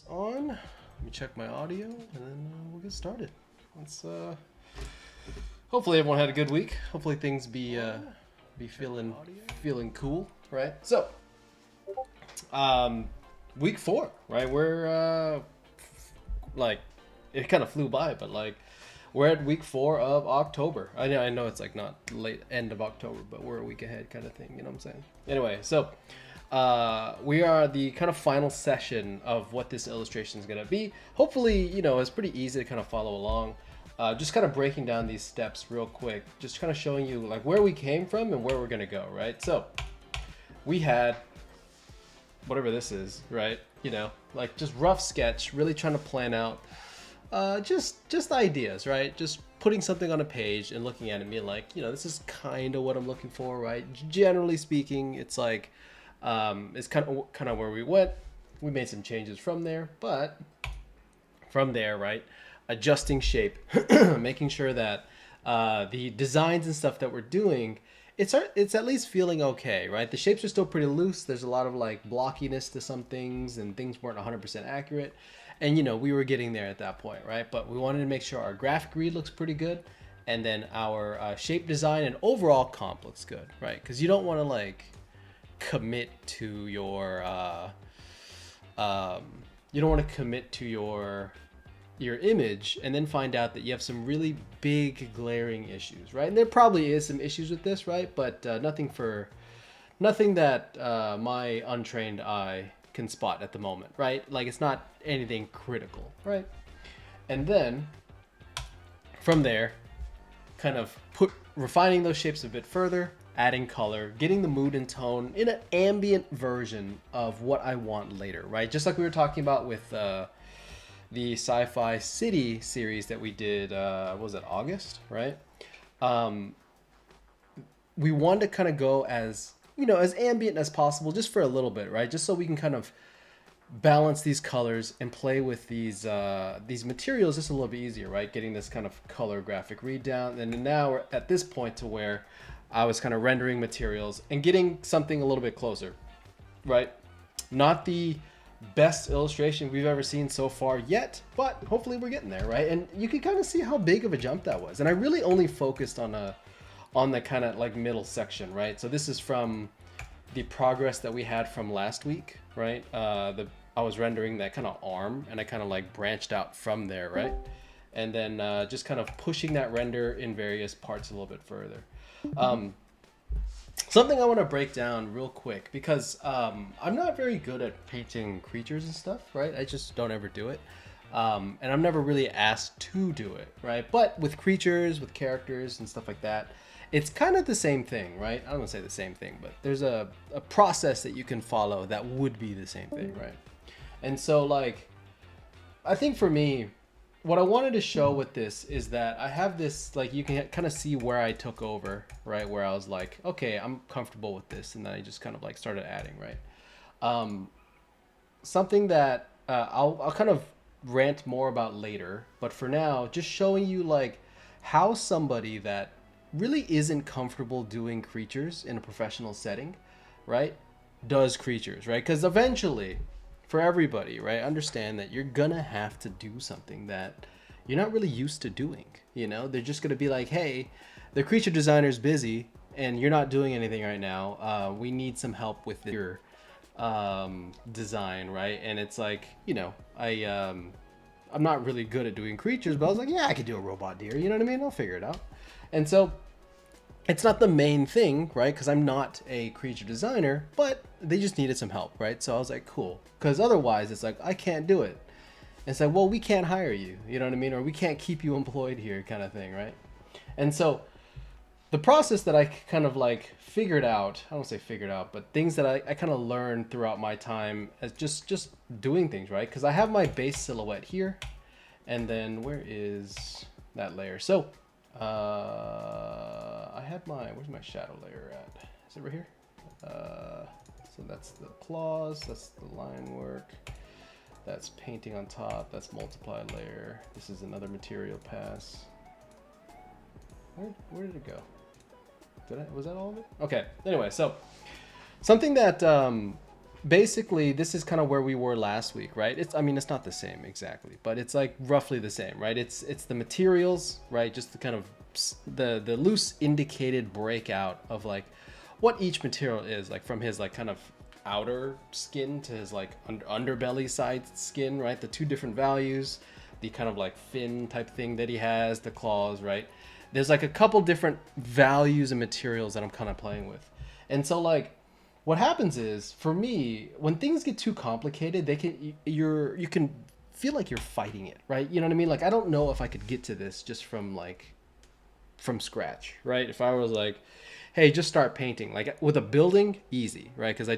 On. Let me check my audio and then we'll get started. Let's hopefully everyone had a good week. Hopefully things be feeling cool, right? So week 4, right? We're like it kind of flew by, but like we're at week 4 of October. I know it's like not late end of October, but we're a week ahead kind of thing, you know what I'm saying? Anyway, so we are the kind of final session of what this illustration is going to be. Hopefully, you know, it's pretty easy to kind of follow along. Just kind of breaking down these steps real quick, just kind of showing you like where we came from and where we're going to go, right? So we had whatever this is, right? You know, like just rough sketch, really trying to plan out just ideas, right? Just putting something on a page and looking at it and being like, you know, this is kind of what I'm looking for, right? Generally speaking, it's like it's kind of where we went. We made some changes from there, but from there, right, adjusting shape, making sure that the designs and stuff that we're doing, it's at least feeling okay, right? The shapes are still pretty loose. There's a lot of like blockiness to some things, and things weren't 100% accurate. And you know, we were getting there at that point, right? But we wanted to make sure our graphic read looks pretty good, and then our shape design and overall comp looks good, right? Because you don't want to like commit to your you don't want to commit to your image and then find out that you have some really big glaring issues, right? And there probably is some issues with this, right? But nothing that my untrained eye can spot at the moment, right? Like it's not anything critical, right? And then from there, kind of refining those shapes a bit further, adding color, getting the mood and tone in an ambient version of what I want later, right? Just like we were talking about with the Sci-Fi City series that we did, was it August, right? We wanted to kind of go as, you know, as ambient as possible just for a little bit, right? Just so we can kind of balance these colors and play with these materials just a little bit easier, right? Getting this kind of color graphic read down. And now we're at this point to where I was kind of rendering materials and getting something a little bit closer, right? Not the best illustration we've ever seen so far yet, but hopefully we're getting there, right? And you can kind of see how big of a jump that was. And I really only focused on the kind of like middle section, right? So this is from the progress that we had from last week, right? I was rendering that kind of arm, and I kind of like branched out from there, right? And then just kind of pushing that render in various parts a little bit further. Something I want to break down real quick, because I'm not very good at painting creatures and stuff, right? I just don't ever do it. And I'm never really asked to do it, right? But with creatures, with characters and stuff like that, it's kind of the same thing, right? I don't want to say the same thing, but there's a process that you can follow that would be the same thing, right? And so like, I think for me, what I wanted to show with this is that I have this, like, you can kind of see where I took over, right? Where I was like, okay, I'm comfortable with this. And then I just kind of like started adding, right? Something that I'll kind of rant more about later, but for now, just showing you like how somebody that really isn't comfortable doing creatures in a professional setting, right, does creatures, right? Because eventually, for everybody, right, understand that you're gonna have to do something that you're not really used to doing. You know, they're just gonna be like, hey, the creature designer's busy and you're not doing anything right now. We need some help with your design, right? And it's like, you know, I'm not really good at doing creatures, but I was like, yeah, I could do a robot deer. You know what I mean? I'll figure it out. And so it's not the main thing, right? Because I'm not a creature designer, but they just needed some help, right? So I was like, cool. Because otherwise, it's like, I can't do it. And it's like, well, we can't hire you, you know what I mean? Or we can't keep you employed here, kind of thing, right? And so the process that I kind of like figured out, I don't say figured out, but things that I kind of learned throughout my time as just doing things, right? Because I have my base silhouette here. And then where is that layer? So I had where's my shadow layer at? Is it right here? So that's the claws, that's the line work, that's painting on top, that's multiply layer. This is another material pass. Where did it go? Was that all of it? Okay, anyway, so something that basically this is kind of where we were last week, right? It's, I mean, it's not the same exactly, but it's like roughly the same, right? It's the materials, right? Just the kind of the loose indicated breakout of like what each material is, like from his like kind of outer skin to his like underbelly side skin, right? The two different values, the kind of like fin type thing that he has, the claws, right? There's like a couple different values and materials that I'm kind of playing with. And so like what happens is, for me, when things get too complicated, you can feel like you're fighting it, right? You know what I mean? Like I don't know if I could get to this just from scratch, right? If I was like, hey, just start painting. Like with a building, easy, right? Because I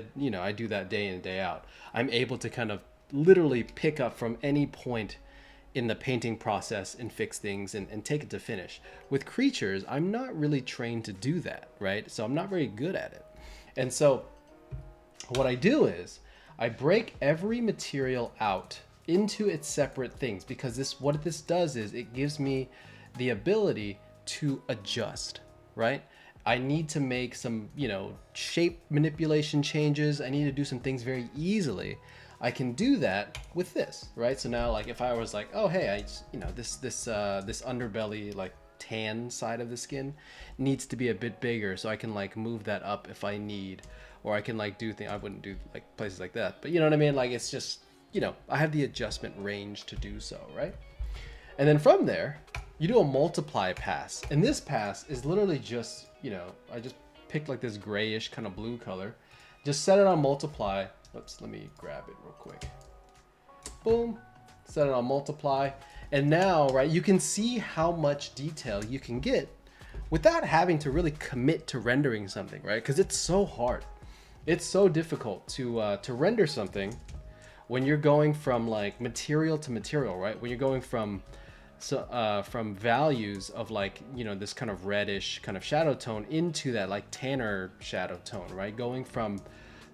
do that day in and day out. I'm able to kind of literally pick up from any point in the painting process and fix things and take it to finish. With creatures, I'm not really trained to do that, right? So I'm not very good at it. And so what I do is I break every material out into its separate things, because what this does is it gives me the ability to adjust, right? I need to make some, shape manipulation changes. I need to do some things very easily. I can do that with this, right? So now, like, if I was like, oh, hey, this underbelly, like, tan side of the skin needs to be a bit bigger, so I can like move that up if I need, or I can like do things. I wouldn't do like places like that, but you know what I mean? Like, it's just, I have the adjustment range to do so, right? And then from there, you do a multiply pass. And this pass is literally just, I just picked like this grayish kind of blue color, just set it on multiply. Oops, let me grab it real quick. Boom, set it on multiply. And now, right, you can see how much detail you can get without having to really commit to rendering something, right? Because it's so hard. It's so difficult to render something when you're going from like material to material, right? When you're going from values of like, this kind of reddish kind of shadow tone into that like tanner shadow tone, right? Going from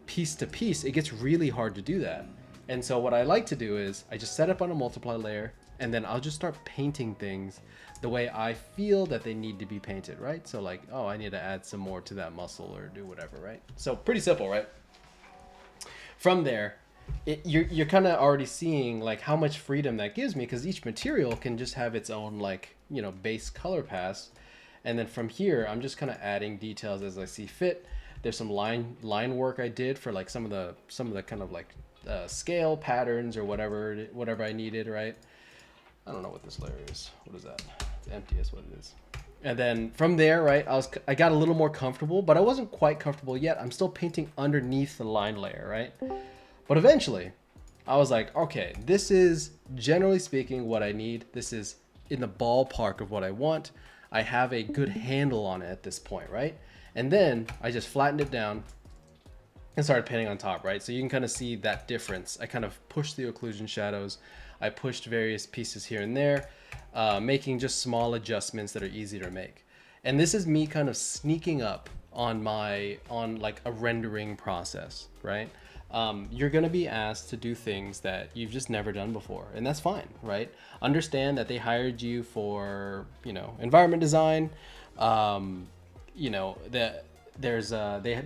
piece to piece, it gets really hard to do that. And so what I like to do is I just set up on a multiply layer, and then I'll just start painting things the way I feel that they need to be painted, right? So like, oh, I need to add some more to that muscle or do whatever, right? So pretty simple, right? From there, you're kind of already seeing like how much freedom that gives me, because each material can just have its own like, base color pass. And then from here, I'm just kind of adding details as I see fit. There's some line work I did for like some of the kind of like scale patterns or whatever I needed, right? I don't know what this layer is. What is that? It's empty is what it is. And then from there, right, I got a little more comfortable, but I wasn't quite comfortable yet. I'm still painting underneath the line layer, right? But eventually, I was like, okay, this is generally speaking what I need. This is in the ballpark of what I want. I have a good handle on it at this point, right? And then I just flattened it down and started painting on top, right? So you can kind of see that difference. I kind of pushed the occlusion shadows. I pushed various pieces here and there, making just small adjustments that are easy to make. And this is me kind of sneaking up on like a rendering process, right? You're going to be asked to do things that you've just never done before, and that's fine, right? Understand that they hired you for, environment design, that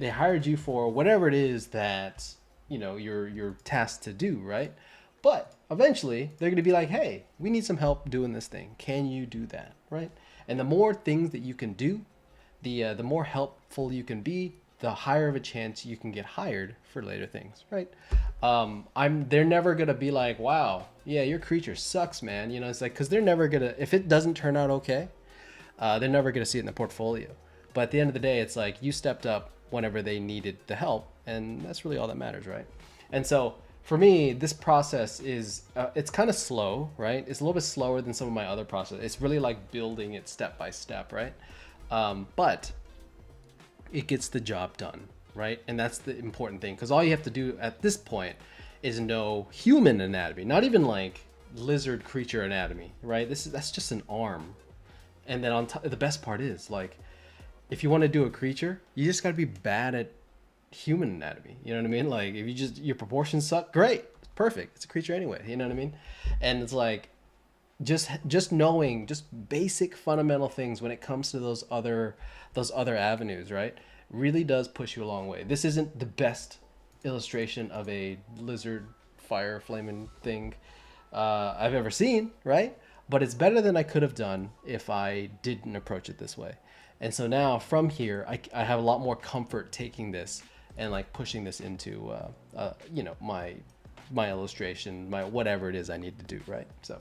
they hired you for whatever it is that, you're tasked to do, right? But eventually they're going to be like, hey, we need some help doing this thing. Can you do that, right? And the more things that you can do, the more helpful you can be, the higher of a chance you can get hired for later things, right? They're never gonna be like, wow, yeah, your creature sucks, man. It's like, because they're never gonna, if it doesn't turn out okay, they're never gonna see it in the portfolio. But at the end of the day, it's like you stepped up whenever they needed the help, and that's really all that matters, right? And so for me, this process is, it's kind of slow, right? It's a little bit slower than some of my other processes. It's really like building it step by step, right? But it gets the job done, right? And that's the important thing, because all you have to do at this point is know human anatomy, not even like lizard creature anatomy, right? That's just an arm. And then on top, the best part is like, if you want to do a creature, you just got to be bad at human anatomy. You know what I mean? Like if your proportions suck, great, it's perfect. It's a creature anyway. You know what I mean? And it's like, just knowing just basic fundamental things when it comes to those other avenues, right, really does push you a long way. This isn't the best illustration of a lizard fire flaming thing I've ever seen, right? But it's better than I could have done if I didn't approach it this way. And so now from here, I have a lot more comfort taking this and like pushing this into, you know, my illustration, my whatever it is I need to do, right? So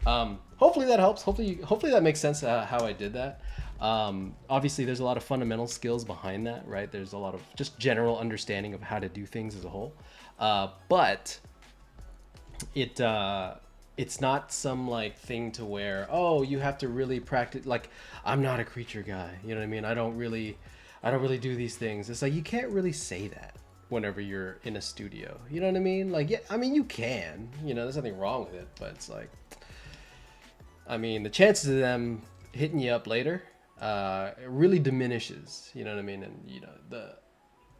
hopefully that helps. Hopefully that makes sense how I did that. Obviously, there's a lot of fundamental skills behind that, right? There's a lot of just general understanding of how to do things as a whole. But it's not some like thing to where, oh, you have to really practice. Like, I'm not a creature guy, you know what I mean? I don't really do these things. It's like, you can't really say that whenever you're in a studio, you know what I mean? Like, yeah, I mean, you can, you know, there's nothing wrong with it, but it's like, I mean, the chances of them hitting you up later, it really diminishes, you know what I mean? And, you know,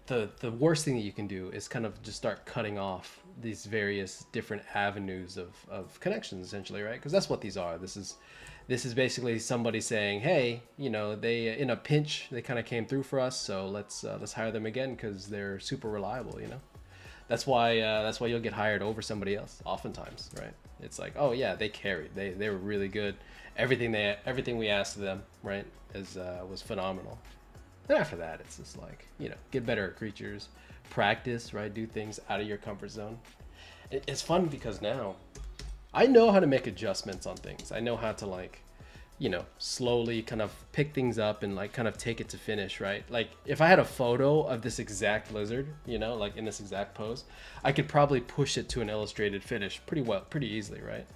the worst thing that you can do is kind of just start cutting off these various different avenues of connections, essentially, right? Because that's what these are. This is basically somebody saying, hey, you know, they in a pinch, they kind of came through for us, so let's hire them again because they're super reliable, you know. That's why you'll get hired over somebody else oftentimes, right? It's like, oh yeah, they carried, they were really good. Everything we asked of them, right, was phenomenal. And after that, it's just like, you know, get better at creatures, practice, right? Do things out of your comfort zone. It's fun because now I know how to make adjustments on things. I know how to, like, you know, slowly kind of pick things up and like kind of take it to finish, right? Like if I had a photo of this exact lizard, you know, like in this exact pose, I could probably push it to an illustrated finish pretty easily, right?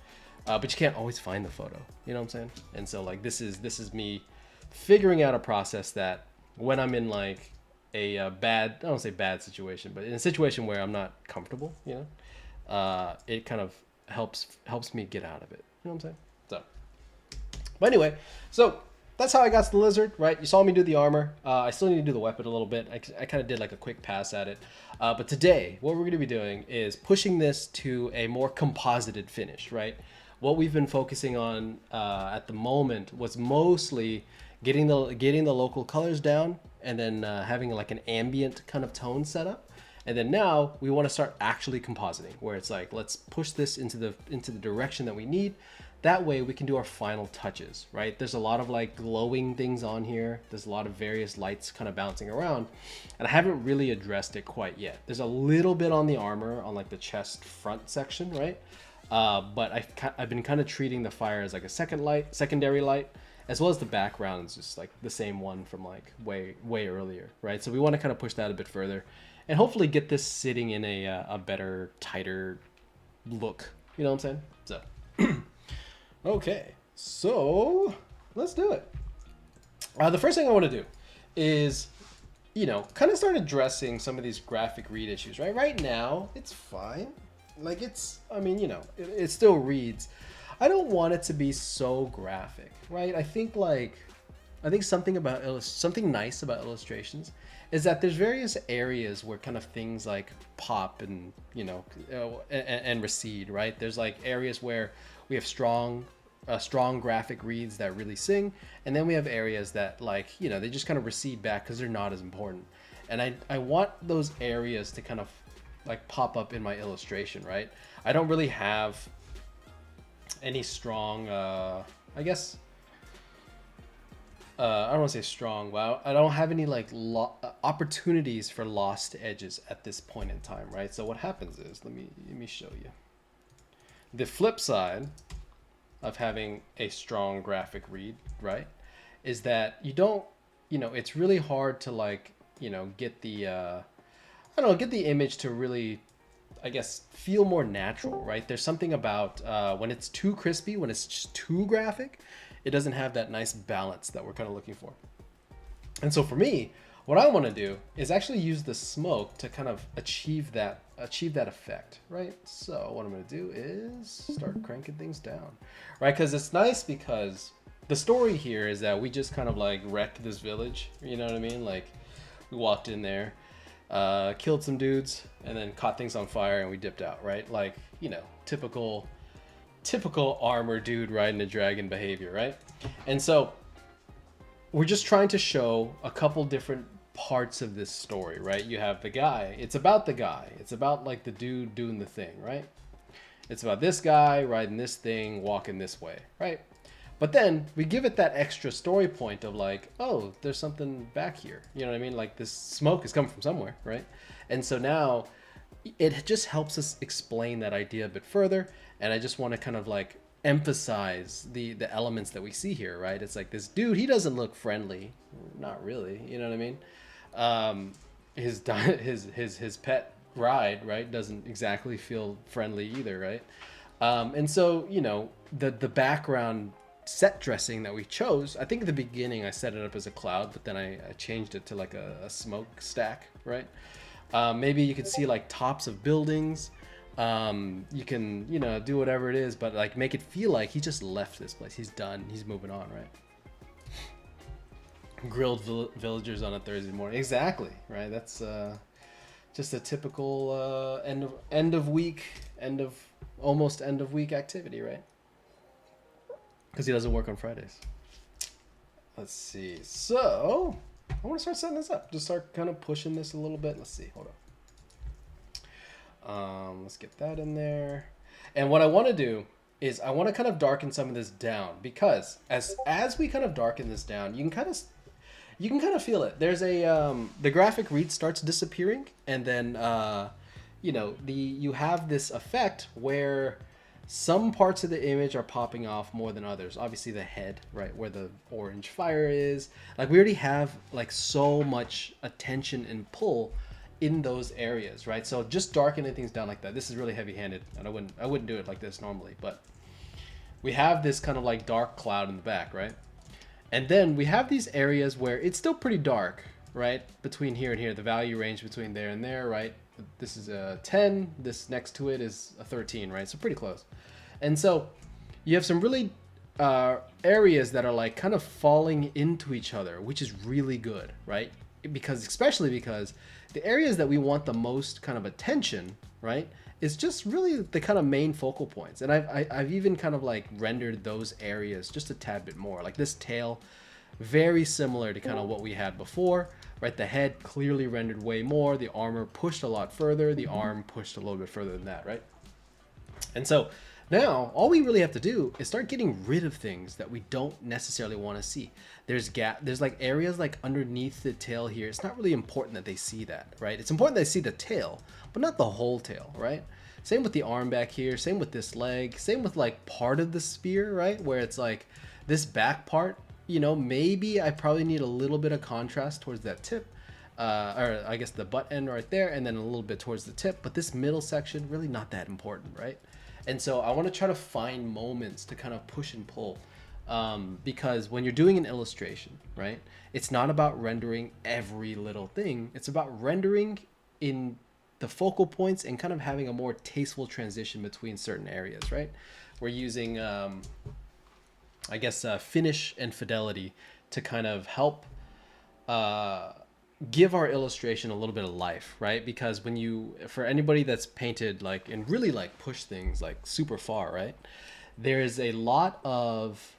But you can't always find the photo, you know what I'm saying? And so like this is me figuring out a process that when I'm in like a bad, I don't say bad situation, but in a situation where I'm not comfortable, you know, it kind of helps me get out of it. You know what I'm saying? So, but anyway, so that's how I got to the lizard, right? You saw me do the armor. I still need to do the weapon a little bit. I kind of did like a quick pass at it. But today, what we're going to be doing is pushing this to a more composited finish, right? What we've been focusing on at the moment was mostly getting the local colors down and then having like an ambient kind of tone setup. And then now we want to start actually compositing, where it's like, let's push this into the direction that we need. That way we can do our final touches, right? There's a lot of like glowing things on here. There's a lot of various lights kind of bouncing around, and I haven't really addressed it quite yet. There's a little bit on the armor on like the chest front section, right? But I've been kind of treating the fire as like a secondary light, as well as the background is just like the same one from like way earlier, right? So we want to kind of push that a bit further and hopefully get this sitting in a better, tighter look. You know what I'm saying? So, okay, so let's do it. The first thing I want to do is, you know, kind of start addressing some of these graphic read issues, right? Right now, it's fine. Like I mean, you know, it still reads. I don't want it to be so graphic, right? I think something nice about illustrations is that there's various areas where kind of things like pop and, you know, and recede, right? There's like areas where we have strong graphic reads that really sing, and then we have areas that, like, you know, they just kind of recede back because they're not as important. And I want those areas to kind of like pop up in my illustration, right? I don't really have any strong, I guess, I don't want to say strong, but I don't have any like opportunities for lost edges at this point in time, right? So what happens is, let me show you. The flip side of having a strong graphic read, right, is that you don't, you know, it's really hard to like, you know, get the, I don't know, get the image to really, I guess, feel more natural, right? There's something about when it's too crispy, when it's just too graphic, it doesn't have that nice balance that we're kind of looking for. And so for me, what I want to do is actually use the smoke to kind of achieve that effect, right? So what I'm going to do is start cranking things down, right? Because it's nice, because the story here is that we just kind of like wrecked this village, you know what I mean? Like, we walked in there, killed some dudes, and then caught things on fire, and we dipped out, right? Like, you know, typical armor dude riding a dragon behavior, right? And so we're just trying to show a couple different parts of this story, right? You have the guy. It's about the guy. It's about like the dude doing the thing, right? It's about this guy riding this thing, walking this way, right? But then we give it that extra story point of like, oh, there's something back here. You know what I mean? Like this smoke is coming from somewhere, right? And so now it just helps us explain that idea a bit further. And I just want to kind of like emphasize the elements that we see here, right? It's like this dude, he doesn't look friendly. Not really, you know what I mean? His pet ride, right, doesn't exactly feel friendly either, right? And so, you know, the background set dressing that we chose, I think at the beginning I set it up as a cloud, but then I changed it to like a smoke stack, right? Maybe you could see like tops of buildings. You can, you know, do whatever it is, but like make it feel like he just left this place. He's done. He's moving on, right? Grilled villagers on a Thursday morning. Exactly, right? That's just a typical end of week activity, right? Because he doesn't work on Fridays. Let's see. So I want to start setting this up. Just start kind of pushing this a little bit. Let's see. Hold on. Let's get that in there. And what I want to do is I want to kind of darken some of this down, because as we kind of darken this down, you can kind of feel it. There's a the graphic read starts disappearing, and then you know, you have this effect where some parts of the image are popping off more than others. Obviously the head, right, where the orange fire is. Like we already have like so much attention and pull in those areas, right? So just darkening things down like that. This is really heavy-handed, and I wouldn't do it like this normally, but we have this kind of like dark cloud in the back, right? And then we have these areas where it's still pretty dark, right? Between here and here, the value range between there and there, right? This is a 10, this next to it is a 13, right? So pretty close. And so you have some really areas that are like kind of falling into each other, which is really good, right? Especially because the areas that we want the most kind of attention, right, is just really the kind of main focal points. And I've even kind of like rendered those areas just a tad bit more. Like this tail, very similar to kind of what we had before, right? The head clearly rendered way more. The armor pushed a lot further. The arm pushed a little bit further than that, right? And so now all we really have to do is start getting rid of things that we don't necessarily want to see. There's like areas like underneath the tail here. It's not really important that they see that, right? It's important they see the tail, but not the whole tail, right? Same with the arm back here. Same with this leg. Same with like part of the spear, right? Where it's like this back part, you know, maybe I probably need a little bit of contrast towards that tip. Or I guess the butt end right there, and then a little bit towards the tip. But this middle section, really not that important, right? And so I want to try to find moments to kind of push and pull. Because when you're doing an illustration, right, it's not about rendering every little thing. It's about rendering in the focal points and kind of having a more tasteful transition between certain areas, right? We're using, I guess, finish and fidelity to kind of help give our illustration a little bit of life, right? Because for anybody that's painted like and really like push things like super far, right? There's a lot of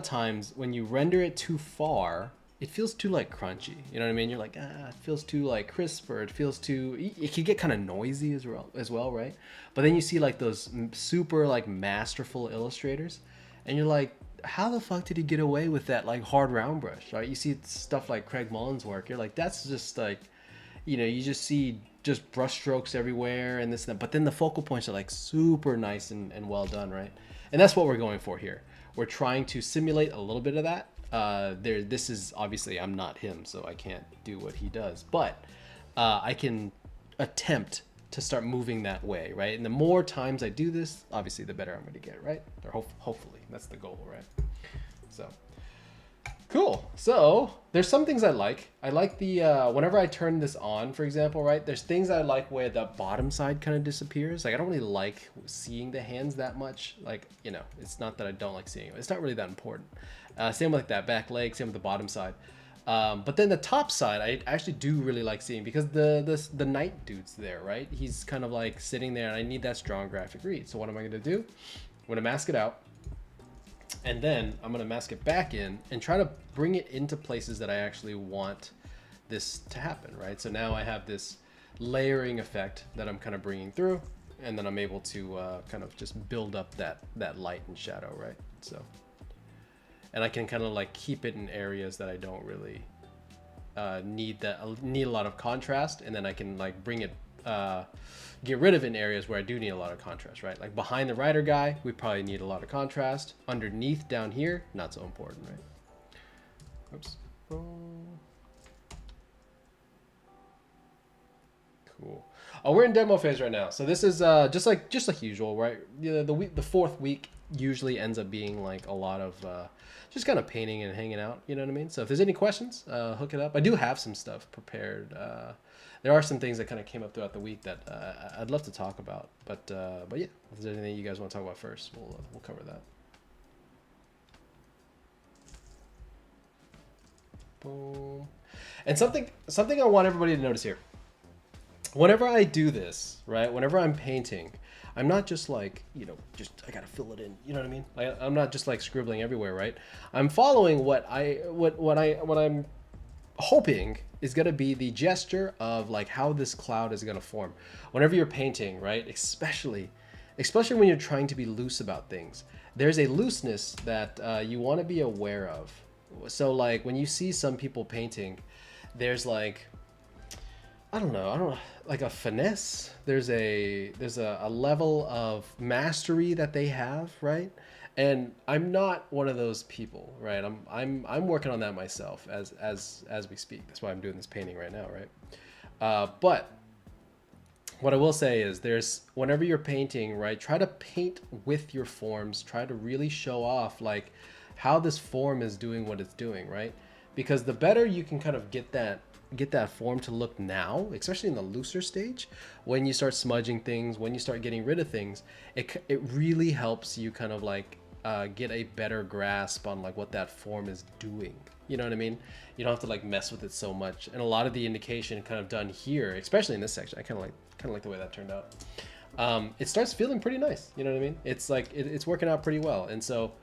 times when you render it too far, it feels too like crunchy. You know what I mean? You're like, it feels too like crisp, or it can get kind of noisy as well, right? But then you see like those super like masterful illustrators, and you're like, how the fuck did he get away with that like hard round brush, right? You see stuff like Craig Mullin's work, you're like, that's just like, you know, you just see just brush strokes everywhere and this and that, but then the focal points are like super nice and well done, right? And that's what we're going for here. We're trying to simulate a little bit of that. This is obviously, I'm not him, so I can't do what he does, but I can attempt to start moving that way, right? And the more times I do this, obviously the better I'm going to get, right? Or hopefully that's the goal, right? So cool. So there's some things I like. I like the whenever I turn this on, for example, right, there's things I like where the bottom side kind of disappears. Like I don't really like seeing the hands that much. Like, you know, it's not that I don't like seeing it, it's not really that important. Same with like that back leg, same with the bottom side. But then the top side, I actually do really like seeing, because the knight dude's there, right? He's kind of like sitting there, and I need that strong graphic read. So what am I going to do? I'm going to mask it out. And then I'm going to mask it back in and try to bring it into places that I actually want this to happen, right? So now I have this layering effect that I'm kind of bringing through, and then I'm able to kind of just build up that light and shadow, right? So, and I can kind of like keep it in areas that I don't really need a lot of contrast, and then I can like bring it, get rid of it in areas where I do need a lot of contrast, right? Like behind the rider guy, we probably need a lot of contrast. Underneath down here, not so important, right? Oops. Cool. Oh, we're in demo phase right now, so this is just like usual, right? The fourth week usually ends up being like a lot of just kind of painting and hanging out. You know what I mean? So if there's any questions, hook it up. I do have some stuff prepared. There are some things that kind of came up throughout the week that I'd love to talk about, but yeah, if there's anything you guys want to talk about first, we'll cover that. Boom. And something I want everybody to notice here. Whenever I do this, right? Whenever I'm painting, I'm not just like, I gotta fill it in. You know what I mean? I'm not just like scribbling everywhere, right? I'm following what I'm hoping is gonna be the gesture of like how this cloud is gonna form. Whenever you're painting, right? Especially when you're trying to be loose about things, there's a looseness that you want to be aware of. So like when you see some people painting, there's like, I don't know, like a finesse. There's a level of mastery that they have, right? And I'm not one of those people, right? I'm working on that myself as we speak. That's why I'm doing this painting right now, right? But what I will say is whenever you're painting, right, try to paint with your forms. Try to really show off like how this form is doing what it's doing, right? Because the better you can kind of get that form to look now, especially in the looser stage, when you start smudging things, when you start getting rid of things, it really helps you kind of like get a better grasp on like what that form is doing. You know what I mean? You don't have to like mess with it so much. And a lot of the indication kind of done here, especially in this section, I kind of like the way that turned out. It starts feeling pretty nice. You know what I mean? It's like it's working out pretty well. And so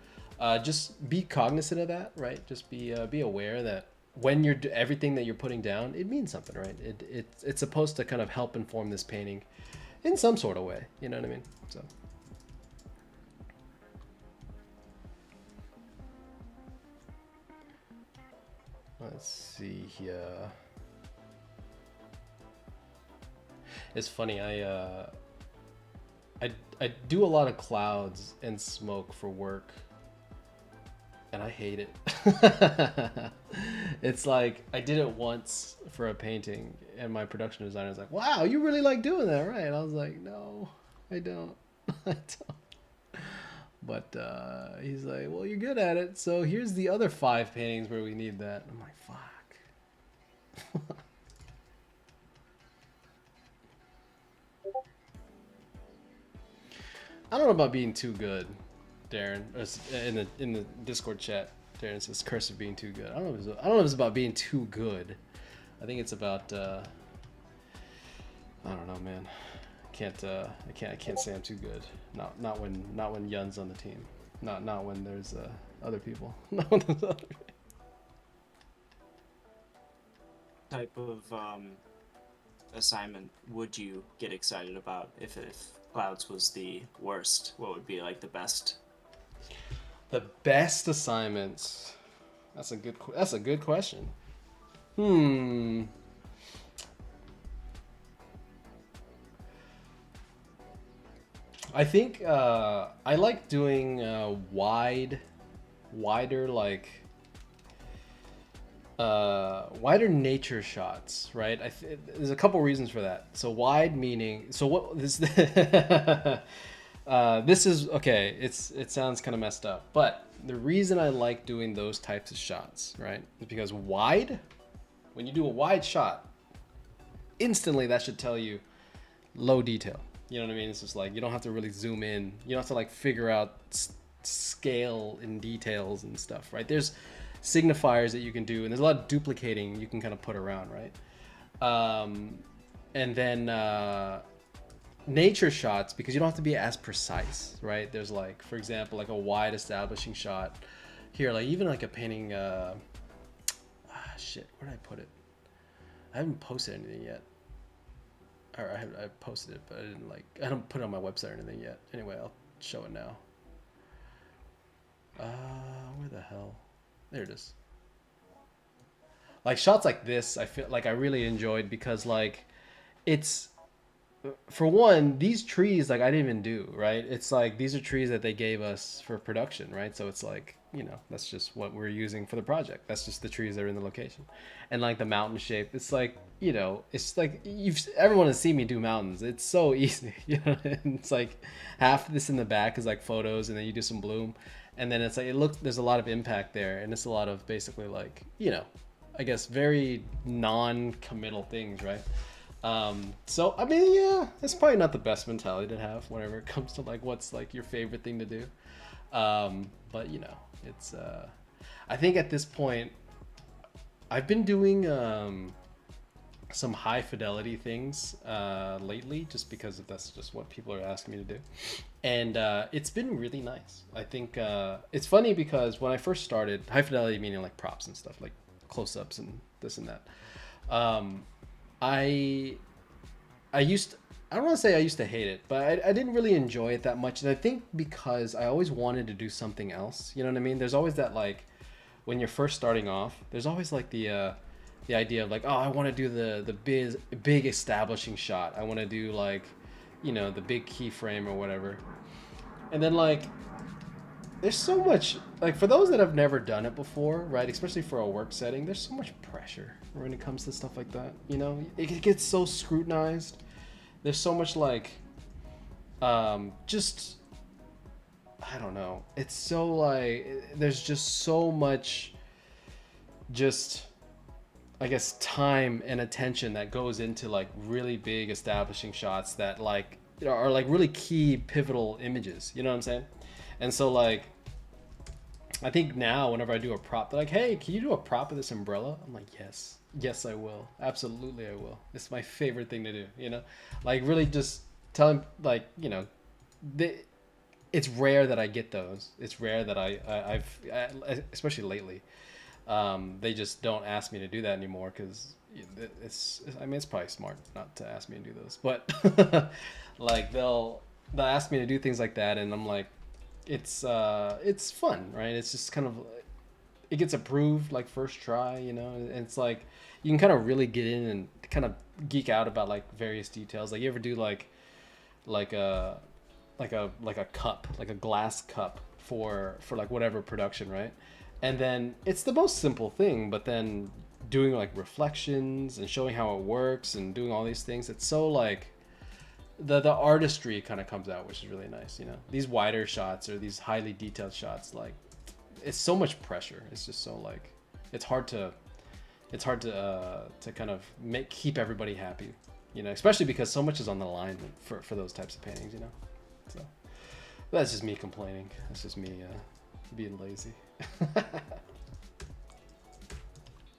just be cognizant of that, right? Just be aware that when you're everything that you're putting down, it means something, right? It's supposed to kind of help inform this painting in some sort of way. You know what I mean? So. Let's see here. It's funny. I do a lot of clouds and smoke for work, and I hate it. It's like I did it once for a painting, and my production designer was like, "Wow, you really like doing that, right?" And I was like, "No, I don't. I don't." But he's like, "Well, you're good at it, so here's the other 5 paintings where we need that." I'm like, "Fuck." I don't know about being too good, Darren. In the Discord chat, Darren says curse of being too good. I don't know if it's about being too good. I think it's about I don't know, man. I can't say I'm too good. Not when Yun's on the team. Not when there's other people. Not when there's other people. Type of assignment would you get excited about if Clouds was the worst? What would be like the best? The best assignments. That's a good question. I think I like doing wider like wider nature shots, right? There's a couple reasons for that. So wide meaning, so what this this is okay. It sounds kind of messed up, but the reason I like doing those types of shots, right, is because wide. When you do a wide shot, instantly that should tell you low detail. You know what I mean? It's just like you don't have to really zoom in. You don't have to like figure out scale and details and stuff, right? There's signifiers that you can do, and there's a lot of duplicating you can kind of put around, right? And then nature shots, because you don't have to be as precise, right? There's like, for example, like a wide establishing shot here, like even like a painting. Shit, where did I put it? I haven't posted anything yet. Or I posted it, but I don't put it on my website or anything yet. Anyway, I'll show it now. Where the hell? There it is. Like shots like this, I feel like I really enjoyed because like it's, for one, these trees like I didn't even do, right? It's like these are trees that they gave us for production, right? So it's like, that's just what we're using for the project. That's just the trees that are in the location. And like the mountain shape, it's like, it's like everyone has seen me do mountains. It's so easy, and it's like half of this in the back is like photos, and then you do some bloom, and then it's like there's a lot of impact there, and it's a lot of basically like, I guess very non-committal things, right? So I mean, yeah, it's probably not the best mentality to have whenever it comes to like what's like your favorite thing to do. But it's I think at this point I've been doing some high fidelity things lately, just because that's just what people are asking me to do, and it's been really nice. I think it's funny because when I first started, high fidelity meaning like props and stuff, like close-ups and this and that. I don't want to say I used to hate it, but I didn't really enjoy it that much. And I think because I always wanted to do something else, you know what I mean? There's always that, like, when you're first starting off, there's always like the idea of like, oh, I want to do the big establishing shot. I want to do like, the big keyframe or whatever. And then like, there's so much, like, for those that have never done it before, right, especially for a work setting, there's so much pressure when it comes to stuff like that. It gets so scrutinized. There's so much like just, I don't know, it's so like, there's just so much, just, I guess, time and attention that goes into like really big establishing shots that like are like really key pivotal images, you know what I'm saying? And so like, I think now whenever I do a prop, they're like, hey, can you do a prop of this umbrella? I'm like, yes I will, absolutely I will. It's my favorite thing to do, like really just telling, like, it's rare that I get those. It's rare that I've especially lately, they just don't ask me to do that anymore, because it's probably smart not to ask me to do those, but like they'll ask me to do things like that, and I'm like, it's fun, right? It's just kind of, it gets approved like first try, and it's like you can kind of really get in and kind of geek out about like various details. Like, you ever do like a cup, like a glass cup for like whatever production, right? And then it's the most simple thing, but then doing like reflections and showing how it works and doing all these things, it's so like the artistry kind of comes out, which is really nice. These wider shots or these highly detailed shots, like, it's so much pressure. It's just so like, it's hard to kind of keep everybody happy, especially because so much is on the line for those types of paintings, so that's just me complaining. That's just me being lazy.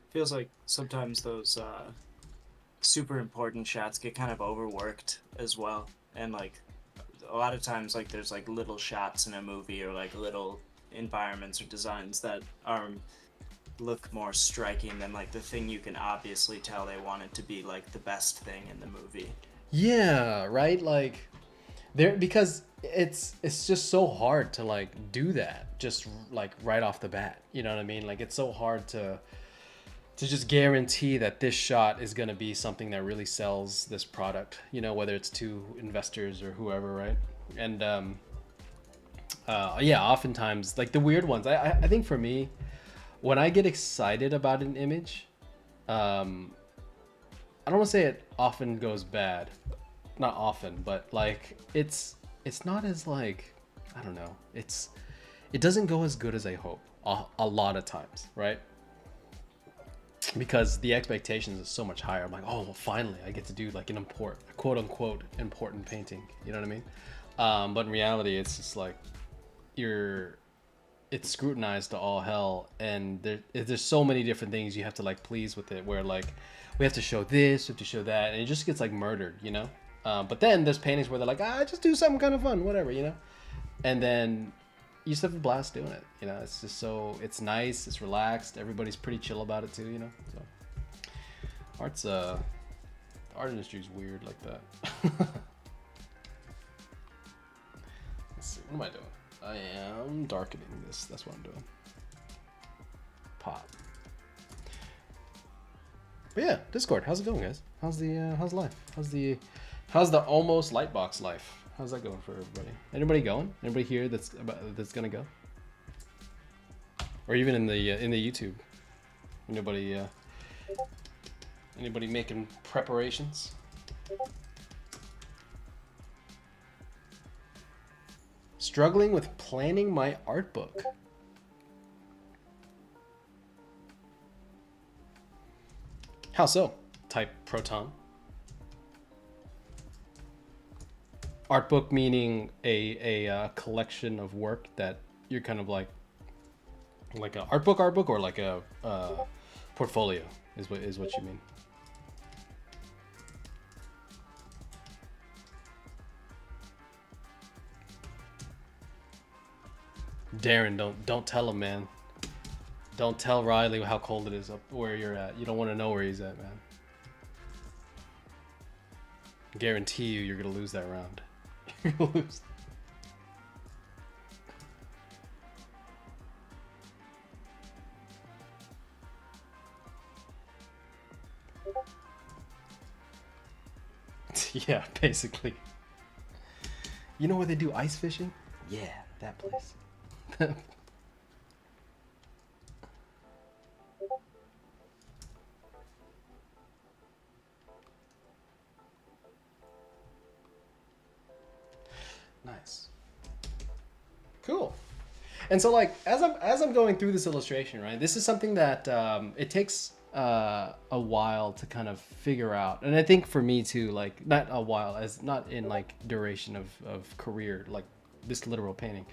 Feels like sometimes those super important shots get kind of overworked as well, and like a lot of times, like, there's like little shots in a movie or like little environments or designs that look more striking than like the thing you can obviously tell they wanted to be like the best thing in the movie. Yeah, right. Like, because it's just so hard to like do that just like right off the bat. You know what I mean? Like, it's so hard to just guarantee that this shot is going to be something that really sells this product, whether it's to investors or whoever, right? And yeah, oftentimes, like the weird ones, I think for me, when I get excited about an image, I don't want to say it often goes bad, not often, but like it's not as like, I don't know, it doesn't go as good as I hope a lot of times, right? Because the expectations is so much higher. I'm like, oh, well, finally I get to do like a quote unquote important painting, you know what I mean? But in reality, it's just like it's scrutinized to all hell, and there's so many different things you have to like please with it, where like we have to show this, we have to show that, and it just gets like murdered, But then there's paintings where they're like, just do something kind of fun, whatever, you know. And then you just have a blast doing it, you know. It's just it's nice, it's relaxed, everybody's pretty chill about it too, you know. So the art industry is weird like that. Let's see, what am I doing? I am darkening this. That's what I'm doing. Pop. But yeah, Discord. How's it going, guys? How's life? How's the almost Lightbox life? How's that going for everybody? Anybody going? Anybody here that's gonna go? Or even in the YouTube? Anybody making preparations? Struggling with planning my art book. How so? Type Proton. Art book meaning a collection of work that you're kind of like an art book, or like a portfolio is what you mean. Darren, don't tell him, man. Don't tell Riley how cold it is up where you're at. You don't want to know where he's at, man. Guarantee you're gonna lose that round. You're gonna lose. Yeah, basically. You know where they do ice fishing? Yeah, that place. Nice. Cool. And so, like, as I'm going through this illustration, right, this is something that it takes a while to kind of figure out. And I think for me too, like, not a while, as not in like duration of career, like this literal painting.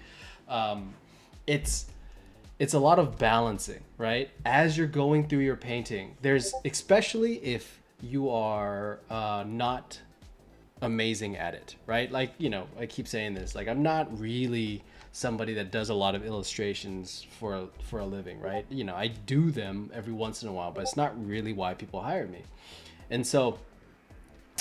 It's a lot of balancing, right? As you're going through your painting, there's, especially if you are not amazing at it, right? Like, you know, I keep saying this, like, I'm not really somebody that does a lot of illustrations for a living, right? You know, I do them every once in a while, but it's not really why people hire me. And so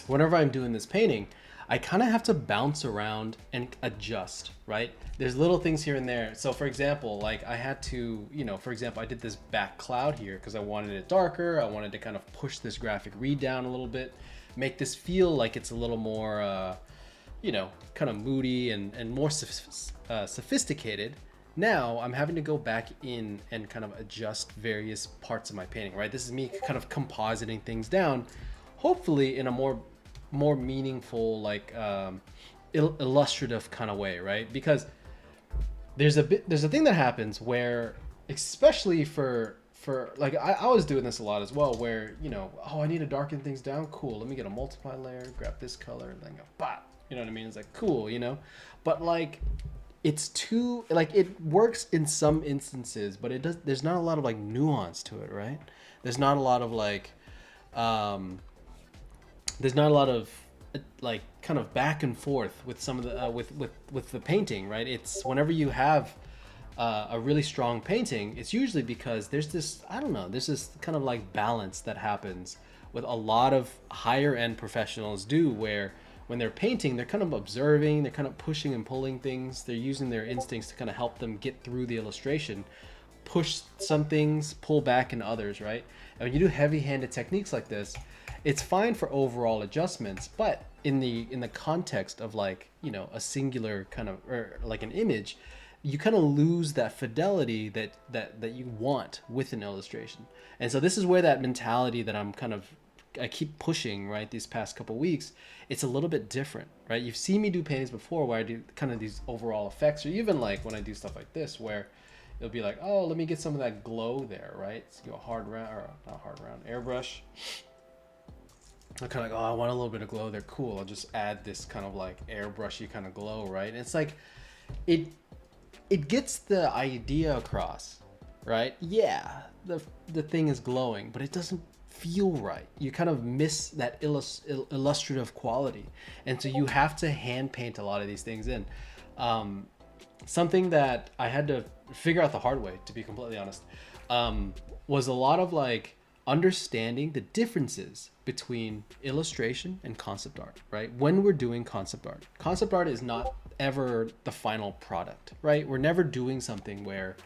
whenever I'm doing this painting, I kind of have to bounce around and adjust, right? There's little things here and there. So for example, like I had to, you know, for example, I did this back cloud here because I wanted it darker. I wanted to kind of push this graphic read down a little bit, make this feel like it's a little more, you know, kind of moody and more sophisticated. Now I'm having to go back in and kind of adjust various parts of my painting, right? This is me kind of compositing things down, hopefully in a more meaningful, like illustrative kind of way, right? Because there's a thing that happens where, especially for like I was doing this a lot as well, where, you know, oh, I need to darken things down, cool, let me get a multiply layer, grab this color, and then go pop, you know what I mean? It's like, cool, you know, but like it's too, like, it works in some instances, but there's not a lot of like nuance to it, right? There's not a lot of like there's not a lot of like kind of back and forth with some of the with the painting, right? It's whenever you have a really strong painting, it's usually because there's this, I don't know, there's this kind of like balance that happens with a lot of higher end professionals do, where when they're painting, they're kind of observing, they're kind of pushing and pulling things, they're using their instincts to kind of help them get through the illustration, push some things, pull back in others, right? And when you do heavy-handed techniques like this, it's fine for overall adjustments, but in the context of, like, you know, a singular kind of, or like an image, you kind of lose that fidelity that you want with an illustration. And so this is where that mentality that I keep pushing, right, these past couple weeks, it's a little bit different, right? You've seen me do paintings before where I do kind of these overall effects, or even like when I do stuff like this, where it'll be like, oh, let me get some of that glow there, right? Let's go hard round, or not hard round, airbrush. I'm kind of like, oh, I want a little bit of glow there. Cool. I'll just add this kind of like airbrushy kind of glow, right? And it's like, it gets the idea across, right? Yeah, the thing is glowing, but it doesn't feel right. You kind of miss that illustrative quality, and so you have to hand paint a lot of these things in. Um, Something that I had to figure out the hard way, to be completely honest, was a lot of like understanding the differences between illustration and concept art, right? When we're doing concept art is not ever the final product, right? We're never doing something where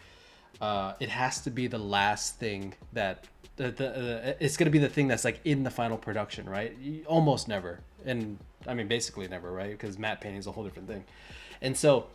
it has to be the last thing that it's going to be the thing that's like in the final production, right? Almost never. And I mean, basically never, right? Because matte painting is a whole different thing. And so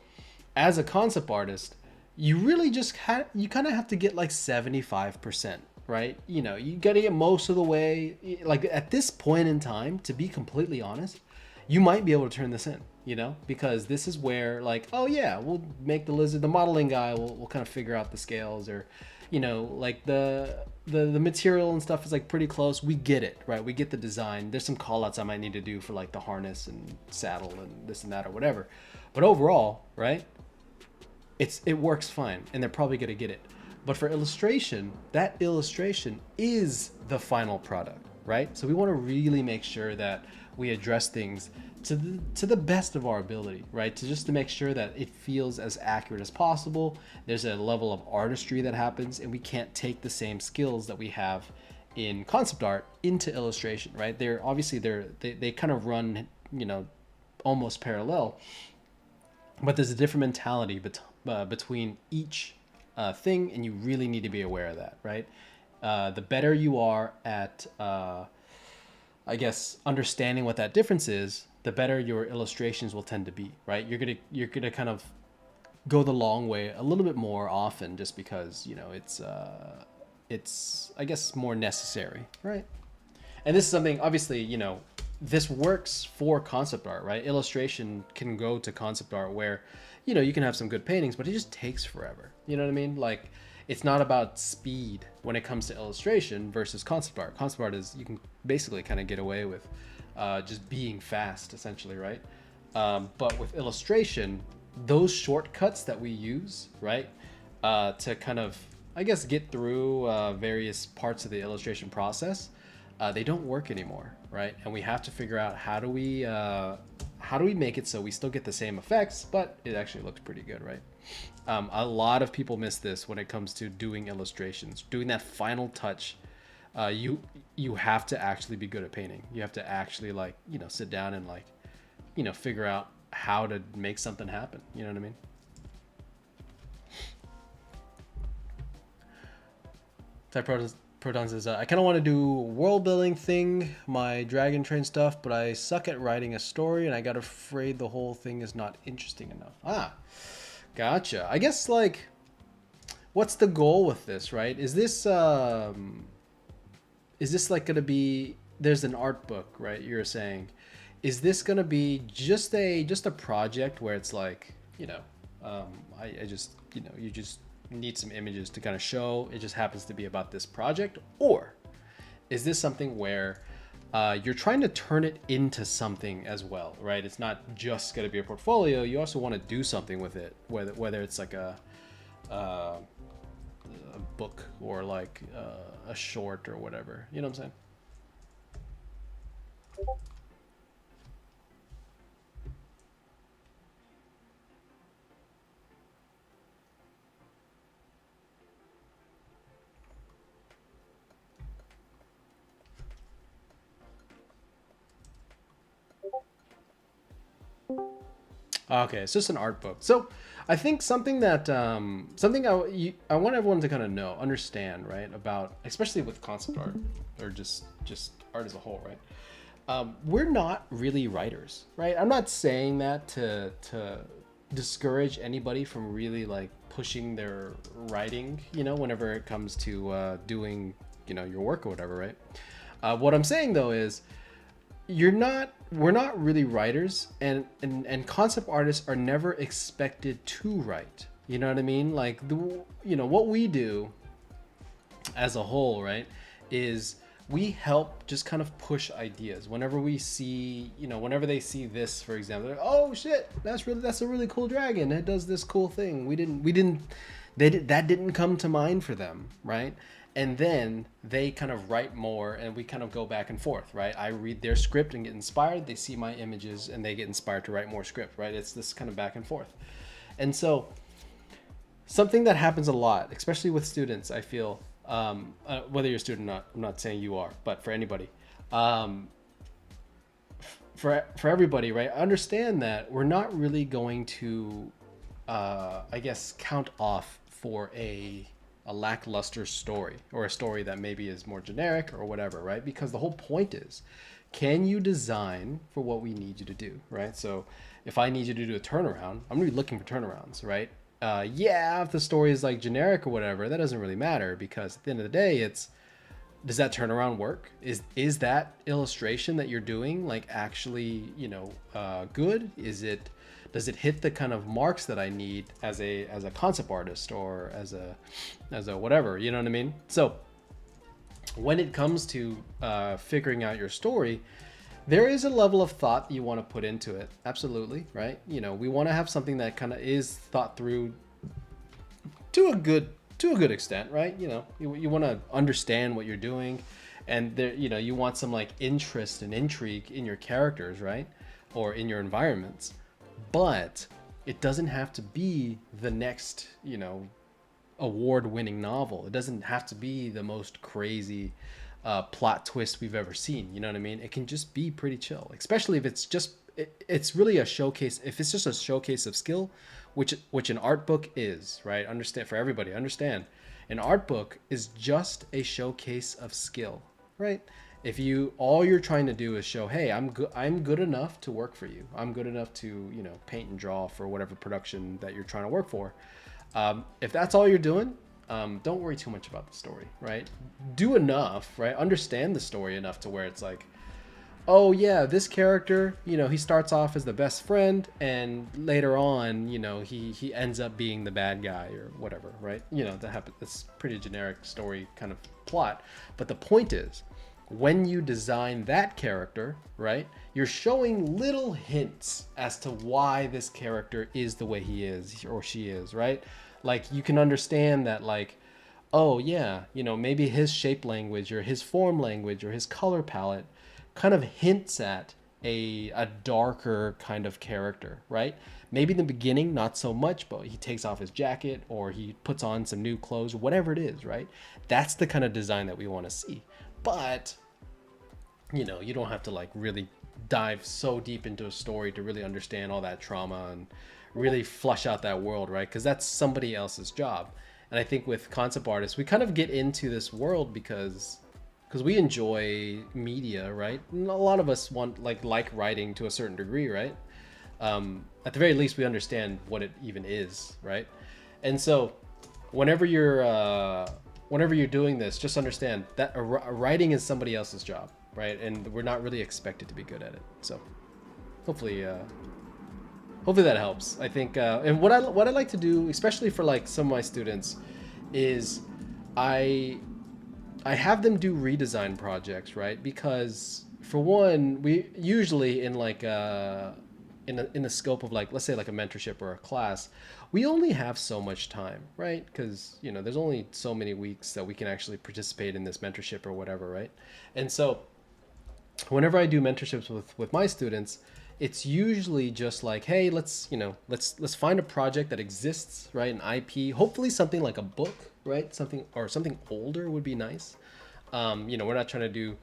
as a concept artist, you really just you kind of have to get like 75%, right? You know, you got to get most of the way. Like at this point in time, to be completely honest, you might be able to turn this in, you know, because this is where like, oh yeah, we'll make the lizard, the modeling guy will kind of figure out the scales, or, you know, like the material and stuff is like pretty close. We get it, right? We get the design. There's some call outs I might need to do for like the harness and saddle and this and that or whatever. But overall, right? It works fine, and they're probably gonna get it. But for illustration, that illustration is the final product, right? So we want to really make sure that we address things to the best of our ability, right? To make sure that it feels as accurate as possible. There's a level of artistry that happens, and we can't take the same skills that we have in concept art into illustration, right? They kind of run, you know, almost parallel, but there's a different mentality between each thing, and you really need to be aware of that, right? The better you are at, I guess, understanding what that difference is, the better your illustrations will tend to be, right? You're gonna kind of go the long way a little bit more often, just because, you know, it's I guess more necessary, right? And this is something, obviously, you know, this works for concept art, right? Illustration can go to concept art where, you know, you can have some good paintings, but it just takes forever. You know what I mean? Like, it's not about speed when it comes to illustration versus concept art. Concept art is, you can basically kind of get away with just being fast, essentially, right? But with illustration, those shortcuts that we use, right, to kind of, I guess, get through various parts of the illustration process, they don't work anymore, right? And we have to figure out how do we make it so we still get the same effects, but it actually looks pretty good, right? A lot of people miss this when it comes to doing illustrations, doing that final touch. You have to actually be good at painting. You have to actually, like, you know, sit down and, like, you know, figure out how to make something happen. You know what I mean? Type Proton says, I kind of want to do world building thing, my Dragon Train stuff, but I suck at writing a story, and I got afraid the whole thing is not interesting enough. Ah, gotcha. I guess, like, what's the goal with this, right? Is this like going to be, there's an art book, right? You're saying, is this going to be just a project where it's like, you know, I just, you know, you just need some images to kind of show it just happens to be about this project? Or is this something where you're trying to turn it into something as well, right? It's not just going to be a portfolio. You also want to do something with it, whether it's like a book or like a short or whatever. You know what I'm saying? Okay, it's just an art book. So I think something that I want everyone to kind of understand, right, about, especially with concept art or just art as a whole, right? We're not really writers, right? I'm not saying that to discourage anybody from really, like, pushing their writing, you know, whenever it comes to doing, you know, your work or whatever, right? What I'm saying though is, we're not really writers, and concept artists are never expected to write. You know what I mean? Like, you know, what we do as a whole, right, is we help just kind of push ideas. Whenever we see, you know, whenever they see this, for example, they're like, oh shit, that's a really cool dragon. It does this cool thing. That didn't come to mind for them, right? and then they kind of write more, and we kind of go back and forth, right? I read their script and get inspired, they see my images and they get inspired to write more script, right? It's this kind of back and forth. And so something that happens a lot, especially with students, I feel, whether you're a student or not, I'm not saying you are, but for anybody, for everybody, right? Understand that we're not really going to, I guess, count off for a lackluster story, or a story that maybe is more generic or whatever, right? Because the whole point is, can you design for what we need you to do, right? So if I need you to do a turnaround, I'm gonna be looking for turnarounds, right? Yeah, if the story is like generic or whatever, that doesn't really matter, because at the end of the day, it's, does that turnaround work? Is that illustration that you're doing like actually, good? Does it hit the kind of marks that I need as a concept artist, or as a whatever, you know what I mean? So when it comes to figuring out your story, there is a level of thought you want to put into it. Absolutely, right? We want to have something that kind of is thought through to a good extent, right? You want to understand what you're doing, and there, you want some like interest and intrigue in your characters, right? Or in your environments. But it doesn't have to be the next, award-winning novel. It doesn't have to be the most crazy plot twist we've ever seen. You know what I mean? It can just be pretty chill, especially if it's just, it's really a showcase. If it's just a showcase of skill, which an art book is, right? Understand, for everybody, understand, an art book is just a showcase of skill, right? If all you're trying to do is show, hey, I'm good enough to work for you. I'm good enough to, paint and draw for whatever production that you're trying to work for. If that's all you're doing, don't worry too much about the story, right? Do enough, right? Understand the story enough to where it's like, oh yeah, this character, he starts off as the best friend, and later on, he ends up being the bad guy or whatever, right? That happens. It's pretty generic story kind of plot. But the point is, when you design that character, right, you're showing little hints as to why this character is the way he is or she is, right? Like, you can understand that, like, oh yeah, maybe his shape language or his form language or his color palette kind of hints at a darker kind of character, right? Maybe in the beginning, not so much, but he takes off his jacket or he puts on some new clothes, whatever it is, right? That's the kind of design that we want to see. But, you don't have to like really dive so deep into a story to really understand all that trauma and really flush out that world, right? Because that's somebody else's job. And I think with concept artists, we kind of get into this world because we enjoy media, right? And a lot of us want like writing to a certain degree, right? At the very least, we understand what it even is, right? And so whenever you're doing this, just understand that writing is somebody else's job, right? And we're not really expected to be good at it. So hopefully that helps. I think, and what I like to do, especially for like some of my students, is I have them do redesign projects, right? Because for one, we usually in like in the scope of like, let's say like a mentorship or a class, we only have so much time, right? Because there's only so many weeks that we can actually participate in this mentorship or whatever, right? And so whenever I do mentorships with my students, it's usually just like, hey, let's find a project that exists, right? An IP, hopefully something like a book, right? Something older would be nice. We're not trying to do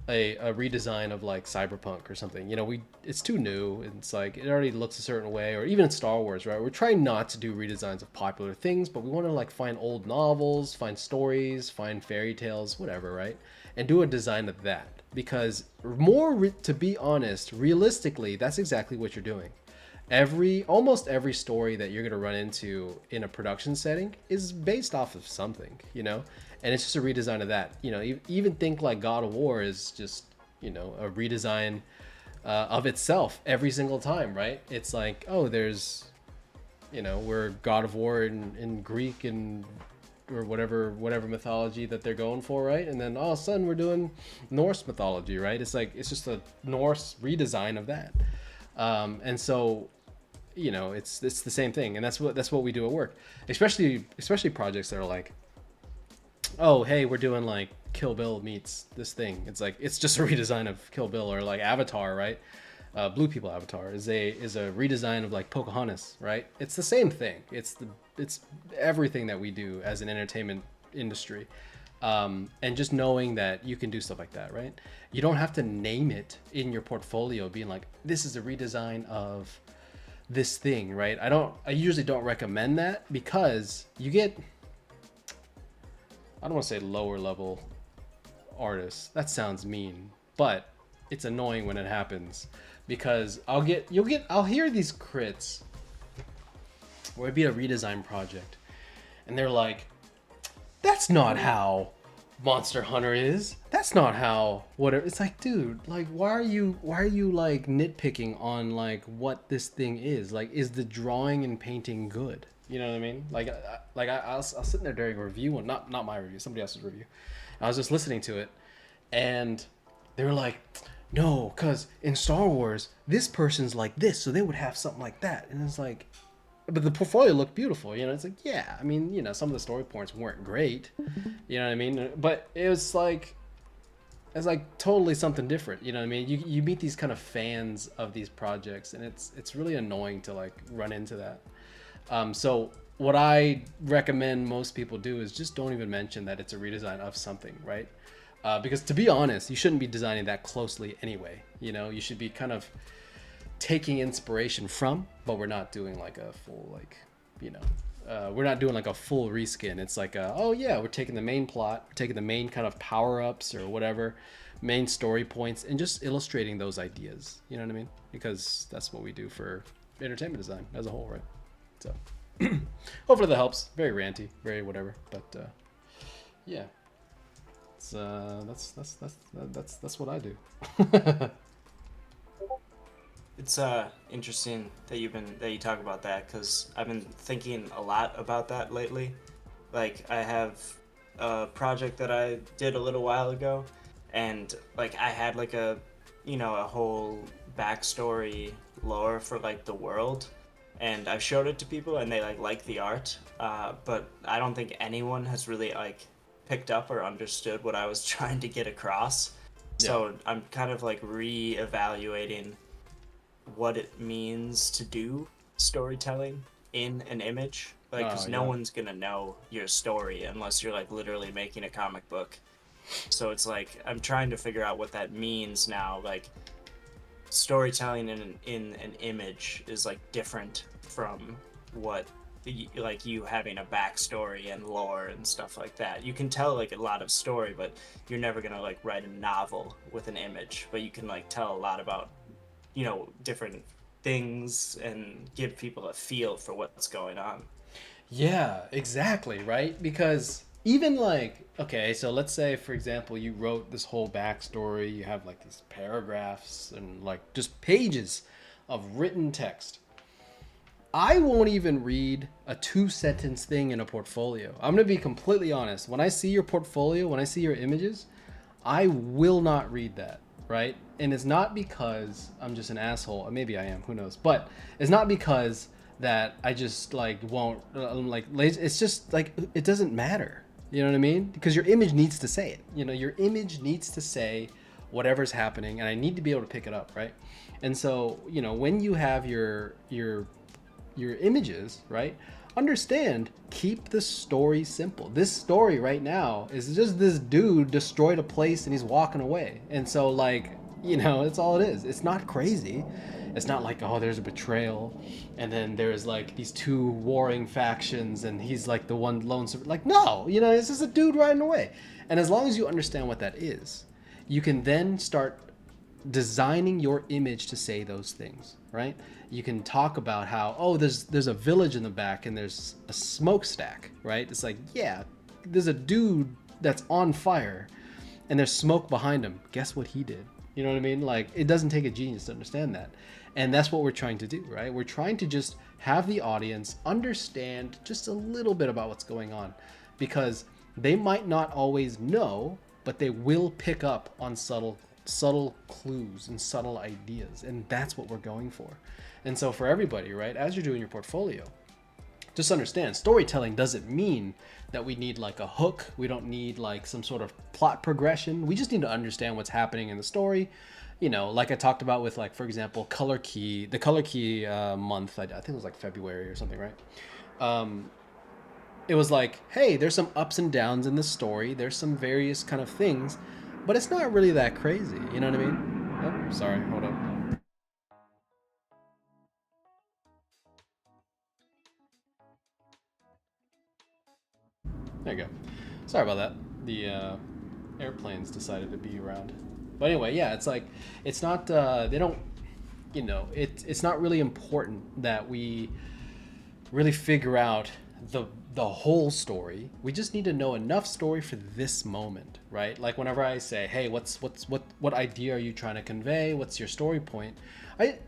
a redesign of like Cyberpunk or something. It's too new. It's like it already looks a certain way, or even in Star Wars, right? We're trying not to do redesigns of popular things, but we want to like find old novels, find stories, find fairy tales, whatever, right? And do a design of that. Because to be honest, realistically, that's exactly what you're doing. Almost every story that you're going to run into in a production setting is based off of something, and it's just a redesign of that. Even think like God of War is just, a redesign of itself every single time, right? It's like, oh, there's, we're God of War in Greek and or whatever mythology that they're going for, right? And then all of a sudden we're doing Norse mythology, right? It's like, it's just a Norse redesign of that. And so, it's the same thing. And that's what we do at work, especially projects that are like, oh, hey, we're doing like Kill Bill meets this thing. It's like it's just a redesign of Kill Bill, or like Avatar, right? Blue People Avatar is a redesign of like Pocahontas, right? It's the same thing. It's everything that we do as an entertainment industry, and just knowing that you can do stuff like that, right? You don't have to name it in your portfolio, being like, this is a redesign of this thing, right? I usually don't recommend that, because you get, I don't want to say lower level artists. That sounds mean, but it's annoying when it happens, because I'll hear these crits where it'd be a redesign project and they're like, that's not how Monster Hunter is. That's not how whatever. It's like, dude, like, why are you like nitpicking on like what this thing is? Like, is the drawing and painting good? You know what I mean? Like, I was sitting there during a review, one, not my review, somebody else's review. I was just listening to it, and they were like, no, because in Star Wars, this person's like this, so they would have something like that. And it's like, but the portfolio looked beautiful, you know. It's like, yeah, I mean, you know, some of the story points weren't great, you know what I mean, but it's like totally something different, you know what I mean. You meet these kind of fans of these projects, and it's really annoying to like run into that. So what I recommend most people do is just don't even mention that it's a redesign of something, right? Because to be honest, you shouldn't be designing that closely anyway. You know, you should be kind of taking inspiration from, but we're not doing like a full, like, you know, we're not doing like a full reskin. It's like, oh yeah, we're taking the main plot, we're taking the main kind of power-ups or whatever, main story points, and just illustrating those ideas. You know what I mean? Because that's what we do for entertainment design as a whole, right? So hopefully that helps. Very ranty, very whatever, but yeah, it's that's what I do. It's interesting that you talk about that, because I've been thinking a lot about that lately. Like, I have a project that I did a little while ago, and like I had like a whole backstory lore for like the world, and I've showed it to people and they like the art, but I don't think anyone has really like picked up or understood what I was trying to get across. Yeah. So I'm kind of like re-evaluating what it means to do storytelling in an image, like, because no one's gonna know your story unless you're like literally making a comic book. So it's like I'm trying to figure out what that means now. Like, storytelling in an image is like different from what like you having a backstory and lore and stuff like that. You can tell like a lot of story, but you're never gonna like write a novel with an image, but you can like tell a lot about different things and give people a feel for what's going on. Yeah, exactly, right? Because even like, okay, so let's say, for example, you wrote this whole backstory, you have like these paragraphs and like just pages of written text. I won't even read a 2-sentence thing in a portfolio. I'm going to be completely honest. When I see your portfolio, when I see your images, I will not read that, right? And it's not because I'm just an asshole. Maybe I am, who knows? But it's not because that I just like won't, I'm like lazy. It's just like, it doesn't matter. You know what I mean? Because your image needs to say it. You know, your image needs to say whatever's happening, and I need to be able to pick it up, right? And so, you know, when you have your images, right? Understand, keep the story simple. This story right now is just this dude destroyed a place and he's walking away. And so, like, you know, it's all it is. It's not crazy. It's not like, oh, there's a betrayal and then there's like these two warring factions and he's like the one lone survivor. Like, no, you know, it's just a dude riding away. And as long as you understand what that is, you can then start designing your image to say those things, right? You can talk about how, oh, there's a village in the back and there's a smokestack, right? It's like, yeah, there's a dude that's on fire and there's smoke behind him. Guess what he did? You know what I mean? Like, it doesn't take a genius to understand that. And that's what we're trying to do, right? We're trying to just have the audience understand just a little bit about what's going on, because they might not always know, but they will pick up on subtle clues and subtle ideas. And that's what we're going for. And so for everybody, right, as you're doing your portfolio, just understand, storytelling doesn't mean that we need like a hook. We don't need like some sort of plot progression. We just need to understand what's happening in the story. You know, like I talked about with, like, for example, color key, the color key month. I think it was like February or something, right? It was like, hey, there's some ups and downs in the story. There's some various kind of things, but it's not really that crazy. You know what I mean? Oh, sorry. Hold up. There you go. Sorry about that. The airplanes decided to be around. But anyway, yeah, it's like, it's not. They don't. You know, it's not really important that we really figure out the whole story. We just need to know enough story for this moment, right? Like whenever I say, hey, what idea are you trying to convey? What's your story point?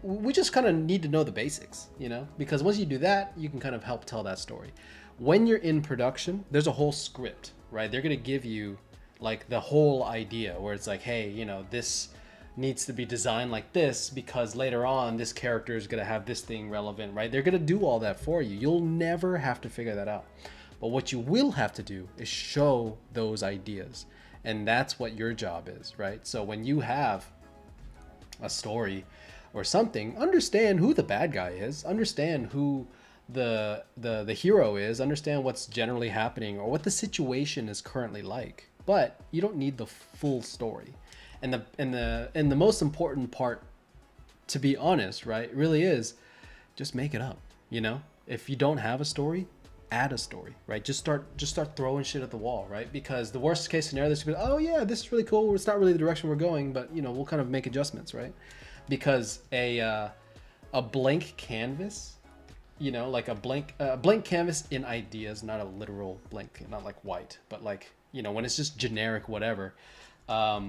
We just kind of need to know the basics, you know, because once you do that, you can kind of help tell that story. When you're in production, there's a whole script, right? They're gonna give you like the whole idea where it's like, hey, you know, this needs to be designed like this because later on this character is going to have this thing relevant, right? They're going to do all that for you. You'll never have to figure that out. But what you will have to do is show those ideas. And that's what your job is, right? So when you have a story or something, understand who the bad guy is, understand who the hero is, understand what's generally happening or what the situation is currently like. But you don't need the full story. And the most important part, to be honest, right, really is just make it up. You know, if you don't have a story, add a story, right? Just start throwing shit at the wall, right? Because the worst case scenario is to be, oh yeah, this is really cool. It's not really the direction we're going, but you know, we'll kind of make adjustments, right? Because a blank canvas, you know, like a blank canvas in ideas, not a literal blank, not like white, but like, you know, when it's just generic whatever. They're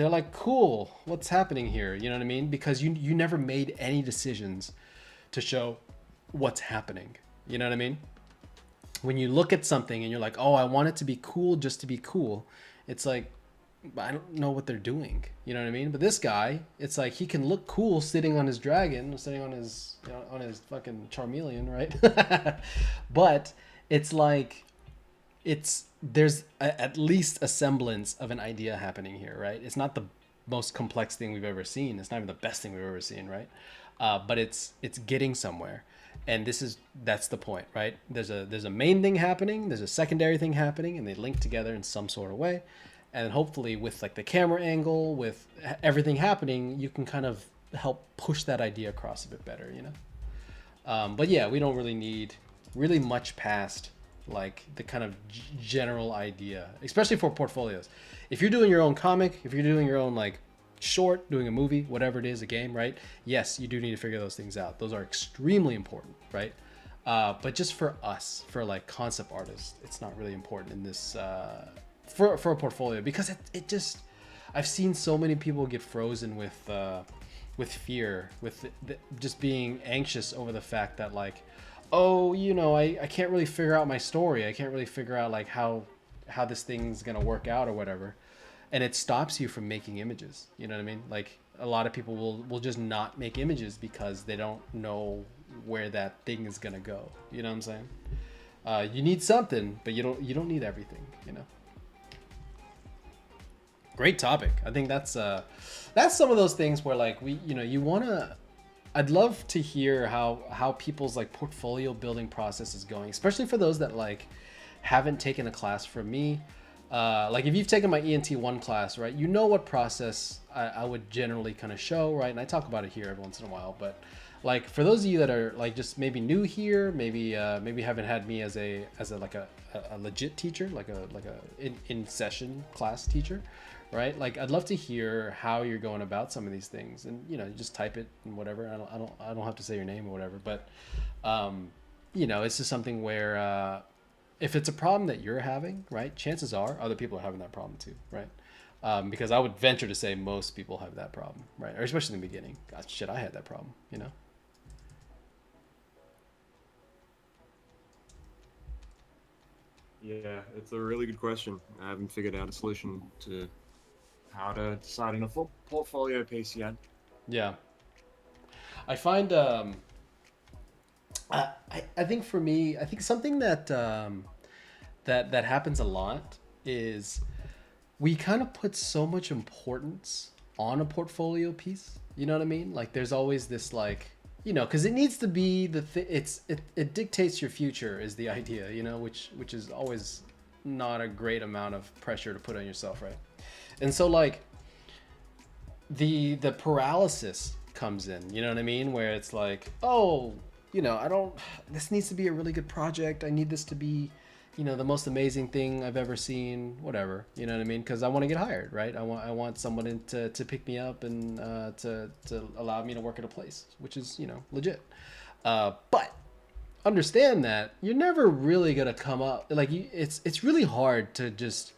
like, cool, what's happening here? You know what I mean? Because you never made any decisions to show what's happening. You know what I mean? When you look at something and you're like, oh, I want it to be cool just to be cool, it's like, I don't know what they're doing. You know what I mean? But this guy, it's like he can look cool sitting on his dragon, sitting on his, you know, on his fucking Charmeleon, right? But it's like, there's at least a semblance of an idea happening here, right? It's not the most complex thing we've ever seen. It's not even the best thing we've ever seen, right? But it's getting somewhere, and that's the point, right? There's a main thing happening, there's a secondary thing happening, and they link together in some sort of way, and hopefully with like the camera angle, with everything happening, you can kind of help push that idea across a bit better, you know. But yeah, we don't really need really much past like the kind of general idea, especially for portfolios. If you're doing your own comic, if you're doing your own like short, doing a movie, whatever it is, a game, right? Yes, you do need to figure those things out. Those are extremely important, right? But just for us, for like concept artists, it's not really important in this for a portfolio, because it just, I've seen so many people get frozen with fear, with just being anxious over the fact that like, oh, you know, I can't really figure out my story. I can't really figure out like how this thing's gonna work out or whatever. And it stops you from making images. You know what I mean? Like a lot of people will just not make images because they don't know where that thing is gonna go. You know what I'm saying? You need something, but you don't need everything, you know. Great topic. I think that's some of those things where like you wanna, I'd love to hear how people's like portfolio building process is going, especially for those that like haven't taken a class from me. Like if you've taken my ENT1 class, right, you know what process I would generally kind of show, right? And I talk about it here every once in a while, but like for those of you that are like just maybe new here, maybe haven't had me as a legit teacher, like a in session class teacher, right? Like I'd love to hear how you're going about some of these things, and you know, you just type it and whatever. I don't have to say your name or whatever, but you know, it's just something where if it's a problem that you're having, right, chances are other people are having that problem too, right? Because I would venture to say most people have that problem, right? Or especially in the beginning. God, shit, I had that problem, you know? Yeah, it's a really good question. I haven't figured out a solution to how to decide on a full portfolio piece yet. Yeah. I find I think for me, I think something that that happens a lot is we kind of put so much importance on a portfolio piece. You know what I mean? Like there's always this like, you know, because it needs to be it dictates your future is the idea, you know, which is always not a great amount of pressure to put on yourself, right? And so like the paralysis comes in, you know what I mean, where it's like, oh, you know, I don't, this needs to be a really good project, I need this to be, you know, the most amazing thing I've ever seen, whatever, you know what I mean, because I want to get hired, right? I want someone to pick me up and to allow me to work at a place, which is, you know, legit. But understand that you're never really gonna come up like it's really hard to just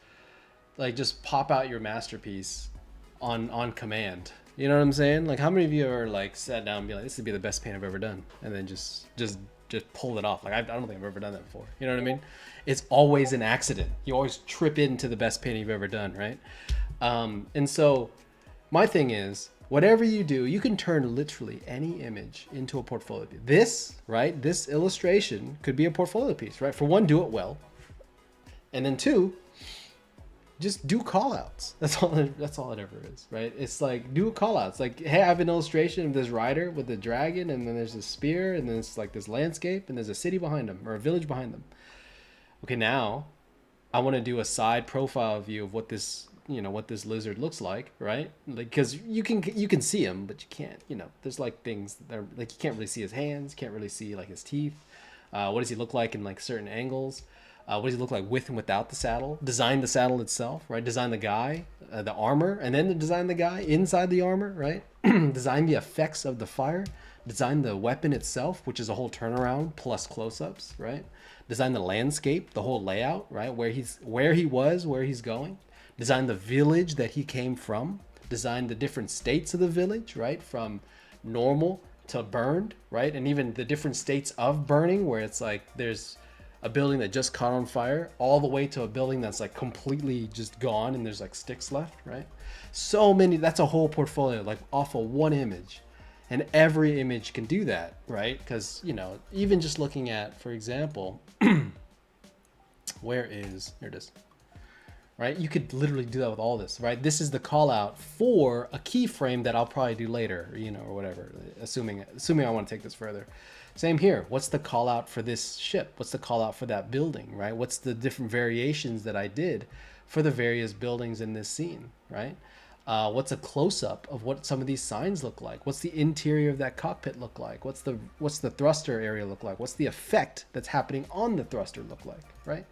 pop out your masterpiece on command. You know what I'm saying? Like how many of you are like sat down and be like, this would be the best paint I've ever done, and then just pull it off? Like I don't think I've ever done that before. You know what I mean? It's always an accident. You always trip into the best painting you've ever done, right? And so my thing is, whatever you do, you can turn literally any image into a portfolio piece. This, right? This illustration could be a portfolio piece, right? For one, do it well. And then two, just do call outs. That's all it ever is, right? It's like do call outs. Like, hey, I have an illustration of this rider with a dragon, and then there's a spear, and then it's like this landscape, and there's a city behind them or a village behind them. Okay, now I want to do a side profile view of what this, you know, what this lizard looks like, right? Like, because you can see him, but you can't, you know, there's like things that are like you can't really see his hands, can't really see like his teeth. What does he look like in like certain angles? What does he look like with and without the saddle? Design the saddle itself, right? Design the guy, the armor, and then design the guy inside the armor, right? Design the effects of the fire. Design the weapon itself, which is a whole turnaround plus close-ups, right? Design the landscape, the whole layout, right? Where he was, where he's going. Design the village that he came from. Design the different states of the village, right? From normal to burned, right? And even the different states of burning, where it's like there's a building that just caught on fire all the way to a building that's like completely just gone and there's like sticks left, right? So many, that's a whole portfolio like off of one image, and every image can do that, right? Because, you know, even just looking at, for example, here it is, right? You could literally do that with all this, right? This is the call out for a keyframe that I'll probably do later, you know, or whatever, assuming I want to take this further. Same here. What's the call out for this ship? What's the call out for that building, right? What's the different variations that I did for the various buildings in this scene, right? What's a close-up of what some of these signs look like? What's the interior of that cockpit look like? What's the thruster area look like? What's the effect that's happening on the thruster look like, right?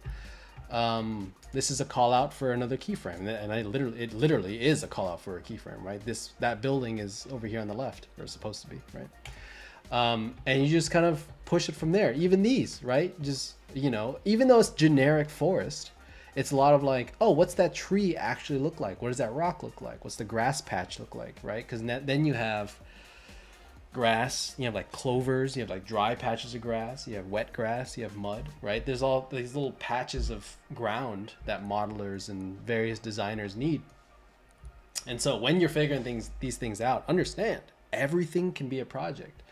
This is a call out for another keyframe, and it literally is a call out for a keyframe, right? That building is over here on the left, or it's supposed to be, right? And you just kind of push it from there. Even these, right? Just, you know, even though it's generic forest, it's a lot of like, oh, what's that tree actually look like? What does that rock look like? What's the grass patch look like, right? Because then you have grass, you have like clovers, you have like dry patches of grass, you have wet grass, you have mud, right? There's all these little patches of ground that modelers and various designers need. And so when you're figuring these things out, understand everything can be a project.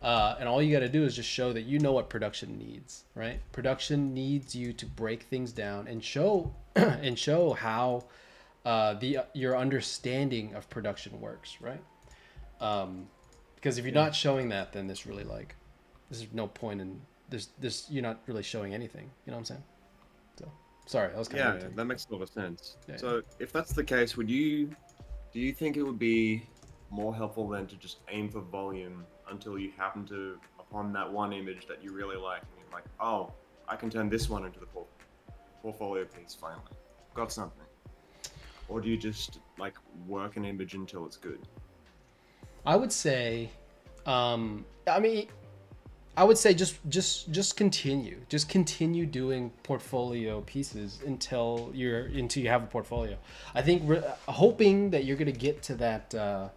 And all you got to do is just show that you know what production needs, right? Production needs you to break things down and show how your understanding of production works, right? Because if you're not showing that, then there's no point in this. You're not really showing anything. You know what I'm saying? So sorry, that was kind of that makes a lot of sense. Yeah. So if that's the case, do you think it would be more helpful than to just aim for volume until you happen to upon that one image that you really like, and you're like, oh, I can turn this one into the portfolio piece finally. Got something. Or do you just like work an image until it's good? I would say, just continue doing portfolio pieces until you have a portfolio. I think hoping that you're gonna get to that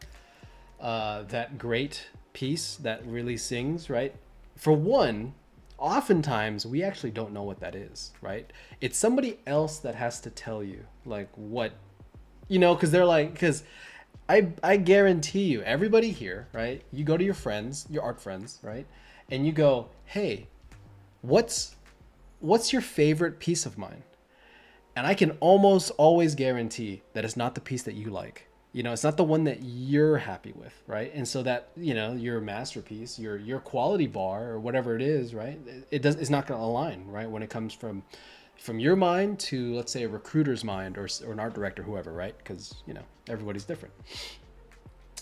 great piece that really sings, right? For one, oftentimes we actually don't know what that is, right? It's somebody else that has to tell you like what, you know, because I guarantee you, everybody here, right? You go to your friends, your art friends, right? and you go, hey, what's your favorite piece of mine? And I can almost always guarantee that it's not the piece that you like. It's not the one that you're happy with, right? And so that, your masterpiece, your quality bar or whatever it is, right? It's not going to align, right? When it comes from your mind to, let's say, a recruiter's mind or an art director, whoever, right? Because, everybody's different.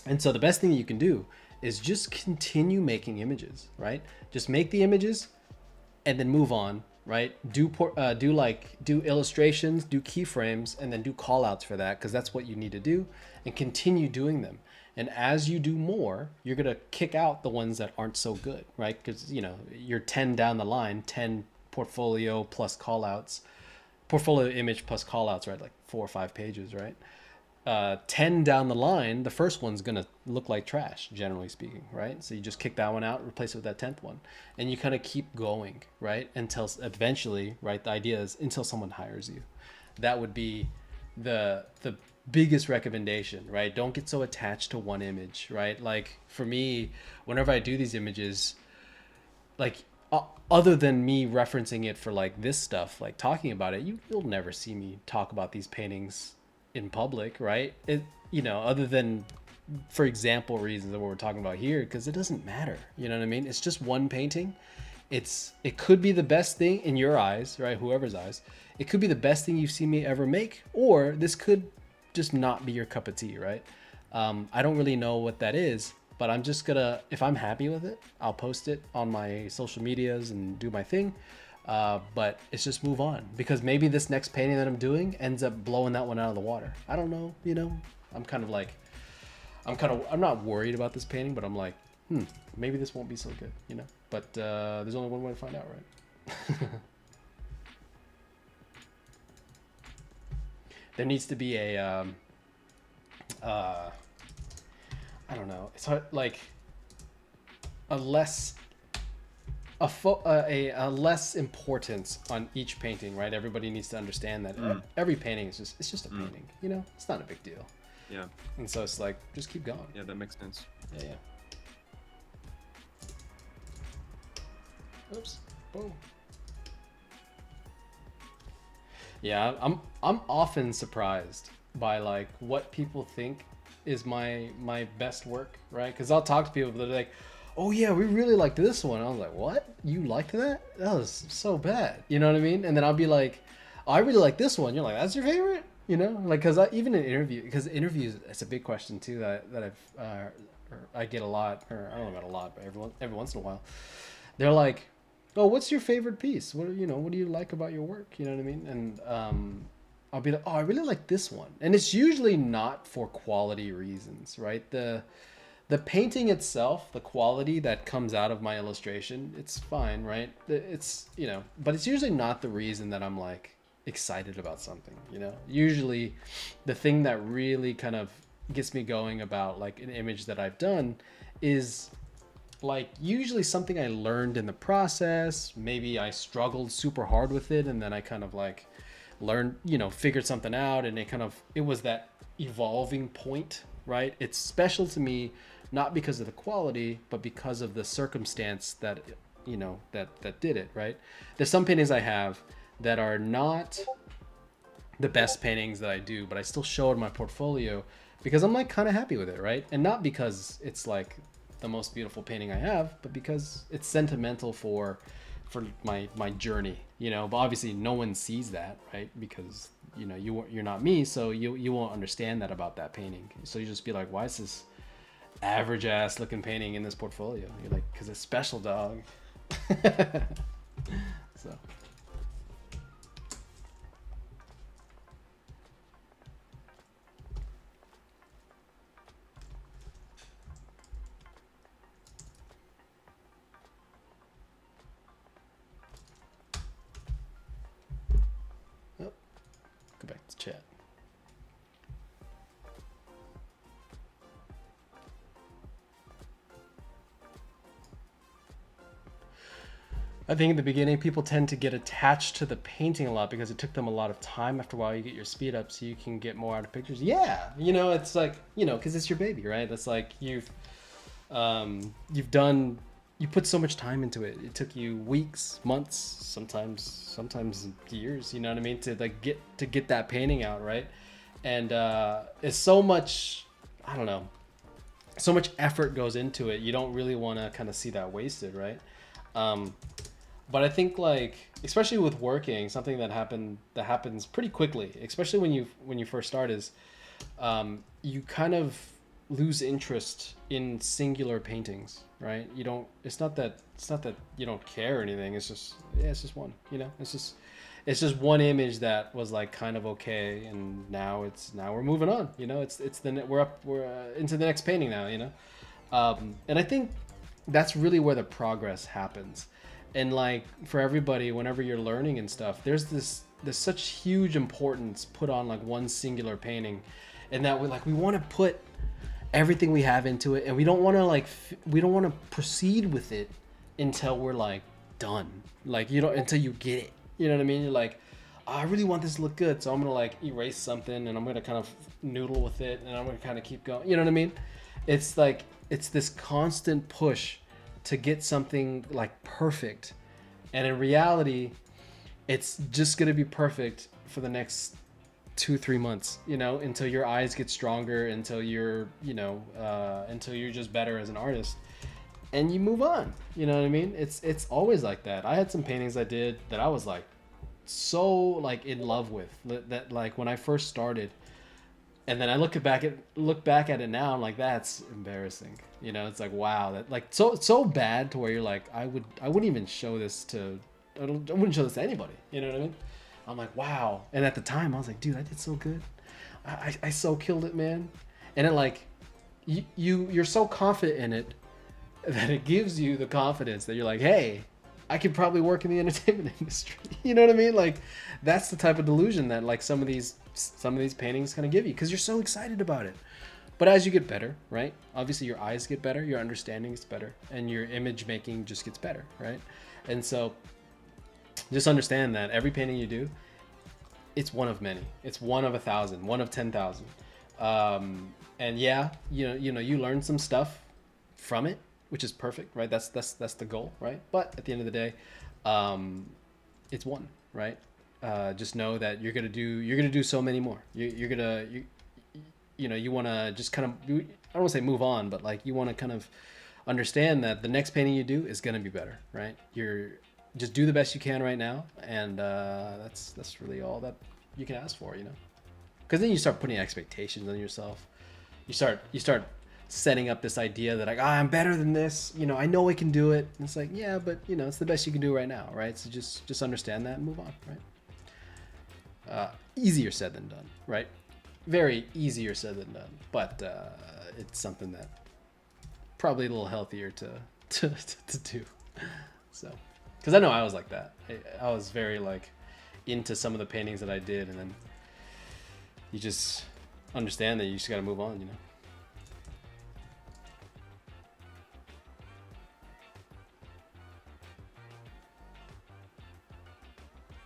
And so the best thing you can do is just continue making images, right? Just make the images and then move on, right? Do illustrations, do keyframes, and then do call outs for that, because that's what you need to do, and continue doing them. And as you do more, you're going to kick out the ones that aren't so good, right? Because, you're 10 down the line, 10 portfolio plus call outs, portfolio image plus call outs, right? Like 4 or 5 pages, right? 10 down the line, the first one's going to look like trash, generally speaking, right? So you just kick that one out, replace it with that 10th one. And you kind of keep going, right? Until eventually, right? The idea is until someone hires you. That would be the biggest recommendation, right? Don't get so attached to one image, right? Like for me, whenever I do these images, like other than me referencing it for like this stuff, like talking about it, you'll never see me talk about these paintings in public, right? Other than for example reasons that we're talking about here, because it doesn't matter, you know what I mean? It's just one painting. It could be the best thing in your eyes, right? Whoever's eyes. It could be the best thing you've seen me ever make, or this could just not be your cup of tea, right? I don't really know what that is, but I'm just gonna, if I'm happy with it, I'll post it on my social medias and do my thing. But it's just move on, because maybe this next painting that I'm doing ends up blowing that one out of the water. I don't know, I'm not worried about this painting, but I'm like, maybe this won't be so good, but there's only one way to find out, right? There needs to be a I don't know, it's hard, like a less importance on each painting, right? Everybody needs to understand that every painting is just a painting, it's not a big deal. Yeah. And so it's like, just keep going. Yeah, that makes sense. Yeah. Oops. Boom. Yeah, I'm often surprised by like what people think is my best work, right? Because I'll talk to people that are like, oh yeah, we really liked this one. I was like, what? You liked that? That was so bad. You know what I mean? And then I'll be like, oh, I really like this one. You're like, that's your favorite? Like, because even in interviews, it's a big question too that I get a lot, or I don't know about a lot, but every once in a while, they're like, oh, what's your favorite piece? What do you like about your work? You know what I mean? And I'll be like, oh, I really like this one. And it's usually not for quality reasons, right? The painting itself, the quality that comes out of my illustration, it's fine, right? It's, but it's usually not the reason that I'm like excited about something, Usually the thing that really kind of gets me going about like an image that I've done is like usually something I learned in the process. Maybe I struggled super hard with it, and then I kind of like learned, figured something out, and it was that evolving point, right? It's special to me, not because of the quality, but because of the circumstance that, that did it, right? There's some paintings I have that are not the best paintings that I do, but I still show it in my portfolio because I'm like kind of happy with it, right? And not because it's like the most beautiful painting I have, but because it's sentimental for my journey, but obviously no one sees that, right? Because you're not me, so you won't understand that about that painting. So you just be like, why is this average ass looking painting in this portfolio? You're like, because it's special, dog. So go back to chat. I think in the beginning, people tend to get attached to the painting a lot because it took them a lot of time. After a while, you get your speed up so you can get more out of pictures. Yeah, it's like, because it's your baby, right? It's like you've done, you put so much time into it. It took you weeks, months, sometimes years, you know what I mean, to like get that painting out, right? And it's so much, I don't know, so much effort goes into it. You don't really want to kind of see that wasted, right? But I think, like, especially with working, something that happens pretty quickly, especially when you first start, is you kind of lose interest in singular paintings, right? You don't. It's not that you don't care or anything. It's just it's just one. You know, it's just one image that was like kind of okay, and now we're moving on. You know, we're into the next painting now. You know, and I think that's really where the progress happens. And like for everybody, whenever you're learning and stuff, there's such huge importance put on like one singular painting, and that we want to put everything we have into it, and we don't want to proceed with it until we're like done, like, you know, until you get it, you know what I mean? You're like, oh, I really want this to look good, so I'm gonna like erase something and I'm gonna kind of noodle with it and I'm gonna kind of keep going, you know what I mean? It's like it's this constant push to get something like perfect, and in reality it's just gonna be perfect for the next 2-3 months, you know, until your eyes get stronger, until you're, you know, until you're just better as an artist, and you move on, you know what I mean? It's always like that. I had some paintings I did that I was like so like in love with, that like when I first started, and then I look back at it now, I'm like, that's embarrassing, you know? It's like, wow, that like so bad to where you're like, I wouldn't even show this to, I wouldn't show this to anybody, you know what I mean? I'm like, wow. And at the time I was like, dude, I did so good. I so killed it, man. And it like, you're so confident in it that it gives you the confidence that you're like, hey, I could probably work in the entertainment industry. You know what I mean? Like, that's the type of delusion that like some of these paintings kind of give you, because you're so excited about it. But as you get better, right? Obviously your eyes get better, your understanding gets better, and your image making just gets better, right? And so just understand that every painting you do, it's one of many. It's one of 1,000, one of 10,000. And yeah, you know, you learn some stuff from it, which is perfect, right? That's the goal, right? But at the end of the day, it's one, right? Just know that you're gonna do so many more. You know, you want to just kind of, I don't want to say move on, but like you want to kind of understand that the next painting you do is gonna be better, right? Just do the best you can right now, and that's really all that you can ask for, you know. Because then you start putting expectations on yourself. You start setting up this idea that like, I'm better than this, you know, I know I can do it. And it's like, yeah, but you know, it's the best you can do right now, right? So just understand that and move on, right? Easier said than done, right? Very easier said than done, but it's something that probably a little healthier to do. So, because I know I was like that. I was very like into some of the paintings that I did, and then you just understand that you just got to move on, you know.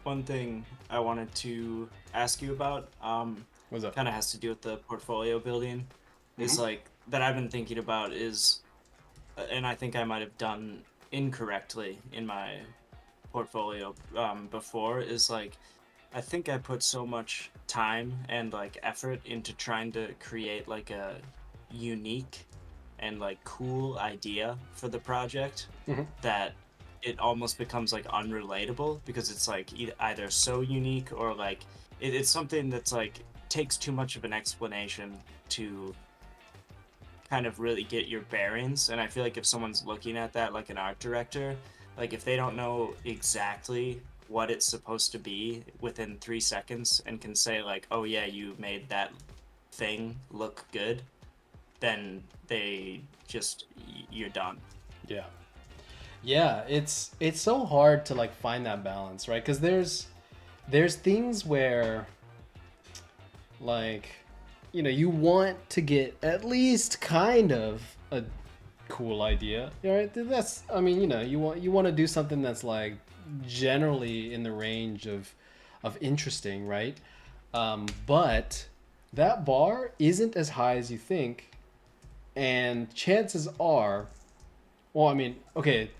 One thing I wanted to ask you about, What's up? kind of has to do with the portfolio building, is like that I've been thinking about is, and I think I might have done incorrectly in my portfolio before, is like I think I put so much time and like effort into trying to create like a unique and like cool idea for the project that it almost becomes like unrelatable, because it's like either so unique or like it's something that's like takes too much of an explanation to kind of really get your bearings. And I feel like if someone's looking at that, like an art director, like if they don't know exactly what it's supposed to be within 3 seconds and can say like, oh yeah, you made that thing look good, then you're done. Yeah, it's so hard to like find that balance, right? Because there's things where like, you know, you want to get at least kind of a cool idea, right? That's, I mean, you know, you want to do something that's like generally in the range of interesting, right? But that bar isn't as high as you think, and chances are Well, I mean, okay,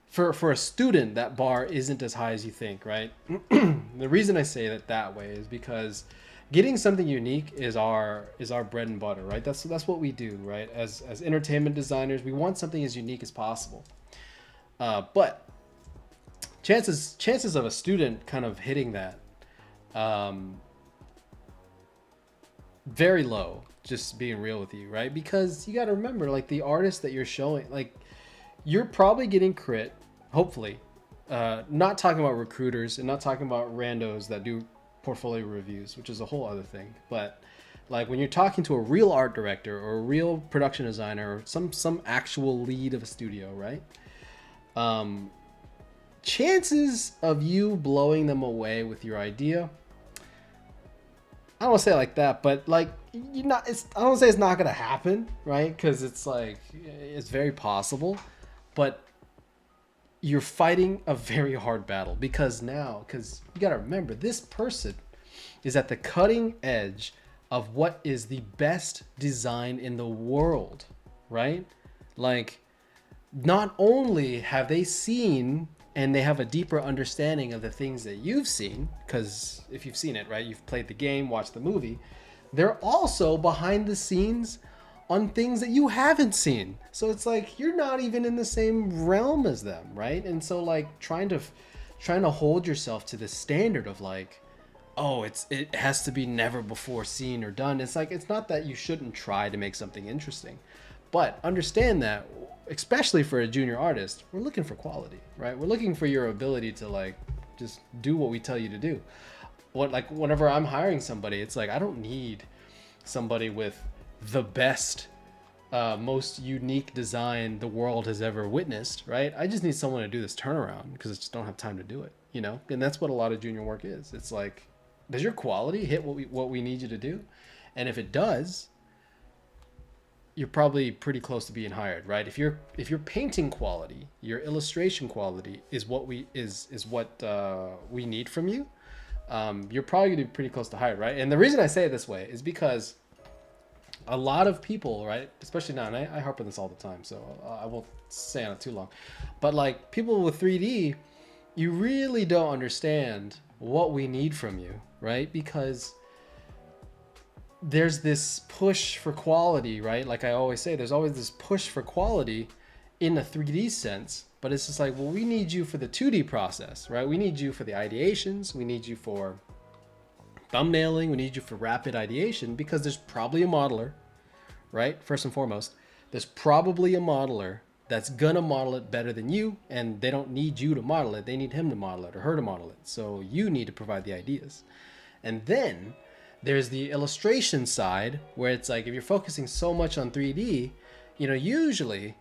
for a student, that bar isn't as high as you think, right? The reason I say that way is because getting something unique is our bread and butter, right? That's what we do, right? As entertainment designers, we want something as unique as possible. But chances of a student kind of hitting that, very low. Just being real with you, right? Because you got to remember, like, the artist that you're showing, like, you're probably getting crit, hopefully. Not talking about recruiters and not talking about randos that do portfolio reviews, which is a whole other thing. But like when you're talking to a real art director or a real production designer or some actual lead of a studio, right? Chances of you blowing them away with your idea, I don't want to say it like that, but like I don't want to say it's not gonna happen, right? Because it's like it's very possible, but you're fighting a very hard battle because you got to remember, this person is at the cutting edge of what is the best design in the world, right? Like, not only have they seen and they have a deeper understanding of the things that you've seen, because if you've seen it, right, you've played the game, watched the movie, they're also behind the scenes on things that you haven't seen. So it's like you're not even in the same realm as them, right? And so like trying to hold yourself to the standard of like, oh, it has to be never before seen or done. It's like, it's not that you shouldn't try to make something interesting, but understand that, especially for a junior artist, we're looking for quality, right? We're looking for your ability to like just do what we tell you to do. Like whenever I'm hiring somebody, it's like I don't need somebody with the best, most unique design the world has ever witnessed, right? I just need someone to do this turnaround because I just don't have time to do it, you know? And that's what a lot of junior work is. It's like, does your quality hit what we need you to do? And if it does, you're probably pretty close to being hired, right? If your painting quality, your illustration quality is what we need from you, you're probably gonna be pretty close to hired, right? And the reason I say it this way is because a lot of people, right, especially now, and I harp on this all the time, so I won't stay on it too long, but like people with 3D, you really don't understand what we need from you, right? Because there's this push for quality, right? Like I always say, there's always this push for quality in a 3D sense, but it's just like, well, we need you for the 2D process, right? We need you for the ideations. We need you for thumbnailing. We need you for rapid ideation because there's probably a modeler, right? First and foremost, there's probably a modeler that's gonna model it better than you, and they don't need you to model it. They need him to model it or her to model it. So you need to provide the ideas. And then there's the illustration side where it's like, if you're focusing so much on 3D, you know, usually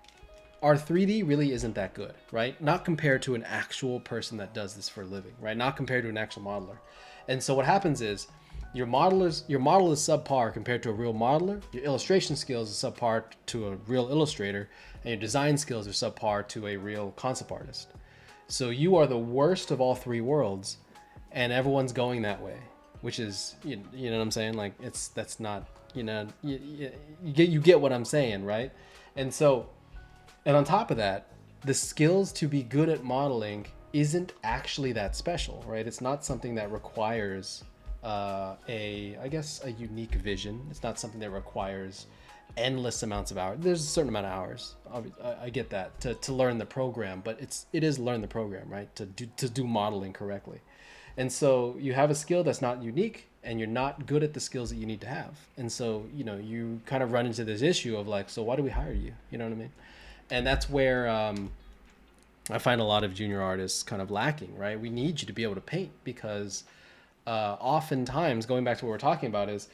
our 3D really isn't that good, right? Not compared to an actual person that does this for a living, right? Not compared to an actual modeler. And so what happens is your model is subpar compared to a real modeler. Your illustration skills is subpar to a real illustrator, and your design skills are subpar to a real concept artist. So you are the worst of all three worlds, and everyone's going that way, which is, you know what I'm saying? Like, that's not, you know, you get what I'm saying, right? And so, and on top of that, the skills to be good at modeling isn't actually that special, right? It's not something that requires a unique vision. It's not something that requires endless amounts of hours. There's a certain amount of hours. I get that to learn the program, but it is learn the program, right? To do modeling correctly. And so you have a skill that's not unique, and you're not good at the skills that you need to have. And so, you know, you kind of run into this issue of like, so why do we hire you? You know what I mean? And that's where I find a lot of junior artists kind of lacking, right? We need you to be able to paint because oftentimes, going back to what we're talking about is,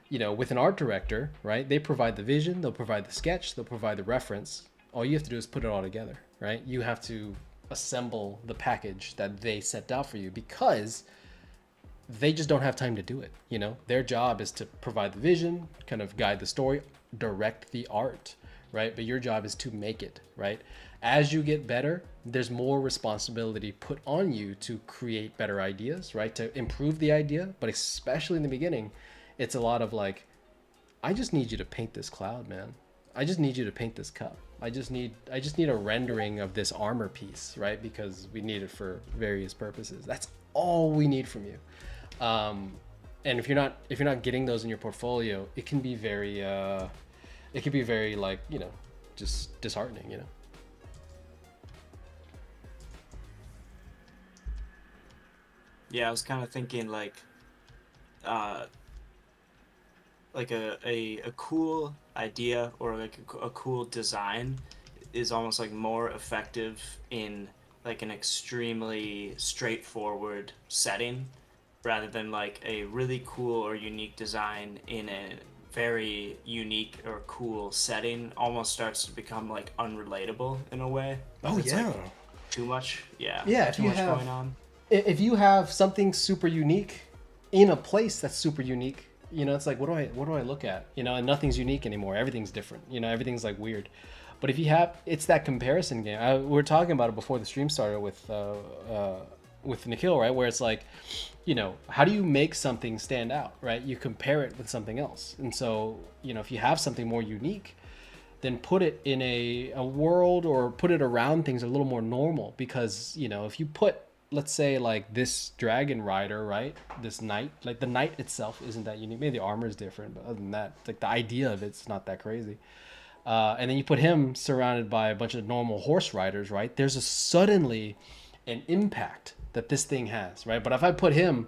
you know, with an art director, right? They provide the vision, they'll provide the sketch, they'll provide the reference. All you have to do is put it all together, right? You have to assemble the package that they set out for you because they just don't have time to do it. You know, their job is to provide the vision, kind of guide the story, direct the art, right? But your job is to make it, right? As you get better, there's more responsibility put on you to create better ideas, right? To improve the idea, but especially in the beginning, it's a lot of like, I just need you to paint this cloud, man. I just need you to paint this cup. I just need a rendering of this armor piece, right? Because we need it for various purposes. That's all we need from you. And if you're not getting those in your portfolio, it can be very like, you know, just disheartening, you know. Yeah, I was kind of thinking like a cool idea or like a cool design is almost like more effective in like an extremely straightforward setting rather than like a really cool or unique design in a very unique or cool setting almost starts to become like unrelatable in a way. Oh It's yeah. like too much. Yeah. Yeah, if Too you much have going on. if you have something super unique in a place that's super unique, you know, it's like what do I look at? You know, and nothing's unique anymore. Everything's different. You know, everything's like weird. But if you have, it's that comparison game. We were talking about it before the stream started with Nikhil, right? Where it's like, you know, how do you make something stand out, right? You compare it with something else. And so, you know, if you have something more unique, then put it in a world or put it around things a little more normal. Because, you know, if you put, let's say like this dragon rider, right? This knight, like the knight itself isn't that unique. Maybe the armor is different, but other than that, like the idea of it's not that crazy. And then you put him surrounded by a bunch of normal horse riders, right? There's a suddenly an impact that this thing has, right? But if I put him,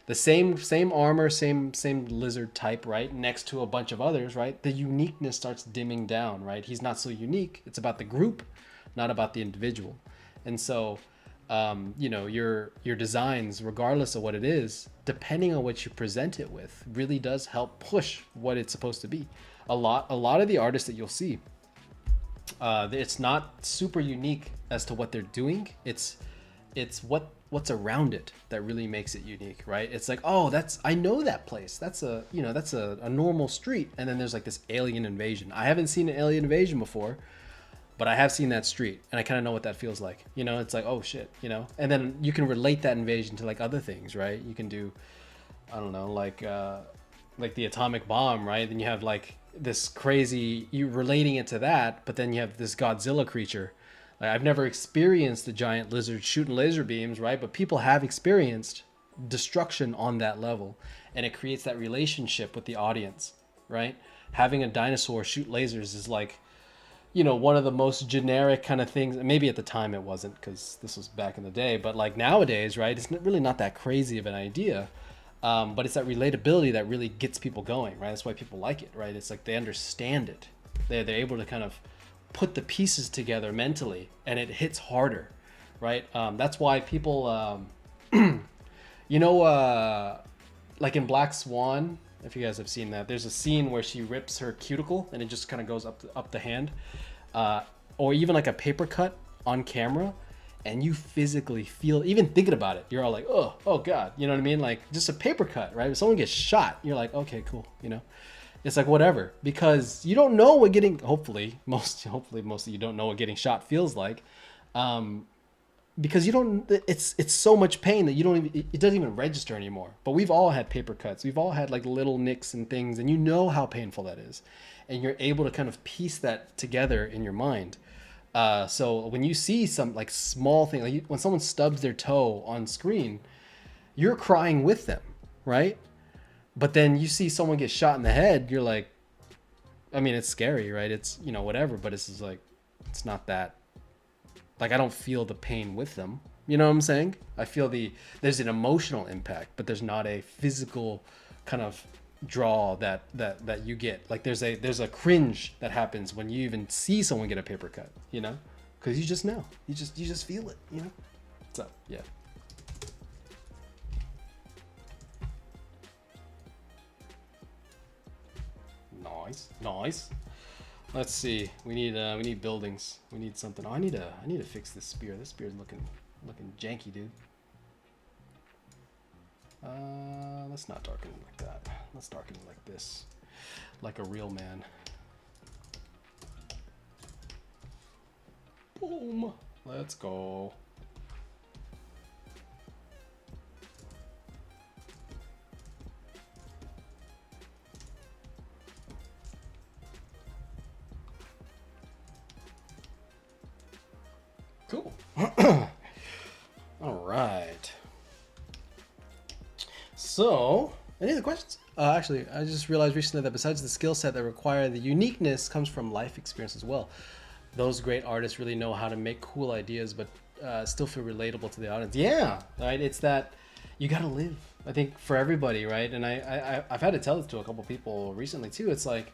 the same armor, same lizard type, right, next to a bunch of others, right, the uniqueness starts dimming down, right? He's not so unique. It's about the group, not about the individual. And so, you know, your designs, regardless of what it is, depending on what you present it with, really does help push what it's supposed to be. A lot of the artists that you'll see, it's not super unique as to what they're doing. It's what's around it that really makes it unique, right? It's like, oh, I know that place. That's a normal street, and then there's like this alien invasion. I haven't seen an alien invasion before, but I have seen that street, and I kind of know what that feels like. You know, it's like, oh shit, you know. And then you can relate that invasion to like other things, right? You can do, I don't know, like the atomic bomb, right? Then you have like this crazy, you relating it to that, but then you have this Godzilla creature. Like, I've never experienced the giant lizard shooting laser beams, right? But people have experienced destruction on that level, and it creates that relationship with the audience, right? Having a dinosaur shoot lasers is like, you know, one of the most generic kind of things. Maybe at the time it wasn't, because this was back in the day, but like nowadays, right, it's really not that crazy of an idea. But it's that relatability that really gets people going, right? That's why people like it, right? It's like they understand it. They're able to kind of put the pieces together mentally, and it hits harder, right? That's why people, you know, like in Black Swan, if you guys have seen that, there's a scene where she rips her cuticle and it just kind of goes up the hand, or even like a paper cut on camera. And you physically feel, even thinking about it, you're all like, oh God, you know what I mean? Like just a paper cut, right? If someone gets shot, you're like, okay, cool, you know? It's like whatever, because you don't know what getting, hopefully most of you don't know what getting shot feels like, because you don't, it's so much pain that you don't even, it doesn't even register anymore. But we've all had paper cuts, we've all had like little nicks and things, and you know how painful that is, and you're able to kind of piece that together in your mind. So when you see some like small thing, like when someone stubs their toe on screen, you're crying with them, right? But then you see someone get shot in the head, you're like, I mean, it's scary, right? It's, you know, whatever, but it's just like, it's not that, like, I don't feel the pain with them. You know what I'm saying? I feel there's an emotional impact, but there's not a physical kind of draw that you get. Like there's a cringe that happens when you even see someone get a paper cut, you know, because you just know, you just feel it, you know. So yeah. Nice. Let's see. We need buildings. We need something. Oh, I need to fix this spear. This spear's looking janky, dude. Let's not darken it like that. Let's darken it like this, like a real man. Boom. Let's go. All right. So, any other questions? Actually, I just realized recently that besides the skill set that require the uniqueness comes from life experience as well. Those great artists really know how to make cool ideas, but still feel relatable to the audience. Yeah, right. It's that you got to live. I think for everybody, right? And I've had to tell this to a couple people recently too. It's like,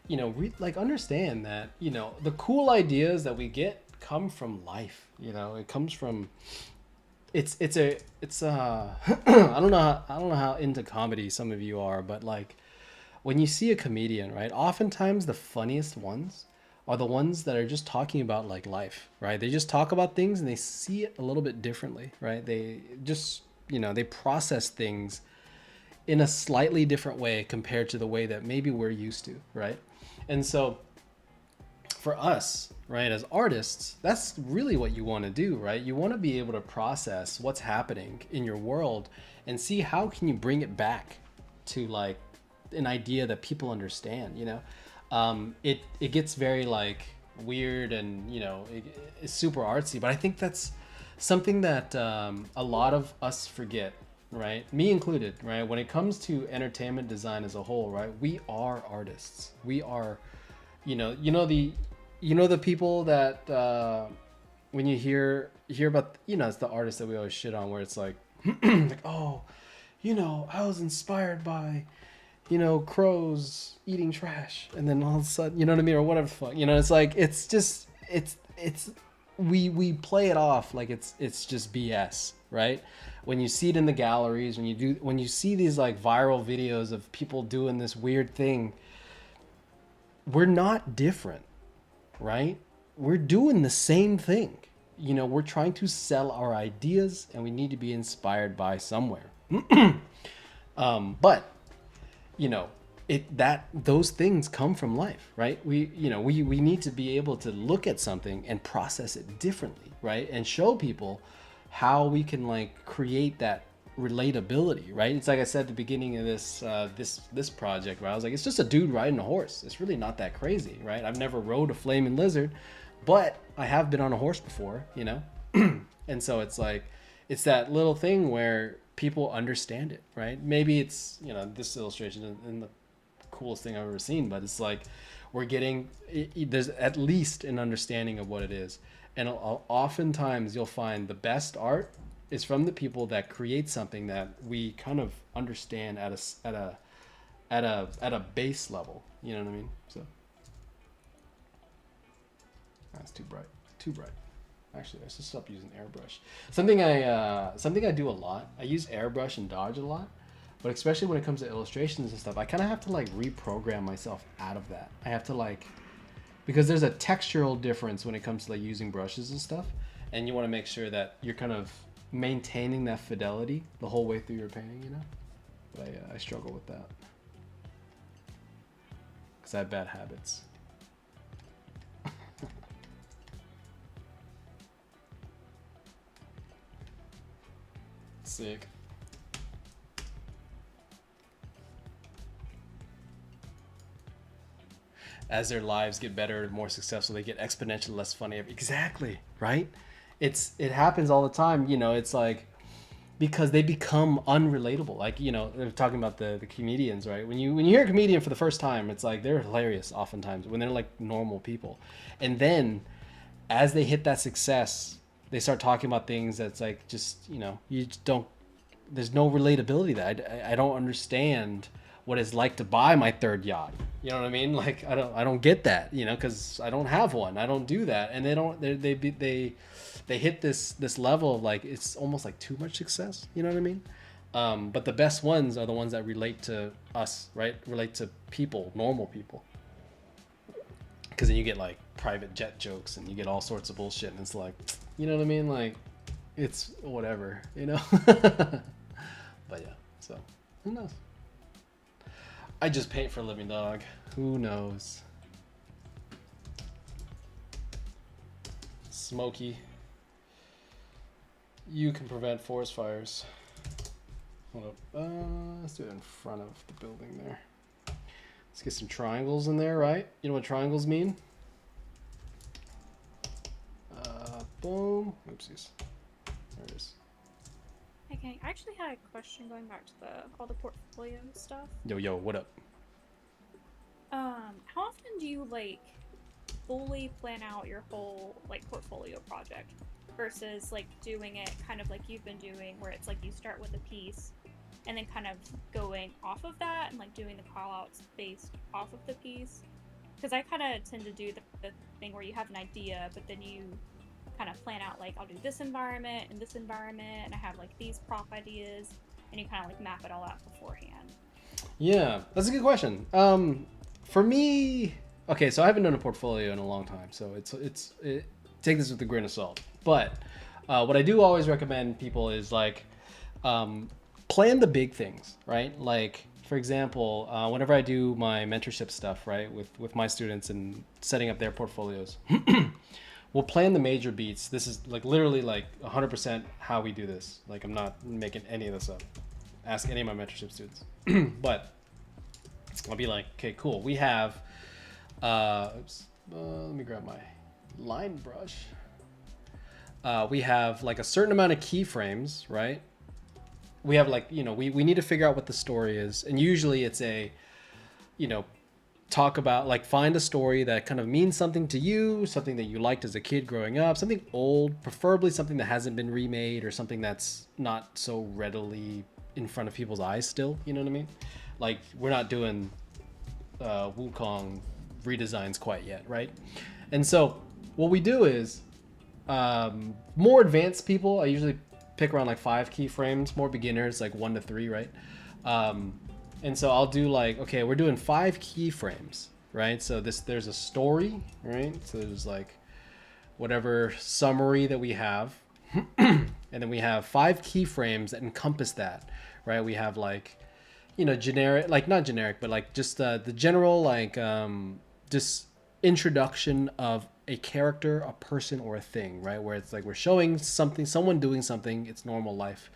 you know, like understand that, you know, the cool ideas that we get come from life. You know, it comes from it's I don't know how into comedy some of you are, but like when you see a comedian, right? Oftentimes the funniest ones are the ones that are just talking about like life, right? They just talk about things and they see it a little bit differently, right? They just, you know, they process things in a slightly different way compared to the way that maybe we're used to, right? And so for us, right, as artists, that's really what you want to do, right? You want to be able to process what's happening in your world and see how can you bring it back to like an idea that people understand, you know? It gets very like weird and, you know, it's super artsy, but I think that's something that a lot of us forget, right? Me included, right? When it comes to entertainment design as a whole, right? We are artists. We are, you know the people that when you hear about, you know, it's the artists that we always shit on, where it's like, like, oh, you know, I was inspired by, you know, crows eating trash, and then all of a sudden, you know what I mean, or whatever the fuck, you know, it's like, it's just, it's we play it off like it's just BS, right? When you see it in the galleries, when you see these like viral videos of people doing this weird thing, we're not different, right? We're doing the same thing. You know, we're trying to sell our ideas and we need to be inspired by somewhere. But you know, those things come from life, right? We need to be able to look at something and process it differently, right? And show people how we can like create that relatability, right? It's like I said at the beginning of this project, where I was like, it's just a dude riding a horse. It's really not that crazy, right? I've never rode a flaming lizard, but I have been on a horse before, you know? And so it's like, it's that little thing where people understand it, right? Maybe it's, you know, this illustration isn't the coolest thing I've ever seen, but it's like we're getting, there's at least an understanding of what it is. And oftentimes you'll find the best art is from the people that create something that we kind of understand at a base level. You know what I mean? So that's too bright. Too bright. Actually, I should stop using airbrush. Something I do a lot. I use airbrush and Dodge a lot, but especially when it comes to illustrations and stuff, I kind of have to like reprogram myself out of that. I have to like, because there's a textural difference when it comes to like using brushes and stuff, and you want to make sure that you're kind of maintaining that fidelity the whole way through your painting, you know? But I struggle with that because I have bad habits. Sick. As their lives get better, more successful, they get exponentially less funny. Exactly, right? It happens all the time, you know. It's like, because they become unrelatable. Like, you know, they're talking about the comedians, right? When you hear a comedian for the first time, it's like they're hilarious oftentimes when they're like normal people. And then as they hit that success, they start talking about things that's like, just, you know, you just don't, there's no relatability there. I don't understand what it's like to buy my third yacht. You know what I mean? Like, I don't get that, you know, because I don't have one. I don't do that. And they hit this level of like, it's almost like too much success. You know what I mean? But the best ones are the ones that relate to us, right? Relate to people, normal people. Because then you get like private jet jokes and you get all sorts of bullshit, and it's like, you know what I mean? Like, it's whatever, you know? But yeah, so who knows? I just paint for a living, dog. Who knows? Smokey. You can prevent forest fires. Hold up. Let's do it in front of the building there. Let's get some triangles in there, right? You know what triangles mean? Boom. Oopsies. There it is. Okay, I actually had a question going back to all the portfolio stuff. Yo, what up? How often do you like fully plan out your whole like portfolio project versus like doing it kind of like you've been doing, where it's like you start with a piece and then kind of going off of that and like doing the call outs based off of the piece? Because I kind of tend to do the thing where you have an idea, but then you kind of plan out like I'll do this environment and this environment, and I have like these prop ideas, and you kind of like map it all out beforehand. Yeah, that's a good question. For me, okay, so I haven't done a portfolio in a long time, so take this with a grain of salt. But what I do always recommend people is like plan the big things, right? Like for example, whenever I do my mentorship stuff, right, with my students and setting up their portfolios, we'll plan the major beats. This is like literally like 100% how we do this. Like I'm not making any of this up. Ask any of my mentorship students. But I'll be like, okay, cool. We have, let me grab my line brush. We have like a certain amount of keyframes, right? We have like, we need to figure out what the story is. And usually it's talk about like find a story that kind of means something to you, something that you liked as a kid growing up, something old, preferably something that hasn't been remade or something that's not so readily in front of people's eyes still, you know what I mean? Like we're not doing Wukong redesigns quite yet, right? And so what we do is more advanced people, I usually pick around like 5 keyframes, more beginners like 1 to 3, right? And so I'll do like, okay, we're doing 5 keyframes, right? So there's a story, right? So there's like whatever summary that we have. And then we have 5 keyframes that encompass that, right? We have like, generic, like not generic, but like just the general, like just introduction of a character, a person, or a thing, right? Where it's like we're showing something, someone doing something, it's normal life.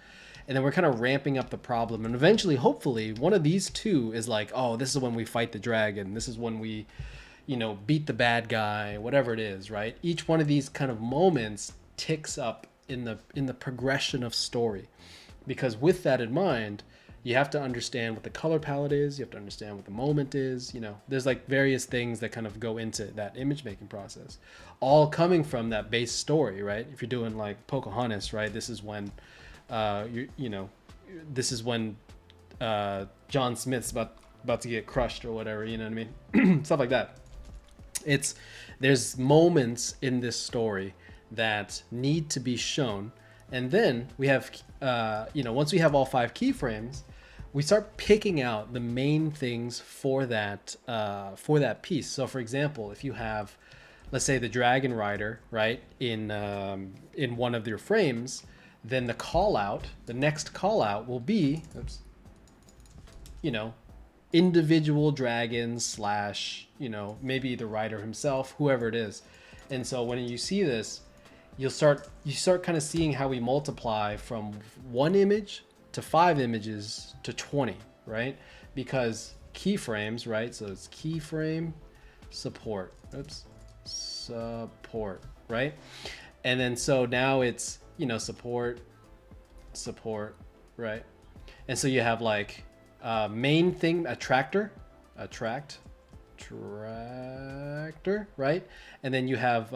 And then we're kind of ramping up the problem. And eventually, hopefully, one of these 2 is like, oh, this is when we fight the dragon. This is when we, beat the bad guy, whatever it is, right? Each one of these kind of moments ticks up in the progression of story. Because with that in mind, you have to understand what the color palette is. You have to understand what the moment is. There's like various things that kind of go into that image making process, all coming from that base story, right? If you're doing like Pocahontas, right? This is when, this is when John Smith's about to get crushed or whatever. You know what I mean? Stuff like that. There's moments in this story that need to be shown, and then we have, once we have all 5 keyframes, we start picking out the main things for that piece. So for example, if you have, let's say, the dragon rider, right, in one of your frames, then the next call out will be, individual dragons / maybe the rider himself, whoever it is. And so when you see this, you start kind of seeing how we multiply from 1 image to 5 images to 20, right? Because keyframes, right? So it's keyframe support, right? And then so now it's, support, right? And so you have like main thing, attractor, right? And then you have,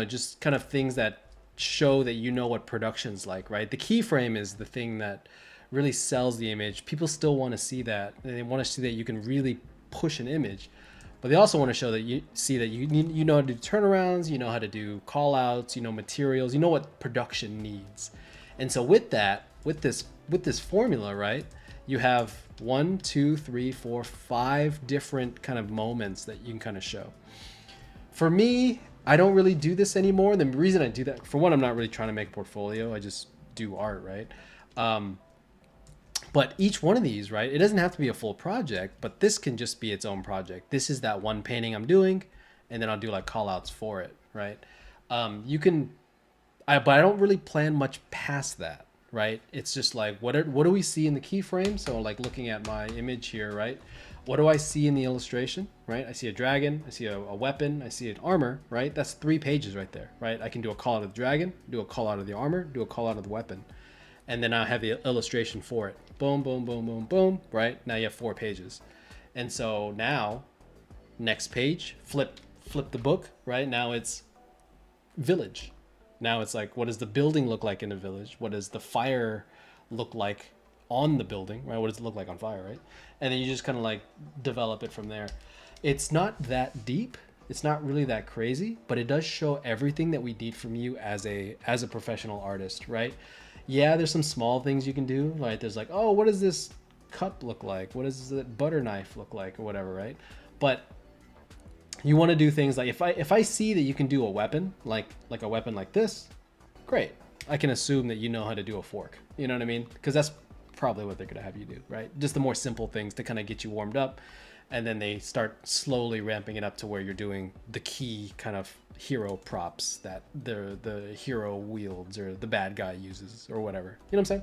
just kind of things that show that what production's like, right? The keyframe is the thing that really sells the image. People still want to see that. And they want to see that you can really push an image. But they also want to show that you know how to do turnarounds, you know how to do call outs, materials, what production needs. And so with that, with this formula, right, you have 1, 2, 3, 4, 5 different kind of moments that you can kind of show. For me, I don't really do this anymore. The reason I do that, for one, I'm not really trying to make a portfolio. I just do art, right? But each one of these, right, it doesn't have to be a full project, but this can just be its own project. This is that one painting I'm doing, and then I'll do like call outs for it, right? But I don't really plan much past that, right? It's just like, what do we see in the keyframe? So like looking at my image here, right? What do I see in the illustration, right? I see a dragon, I see a weapon, I see an armor, right? That's 3 pages right there, right? I can do a call out of the dragon, do a call out of the armor, do a call out of the weapon. And then I have the illustration for it. Boom, boom, boom, boom, boom, right? Now you have 4 pages. And so now, next page, flip the book, right? Now it's village. Now it's like, what does the building look like in a village? What does the fire look like on the building, right? What does it look like on fire, right? And then you just kind of like develop it from there. It's not that deep. It's not really that crazy, but it does show everything that we need from you as a professional artist, right? Yeah, there's some small things you can do. Like there's like, oh, what does this cup look like? What does the butter knife look like or whatever, right? But you want to do things like if I see that you can do a weapon, like a weapon like this, great. I can assume that you know how to do a fork. You know what I mean? Because that's probably what they're going to have you do, right? Just the more simple things to kind of get you warmed up. And then they start slowly ramping it up to where you're doing the key kind of hero props that the hero wields or the bad guy uses or whatever. You know what I'm saying?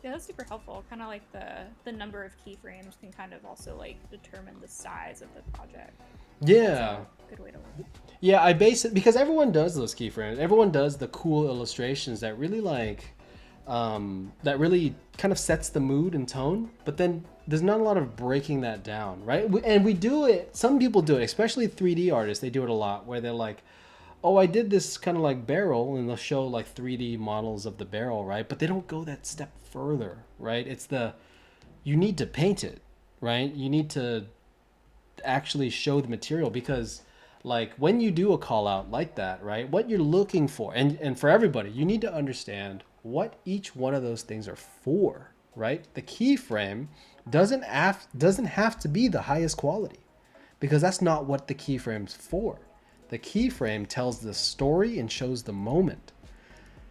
Yeah, that's super helpful. Kind of like the number of keyframes can kind of also like determine the size of the project. Yeah. Good way to work. Yeah, I base it because everyone does those keyframes. Everyone does the cool illustrations that really like, that really kind of sets the mood and tone. But then there's not a lot of breaking that down, right? And we do it. Some people do it, especially 3D artists. They do it a lot where they're like, oh, I did this kind of like barrel, and they'll show like 3D models of the barrel, right? But they don't go that step further, right? You need to paint it, right? You need to actually show the material because like when you do a call out like that, right? What you're looking for, and for everybody, you need to understand what each one of those things are for, right? The keyframe doesn't have to be the highest quality because that's not what the keyframe's for. The keyframe tells the story and shows the moment.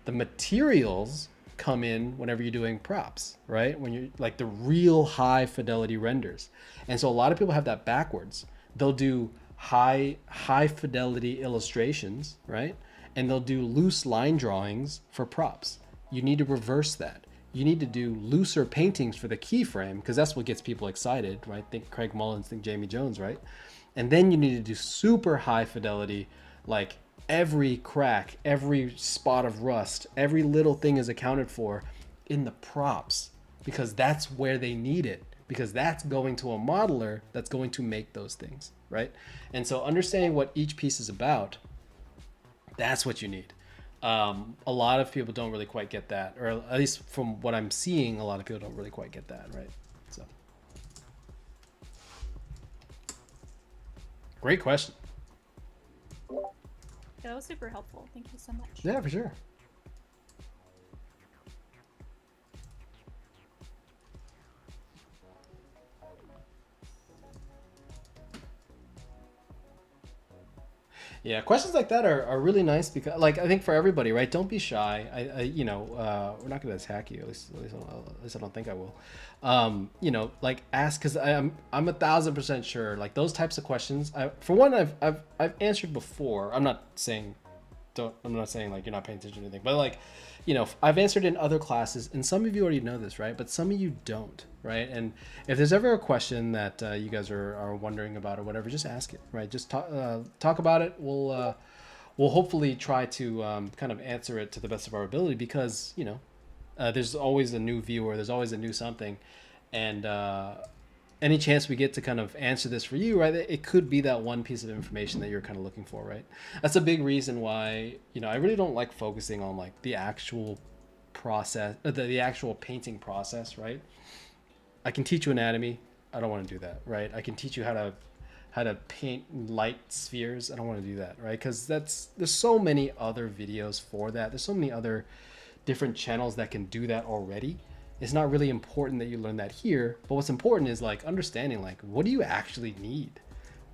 The materials come in whenever you're doing props, right? When you're like the real high fidelity renders. And so a lot of people have that backwards. They'll do high fidelity illustrations, right? And they'll do loose line drawings for props. You need to reverse that. You need to do looser paintings for the keyframe because that's what gets people excited, right? Think Craig Mullins, think Jamie Jones, right? And then you need to do super high fidelity, like every crack, every spot of rust, every little thing is accounted for in the props because that's where they need it, because that's going to a modeler that's going to make those things, right? And so understanding what each piece is about, that's what you need. A lot of people don't really quite get that, or at least from what I'm seeing, a lot of people don't really quite get that, right? So, great question. That was super helpful. Thank you so much. Yeah, for sure. Yeah, questions like that are really nice because, like, I think for everybody, right? Don't be shy. We're not going to attack you. At least I don't think I will. Like ask because I'm 1,000% sure. Like those types of questions. For one, I've answered before. I'm not saying like you're not paying attention to anything, but like, I've answered in other classes, and some of you already know this, right? But some of you don't, right? And if there's ever a question that you guys are wondering about or whatever, just ask it, right? Just talk about it. We'll hopefully try to kind of answer it to the best of our ability because there's always a new viewer, there's always a new something, and any chance we get to kind of answer this for you, right? It could be that one piece of information that you're kind of looking for, right? That's a big reason why, I really don't like focusing on like the actual process, the actual painting process, right? I can teach you anatomy. I don't want to do that, right? I can teach you how to paint light spheres. I don't want to do that, right? Because there's so many other videos for that. There's so many other different channels that can do that already. It's not really important that you learn that here, but what's important is like understanding like what do you actually need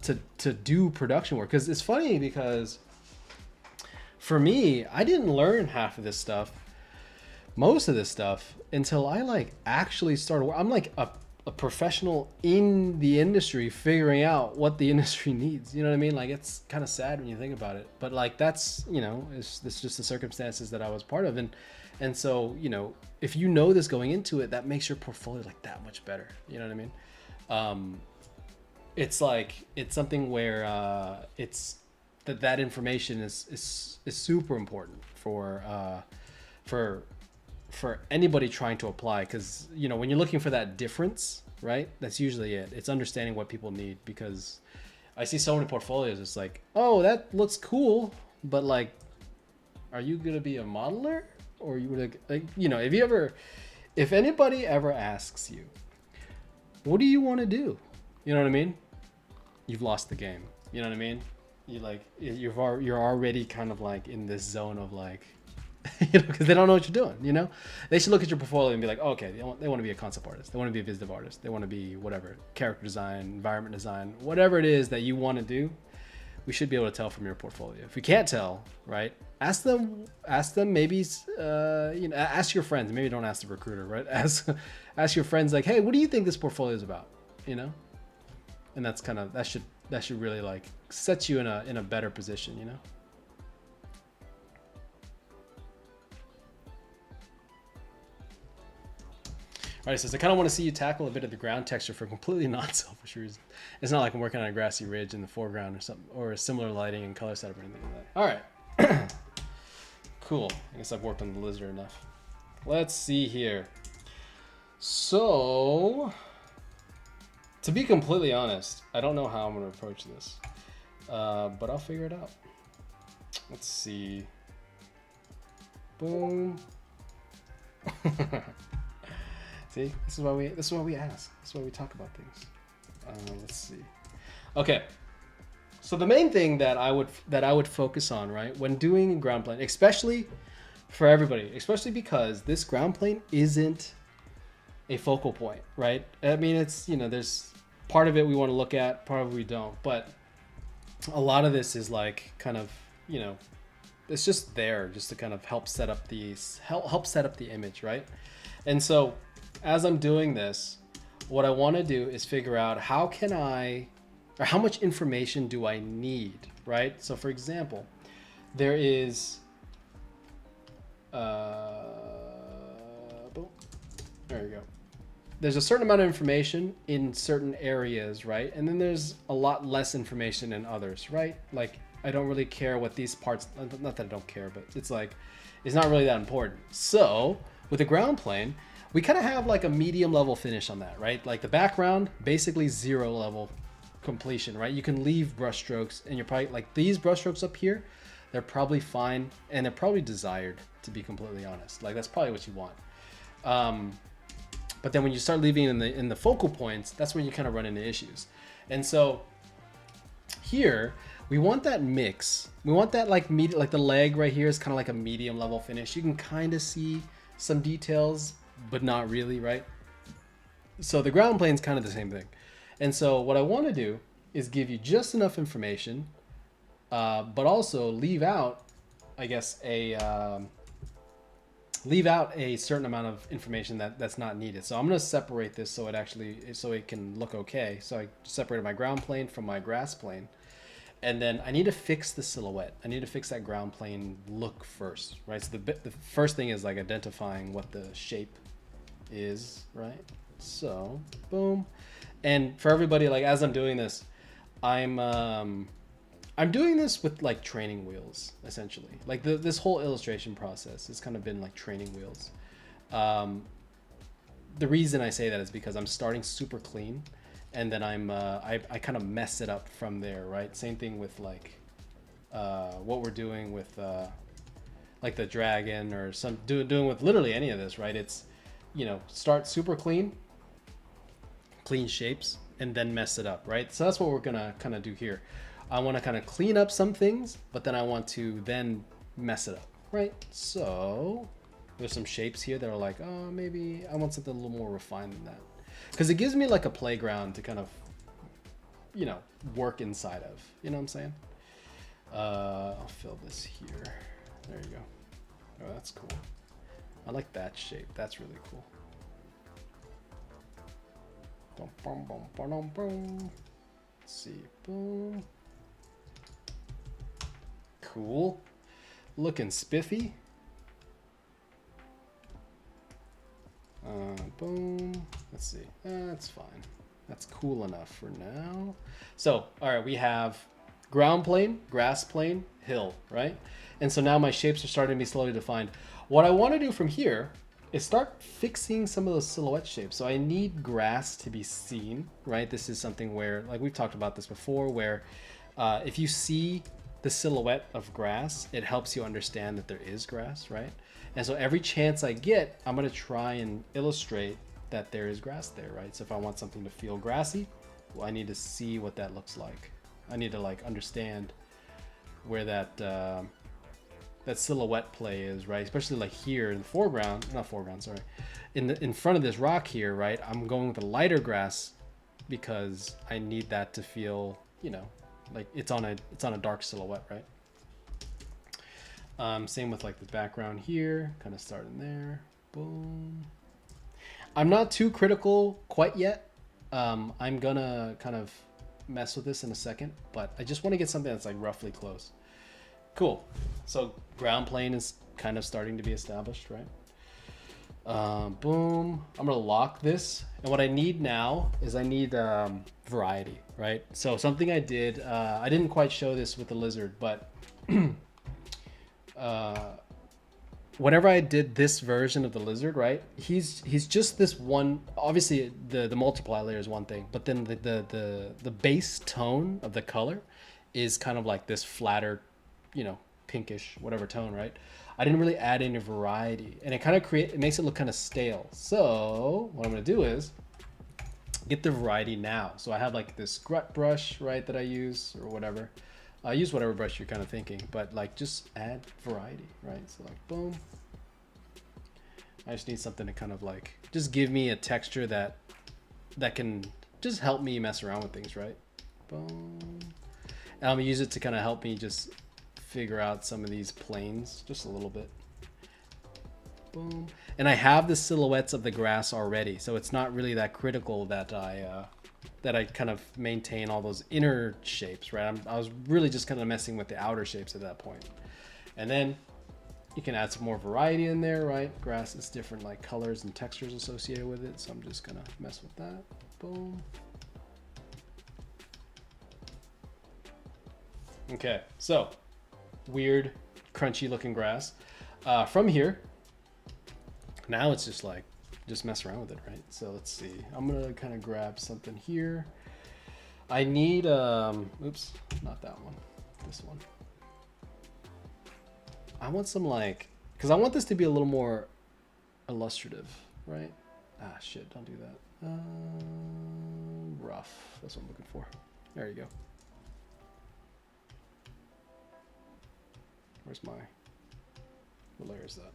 to do production work? Because it's funny because for me, I didn't learn half of this stuff, most of this stuff, until I like actually started. I'm like a professional in the industry figuring out what the industry needs. You know what I mean? Like, it's kind of sad when you think about it, but like, that's, you know, it's just the circumstances that I was part of. And so, you know, if you know this going into it, that makes your portfolio like that much better. You know what I mean? It's like, it's something where it's that information is super important for anybody trying to apply, because, you know, when you're looking for that difference, right, that's usually it. It's understanding what people need, because I see so many portfolios, it's like, oh, that looks cool, but like, are you gonna be a modeler, or you would, like, you know, if anybody ever asks you, what do you want to do, you know what I mean, you've lost the game. You know what I mean? You're already kind of like in this zone of like, you know, because they don't know what you're doing. You know, they should look at your portfolio and be like, oh, okay, they want to be a concept artist, they want to be a visitive artist, they want to be whatever, character design, environment design, whatever it is that you want to do. We should be able to tell from your portfolio. If we can't tell, right, ask them maybe, you know, ask your friends. Maybe don't ask the recruiter, right? Ask your friends, like, hey, what do you think this portfolio is about? You know, and that's kind of, that should really like set you in a better position, you know. All right, it says, I kind of want to see you tackle a bit of the ground texture for completely non-selfish reasons. It's not like I'm working on a grassy ridge in the foreground or something, or a similar lighting and color setup or anything like that. All right. Cool. I guess I've worked on the lizard enough. Let's see here. So, to be completely honest, I don't know how I'm going to approach this, but I'll figure it out. Let's see. Boom. See, this is why we ask. This is why we talk about things. Let's see. Okay. So the main thing that I would focus on, right, when doing ground plane, especially for everybody, especially because this ground plane isn't a focal point, right? I mean, it's, you know, there's part of it we want to look at, part of it we don't, but a lot of this is like kind of, you know, it's just there just to kind of help set up the image, right? And so as I'm doing this, what I want to do is figure out how much information do I need, right? So for example, there is, boom, there you go. There's a certain amount of information in certain areas, right? And then there's a lot less information in others, right? Like, I don't really care what these parts, not that I don't care, but it's like, it's not really that important. So with the ground plane, we kind of have like a medium level finish on that, right? Like the background, basically 0 level completion, right? You can leave brush strokes, and you're probably like, these brush strokes up here, they're probably fine, and they're probably desired, to be completely honest. Like, that's probably what you want. But then when you start leaving in the focal points, that's when you kind of run into issues. And so here we want that mix. We want that like like the leg right here is kind of like a medium level finish. You can kind of see some details, but not really, right? So the ground plane is kind of the same thing. And so what I want to do is give you just enough information, but also leave out, I guess, leave out a certain amount of information that's not needed. So I'm going to separate this so it can look okay. So I separated my ground plane from my grass plane. And then I need to fix the silhouette. I need to fix that ground plane look first, right? So the first thing is like identifying what the shape is, right? So boom. And for everybody, like, as I'm doing this, I'm doing this with like training wheels, essentially. Like this whole illustration process has kind of been like training wheels. The reason I say that is because I'm starting super clean, and then I kind of mess it up from there, right? Same thing with like what we're doing with like the dragon, or doing with literally any of this, right? It's, you know, start super clean shapes, and then mess it up, right? So that's what we're gonna kind of do here. I want to kind of clean up some things, but then I want to then mess it up, right? So there's some shapes here that are like, oh, maybe I want something a little more refined than that, because it gives me like a playground to kind of, you know, work inside of, you know what I'm saying? I'll fill this here. There you go. Oh, that's cool. I like that shape. That's really cool. Boom, boom, boom, boom, boom. Let's see. Boom. Cool. Looking spiffy. Boom. Let's see. That's fine. That's cool enough for now. So, all right, we have ground plane, grass plane, hill, right? And so now my shapes are starting to be slowly defined. What I want to do from here is start fixing some of those silhouette shapes. So I need grass to be seen, right? This is something where, like we've talked about this before, where if you see the silhouette of grass, it helps you understand that there is grass, right? And so every chance I get, I'm going to try and illustrate that there is grass there, right? So if I want something to feel grassy, well, I need to see what that looks like. I need to like understand where that that silhouette play is, right? Especially like here in the foreground, not foreground, sorry. In front of this rock here, right? I'm going with a lighter grass because I need that to feel, you know, like it's on a dark silhouette, right? Same with like the background here, kind of starting there. Boom. I'm not too critical quite yet. I'm gonna kind of mess with this in a second, but I just want to get something that's like roughly close. Cool. So ground plane is kind of starting to be established, right? Boom. I'm gonna lock this, and what I need now is I need variety, right? So something I did, I didn't quite show this with the lizard, but whenever I did this version of the lizard, right, he's just this one. Obviously the multiply layer is one thing, but then the base tone of the color is kind of like this flatter, you know, pinkish whatever tone, right? I didn't really add any variety, and it makes it look kind of stale. So what I'm gonna do is get the variety now. So I have like this grut brush, right, that I use or whatever. Use whatever brush you're kind of thinking, but like just add variety, right? So like boom. I just need something to kind of like just give me a texture that can just help me mess around with things, right? Boom. And I'm gonna use it to kind of help me just figure out some of these planes just a little bit. Boom. And I have the silhouettes of the grass already, so it's not really that critical that I kind of maintain all those inner shapes, right? I was really just kind of messing with the outer shapes at that point. And then you can add some more variety in there, right? Grass is different like colors and textures associated with it, so I'm just gonna mess with that. Boom. Okay, so weird, crunchy looking grass. From here, now it's just like, just mess around with it, right? So let's see. I'm gonna kind of grab something here. I need, oops, not that one, this one. I want some like, because I want this to be a little more illustrative, right? Ah, shit, don't do that. Rough, that's what I'm looking for. There you go. Where's my, what layer is that?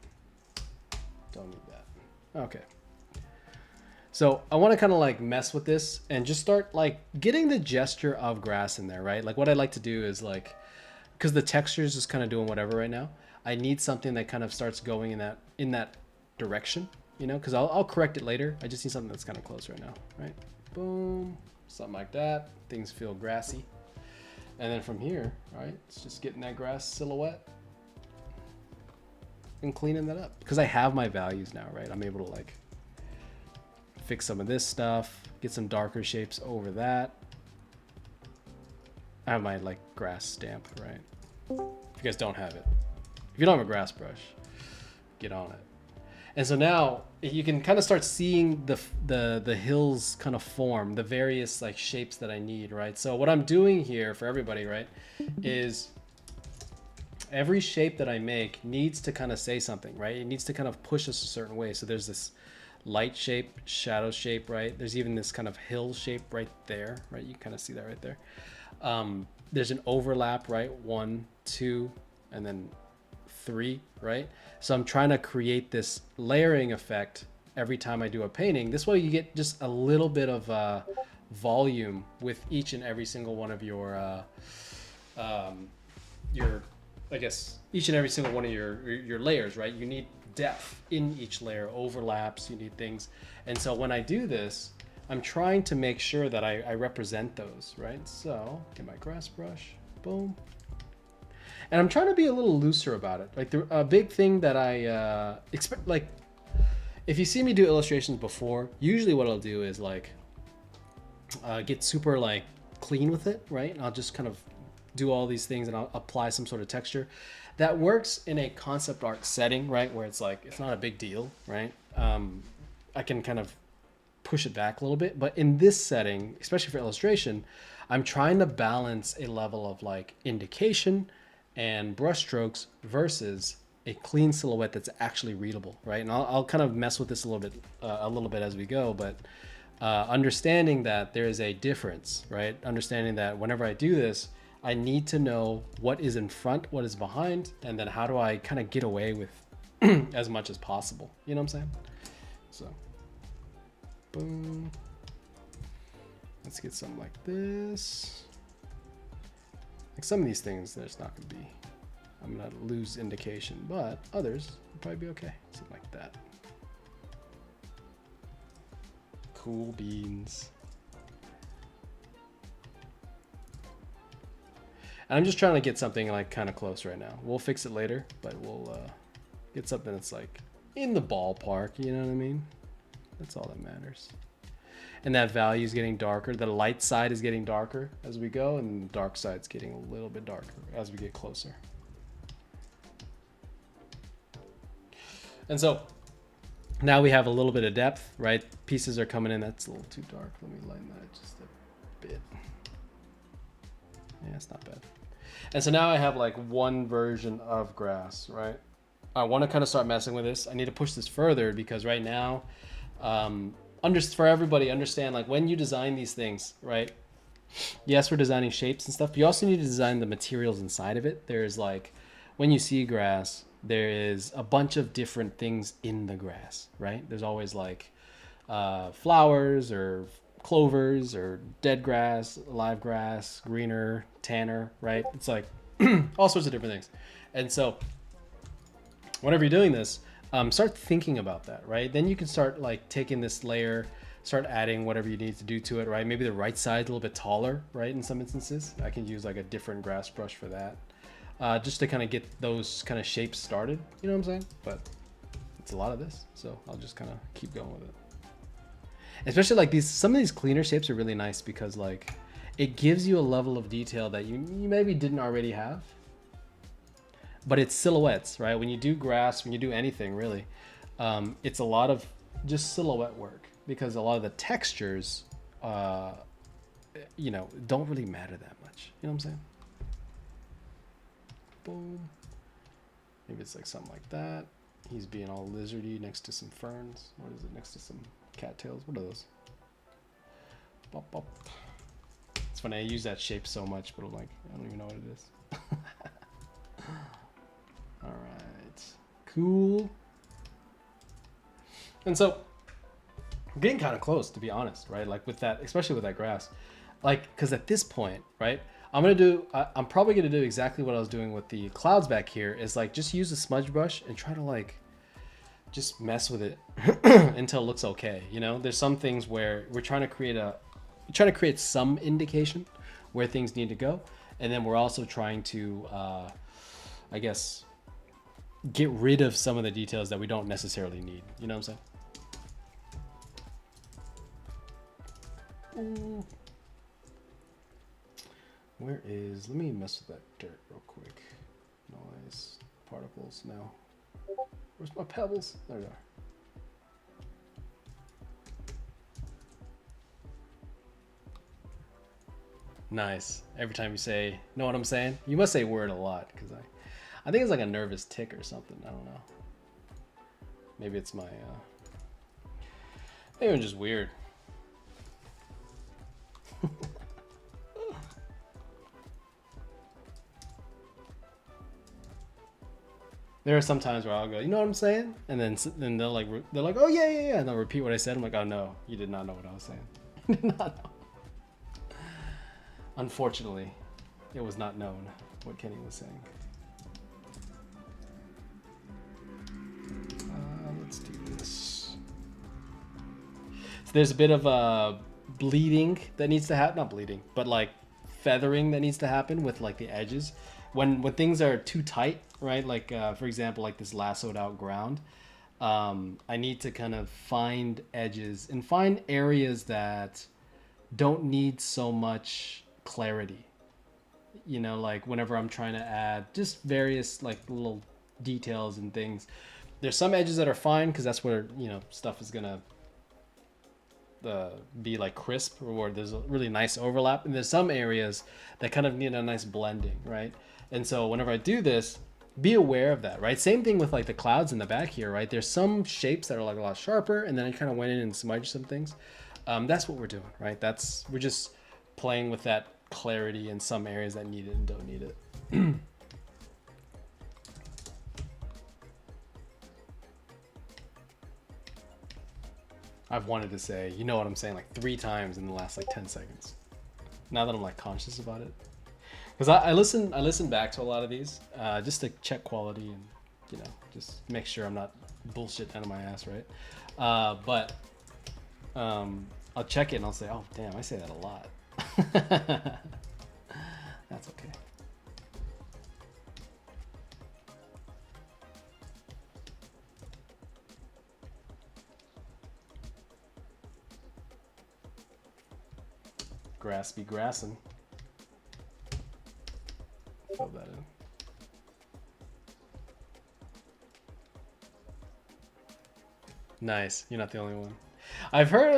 Don't need that. Okay. So I want to kind of like mess with this and just start like getting the gesture of grass in there, right? Like what I like to do is like, because the texture is just kind of doing whatever right now, I need something that kind of starts going in that direction, you know, because I'll correct it later. I just need something that's kind of close right now, right? Boom, something like that. Things feel grassy. And then from here, right, it's just getting that grass silhouette and cleaning that up because I have my values now, right? I'm able to like fix some of this stuff, get some darker shapes over that. I have my like grass stamp, right? If you guys don't have it, if you don't have a grass brush, get on it. And so now you can kind of start seeing the hills kind of form, the various like shapes that I need, right? So what I'm doing here for everybody, right, is every shape that I make needs to kind of say something, right? It needs to kind of push us a certain way. So there's this light shape, shadow shape, right? There's even this kind of hill shape right there, right? You kind of see that right there. There's an overlap, right? 1, 2, and then 3, right? So I'm trying to create this layering effect every time I do a painting. This way you get just a little bit of volume with each and every single one of your I guess each and every single one of your layers, right? You need depth in each layer, overlaps, you need things. And so when I do this, I'm trying to make sure that I represent those, right? So get my grass brush, boom. And I'm trying to be a little looser about it. Like a big thing that I expect, like if you see me do illustrations before, usually what I'll do is like get super like clean with it, right? And I'll just kind of do all these things and I'll apply some sort of texture. That works in a concept art setting, right? Where it's like, it's not a big deal, right? I can kind of push it back a little bit. But in this setting, especially for illustration, I'm trying to balance a level of like indication and brush strokes versus a clean silhouette that's actually readable, right? And I'll kind of mess with this a little bit as we go, but understanding that there is a difference, right? Understanding that whenever I do this, I need to know what is in front, what is behind, and then how do I kind of get away with as much as possible. You know what I'm saying? So, boom. Let's get something like this. Like some of these things, there's not going to be, I'm going to lose indication, but others will probably be okay. Something like that. Cool beans. And I'm just trying to get something like kind of close right now. We'll fix it later, but we'll get something that's like in the ballpark, you know what I mean? That's all that matters. And that value is getting darker. The light side is getting darker as we go, and the dark side's getting a little bit darker as we get closer. And so now we have a little bit of depth, right? Pieces are coming in. That's a little too dark. Let me lighten that just a bit. Yeah, it's not bad. And so now I have like one version of grass, right? I want to kind of start messing with this. I need to push this further because right now, for everybody, understand like when you design these things, right? Yes, we're designing shapes and stuff, but you also need to design the materials inside of it. There's like, when you see grass, there is a bunch of different things in the grass, right? There's always like flowers or clovers or dead grass, live grass, greener, tanner, right? It's like all sorts of different things. And so whenever you're doing this, start thinking about that, right? Then you can start like taking this layer, start adding whatever you need to do to it, right? Maybe the right side's a little bit taller, right? In some instances, I can use like a different grass brush for that. Just to kind of get those kind of shapes started, you know what I'm saying? But it's a lot of this, so I'll just kind of keep going with it. Especially like some of these cleaner shapes are really nice because like it gives you a level of detail that you maybe didn't already have. But it's silhouettes, right? When you do grass, when you do anything really, it's a lot of just silhouette work because a lot of the textures, you know, don't really matter that much. You know what I'm saying? Boom. Maybe it's like something like that. He's being all lizardy next to some ferns. What is it? Next to some cattails. What are those? Bop, bop. It's funny. I use that shape so much, but I'm like, I don't even know what it is. All right. Cool. And so we're getting kind of close, to be honest, right? Like with that, especially with that grass. Like, because at this point, right, I'm probably gonna do exactly what I was doing with the clouds back here, is like just use a smudge brush and try to like just mess with it until it looks okay. You know, there's some things where we're trying to create some indication where things need to go, and then we're also trying to I guess get rid of some of the details that we don't necessarily need. You know what I'm saying? Ooh. Let me mess with that dirt real quick. Noise, particles now. Where's my pebbles? There they are. Nice. Every time you say, know what I'm saying? You must say word a lot, because I think it's like a nervous tick or something. I don't know. Maybe it's my, maybe I'm just weird. There are some times where I'll go, you know what I'm saying? And then they're like, oh yeah. And they'll repeat what I said. I'm like, oh no, you did not know what I was saying. You did not know. Unfortunately, it was not known what Kenny was saying. Let's do this. there's a bit of bleeding that needs to happen, not bleeding, but like feathering that needs to happen with like the edges when things are too tight, right? Like for example, like this lassoed out ground. I need to kind of find edges and find areas that don't need so much clarity. You know, like whenever I'm trying to add just various like little details and things, there's some edges that are fine because that's where, you know, stuff is gonna be like crisp or where there's a really nice overlap, and there's some areas that kind of need a nice blending, right? And so whenever I do this, be aware of that, right? Same thing with like the clouds in the back here, right? There's some shapes that are like a lot sharper, and then I kind of went in and smudged some things. That's what we're doing, right? We're just playing with that clarity in some areas that need it and don't need it. I've wanted to say, you know what I'm saying, like 3 times in the last like 10 seconds. Now that I'm like conscious about it. Because I listen back to a lot of these just to check quality and, you know, just make sure I'm not bullshit out of my ass, right? But I'll check it and I'll say, oh, damn, I say that a lot. That's okay. Grass be grassin'. Fill that in. Nice. You're not the only one. I've heard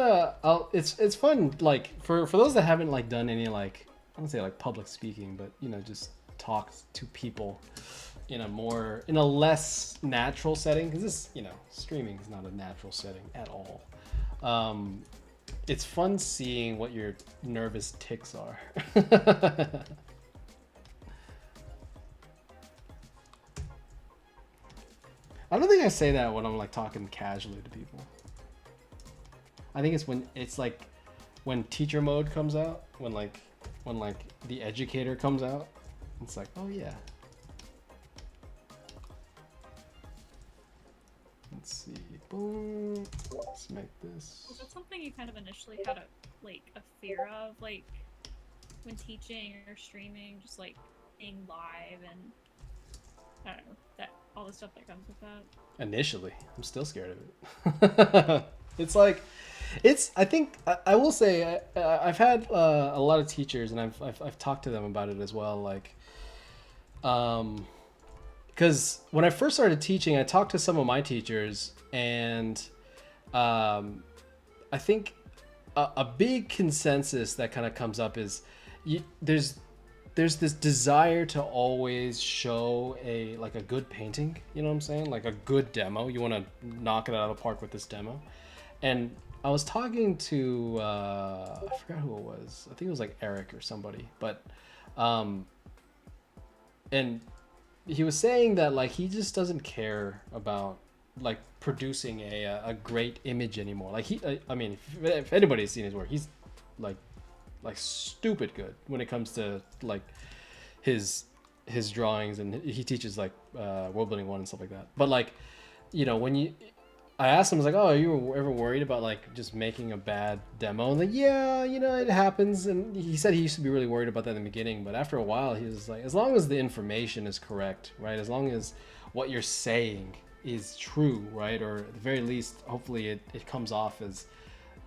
it's fun, like for those that haven't like done any like, I don't say like public speaking, but you know, just talk to people in a less natural setting, because this, you know, streaming is not a natural setting at all. It's fun seeing what your nervous tics are. I don't think I say that when I'm like talking casually to people. I think it's like when teacher mode comes out, when the educator comes out, it's like, oh yeah. Let's see. Boom. Let's make this. Was that something you kind of initially had a fear of, like when teaching or streaming, just like being live and I don't know, that all the stuff that comes with that? Initially, I'm still scared of it. It's like, I think I will say I've had a lot of teachers, and I've talked to them about it as well. Like, because when I first started teaching, I talked to some of my teachers, and I think a big consensus that kind of comes up is there's this desire to always show a good painting, you know what I'm saying? Like a good demo. You want to knock it out of the park with this demo. And I was talking to, I forgot who it was. I think it was like Eric or somebody, but, and he was saying that like, he just doesn't care about like producing a great image anymore. Like I mean, if anybody's seen his work, he's like stupid good when it comes to like his drawings, and he teaches like world building 1 and stuff like that. But like, you know, I asked him, I was like, oh, are you ever worried about like just making a bad demo? And like, yeah, you know, it happens. And he said he used to be really worried about that in the beginning, but after a while he was like, as long as the information is correct, right? As long as what you're saying is true, right? Or at the very least, hopefully it comes off as,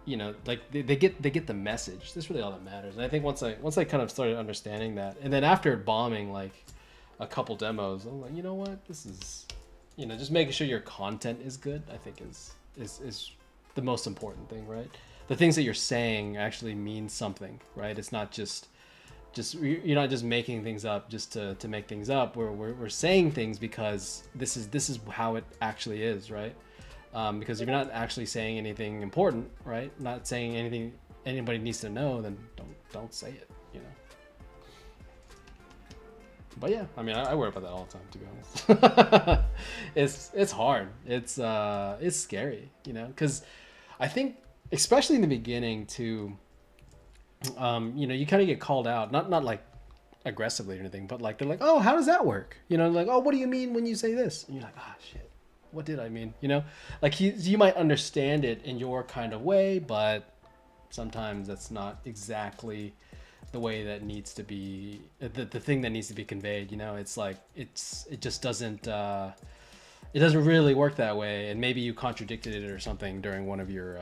you know, like they get the message. That's really all that matters. And I think once I kind of started understanding that, and then after bombing like a couple demos, I'm like, you know what, this is, you know, just making sure your content is good, I think is the most important thing, right? The things that you're saying actually mean something, right? It's not just you're not just making things up just to make things up. We're saying things because this is how it actually is, right? Because if you're not actually saying anything important, right? Not saying anything anybody needs to know, then don't say it, you know. But yeah, I mean, I worry about that all the time, to be honest. It's hard. It's scary, you know, because I think especially in the beginning too, you know, you kind of get called out, not like aggressively or anything, but like they're like, oh, how does that work? You know, like, oh, what do you mean when you say this? And you're like, ah, shit. what did I mean? You know, like you might understand it in your kind of way, but sometimes that's not exactly the way that needs to be, the thing that needs to be conveyed. You know, it's like it just doesn't it doesn't really work that way, and maybe you contradicted it or something during one of your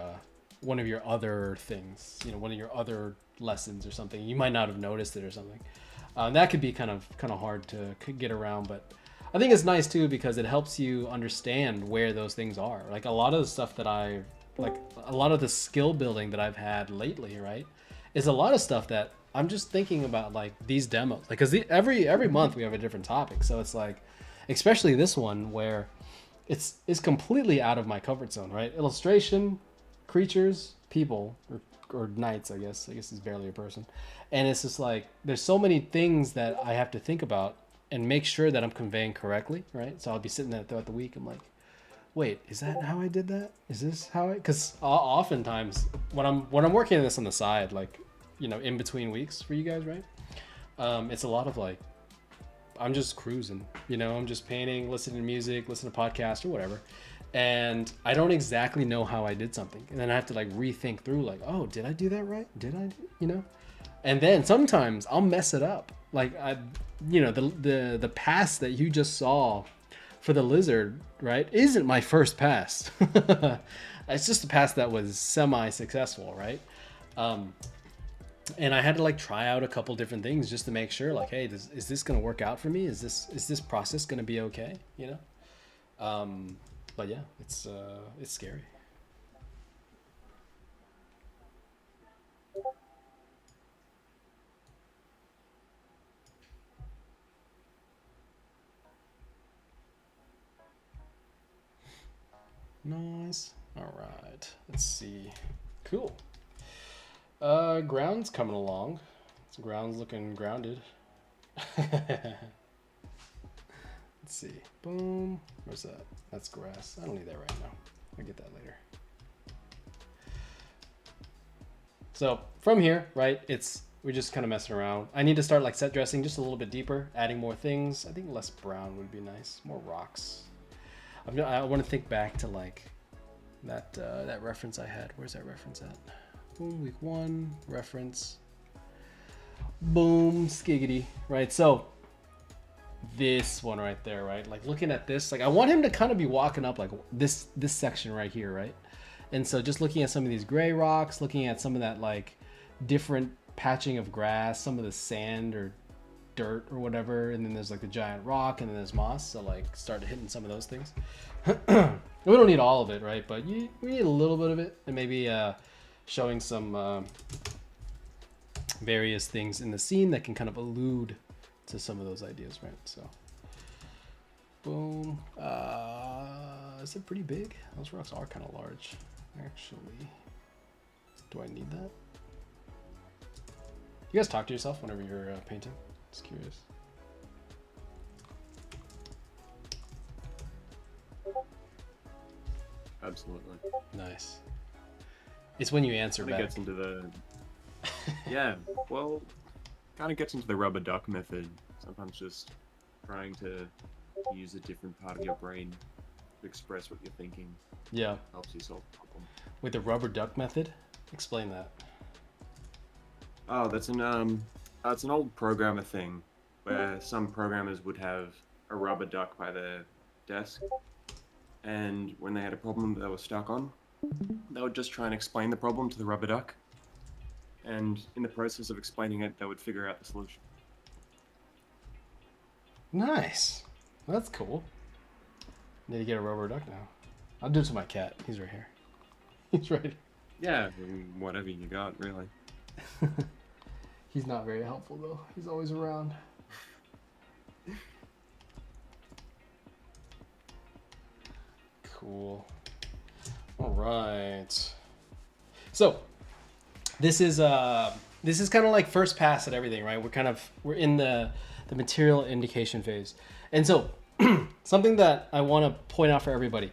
other things, you know, one of your other lessons or something. You might not have noticed it or something. That could be kind of hard to get around, but I think it's nice too because it helps you understand where those things are. Like a lot of the stuff that a lot of the skill building that I've had lately, right, is a lot of stuff that I'm just thinking about, like these demos, like because every month we have a different topic, so it's like, especially this one where it's completely out of my comfort zone, right? Illustration, creatures, people, or knights, I guess it's barely a person, and it's just like there's so many things that I have to think about and make sure that I'm conveying correctly, right? So I'll be sitting there throughout the week, I'm like, wait, is that how I did that? Is this how I? Because oftentimes when I'm working on this on the side, like, you know, in between weeks for you guys, right? It's a lot of like, I'm just cruising, you know, I'm just painting, listening to music, listening to podcasts or whatever, and I don't exactly know how I did something, and then I have to like rethink through, like, oh, did I do that right? Did I, you know? And then sometimes I'll mess it up, like you know, the pass that you just saw for the lizard, right, isn't my first pass. It's just a pass that was semi-successful, right? And I had to like try out a couple different things just to make sure, like, hey, is this gonna work out for me? Is this process gonna be okay? You know? But yeah, it's scary. Nice. All right. Let's see. Cool. Ground's coming along. So ground's looking grounded. Let's see. Boom. Where's that? That's grass. I don't need that right now. I'll get that later. So from here, right, we're just kind of messing around. I need to start like set dressing just a little bit deeper, adding more things. I think less brown would be nice. More rocks. I want to think back to like that reference I had. Where's that reference at? Boom, week 1 reference. Boom, skiggity. Right, so this one right there, right? Like looking at this, like I want him to kind of be walking up like this section right here, right? And so just looking at some of these gray rocks, looking at some of that like different patching of grass, some of the sand or dirt or whatever, and then there's like the giant rock, and then there's moss, so like start hitting some of those things. We don't need all of it, right? But we need a little bit of it, and maybe showing some various things in the scene that can kind of allude to some of those ideas, right? So boom. Is it pretty big? Those rocks are kind of large, actually. Do I need that? You guys talk to yourself whenever you're painting? Just curious. Absolutely. Nice. It's when you answer Kind of back. gets into the yeah. Well, kind of gets into the rubber duck method. Sometimes just trying to use a different part of your brain to express what you're thinking Yeah. helps you solve the problem. With the rubber duck method? Explain that. Oh, that's an old programmer thing, where some programmers would have a rubber duck by their desk, and when they had a problem that they were stuck on, they would just try and explain the problem to the rubber duck, and in the process of explaining it, they would figure out the solution. Nice. That's cool. Need to get a rubber duck now. I'll do it to my cat. He's right here. He's right. Yeah, whatever you got, really. He's not very helpful though. He's always around. Cool. All right. So this is kind of like first pass at everything, right? We're in the material indication phase. And so something that I want to point out for everybody.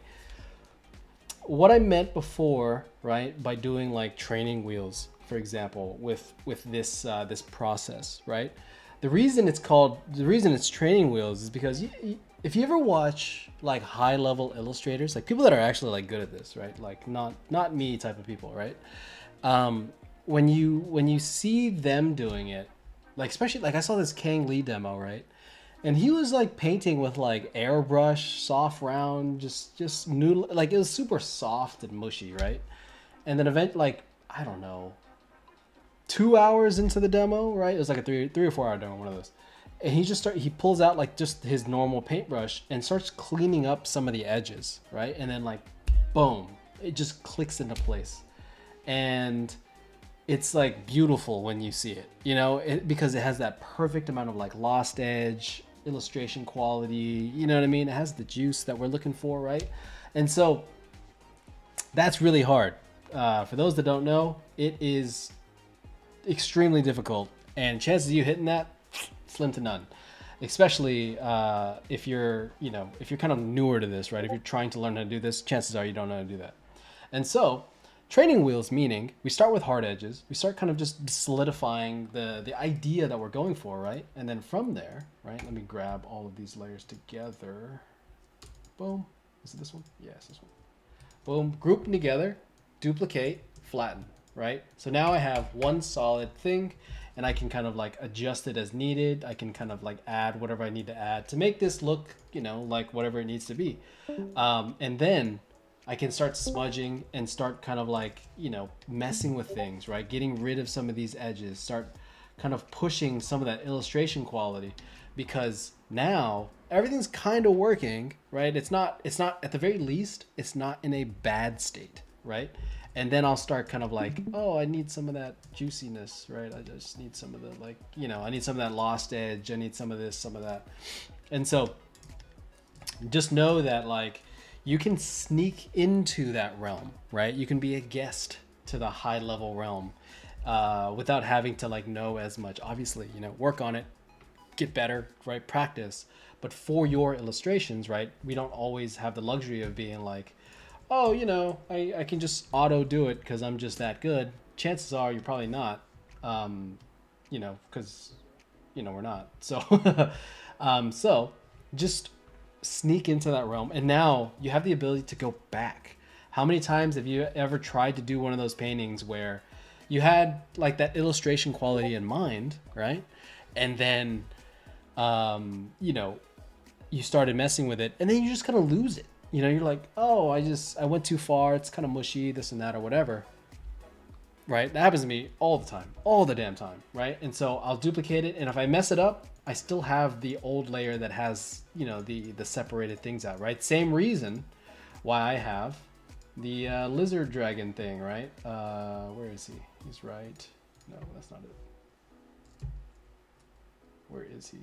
What I meant before, right, by doing like training wheels, for example, with this this process, right? The reason it's training wheels is because if you ever watch like high level illustrators, like people that are actually like good at this, right? Like not me type of people, right? When you see them doing it, like especially like I saw this Kang Lee demo, right? And he was like painting with like airbrush, soft round, just noodle, like it was super soft and mushy, right? And then like I don't know, 2 hours into the demo, right? It was like a three or 4 hour demo, one of those. And he pulls out like just his normal paintbrush and starts cleaning up some of the edges, right? And then like, boom, it just clicks into place. And it's like beautiful when you see it, you know, because it has that perfect amount of like lost edge, illustration quality, you know what I mean? It has the juice that we're looking for, right? And so that's really hard. For those that don't know, it is extremely difficult, and chances of you hitting that, slim to none. Especially if you're kind of newer to this, right? If you're trying to learn how to do this, chances are you don't know how to do that. And so training wheels, meaning we start with hard edges. We start kind of just solidifying the idea that we're going for, right? And then from there, right? Let me grab all of these layers together. Boom. Is it this one? Yes, this one. Boom. Group them together, duplicate, flatten, right? So now I have one solid thing, and I can kind of like adjust it as needed. I can kind of like add whatever I need to add to make this look, you know, like whatever it needs to be. And then I can start smudging and start kind of like, you know, messing with things, right? Getting rid of some of these edges, start kind of pushing some of that illustration quality, because now everything's kind of working, right? It's not at the very least, it's not in a bad state, right? And then I'll start kind of like, oh, I need some of that juiciness, right? I just need some of the, like, you know, I need some of that lost edge. I need some of this, some of that. And so just know that like you can sneak into that realm, right? You can be a guest to the high level realm without having to like know as much. Obviously, you know, work on it, get better, right? Practice. But for your illustrations, right, we don't always have the luxury of being like, oh, you know, I can just auto do it because I'm just that good. Chances are you're probably not, you know, because, you know, we're not. So, so just sneak into that realm. And now you have the ability to go back. How many times have you ever tried to do one of those paintings where you had like that illustration quality in mind, right? And then, you know, you started messing with it and then you just kind of lose it. You know, you're like, oh, I went too far. It's kind of mushy, this and that, or whatever. Right? That happens to me all the time, all the damn time. Right? And so I'll duplicate it. And if I mess it up, I still have the old layer that has, you know, the separated things out. Right? Same reason why I have the lizard dragon thing. Right? Where is he? He's right. No, that's not it. Where is he?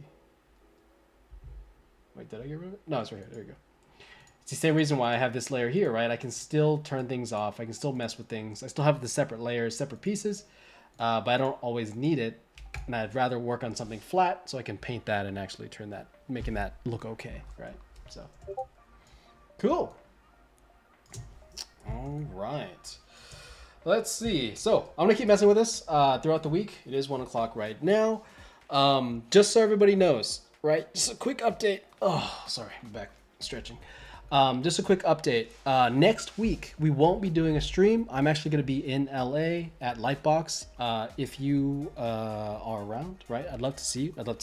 Wait, did I get rid of it? No, it's right here. There we go. It's the same reason why I have this layer here, right? I can still turn things off. I can still mess with things. I still have the separate layers, separate pieces, but I don't always need it. And I'd rather work on something flat so I can paint that and actually turn that, making that look okay, right? So, cool. All right. Let's see. So I'm gonna keep messing with this throughout the week. It is 1 o'clock right now. Just so everybody knows, right? Just a quick update. Oh, sorry, I'm back stretching. Just a quick update. Next week, we won't be doing a stream. I'm actually going to be in LA at Lightbox. If you are around, right? I'd love to see you. I'd love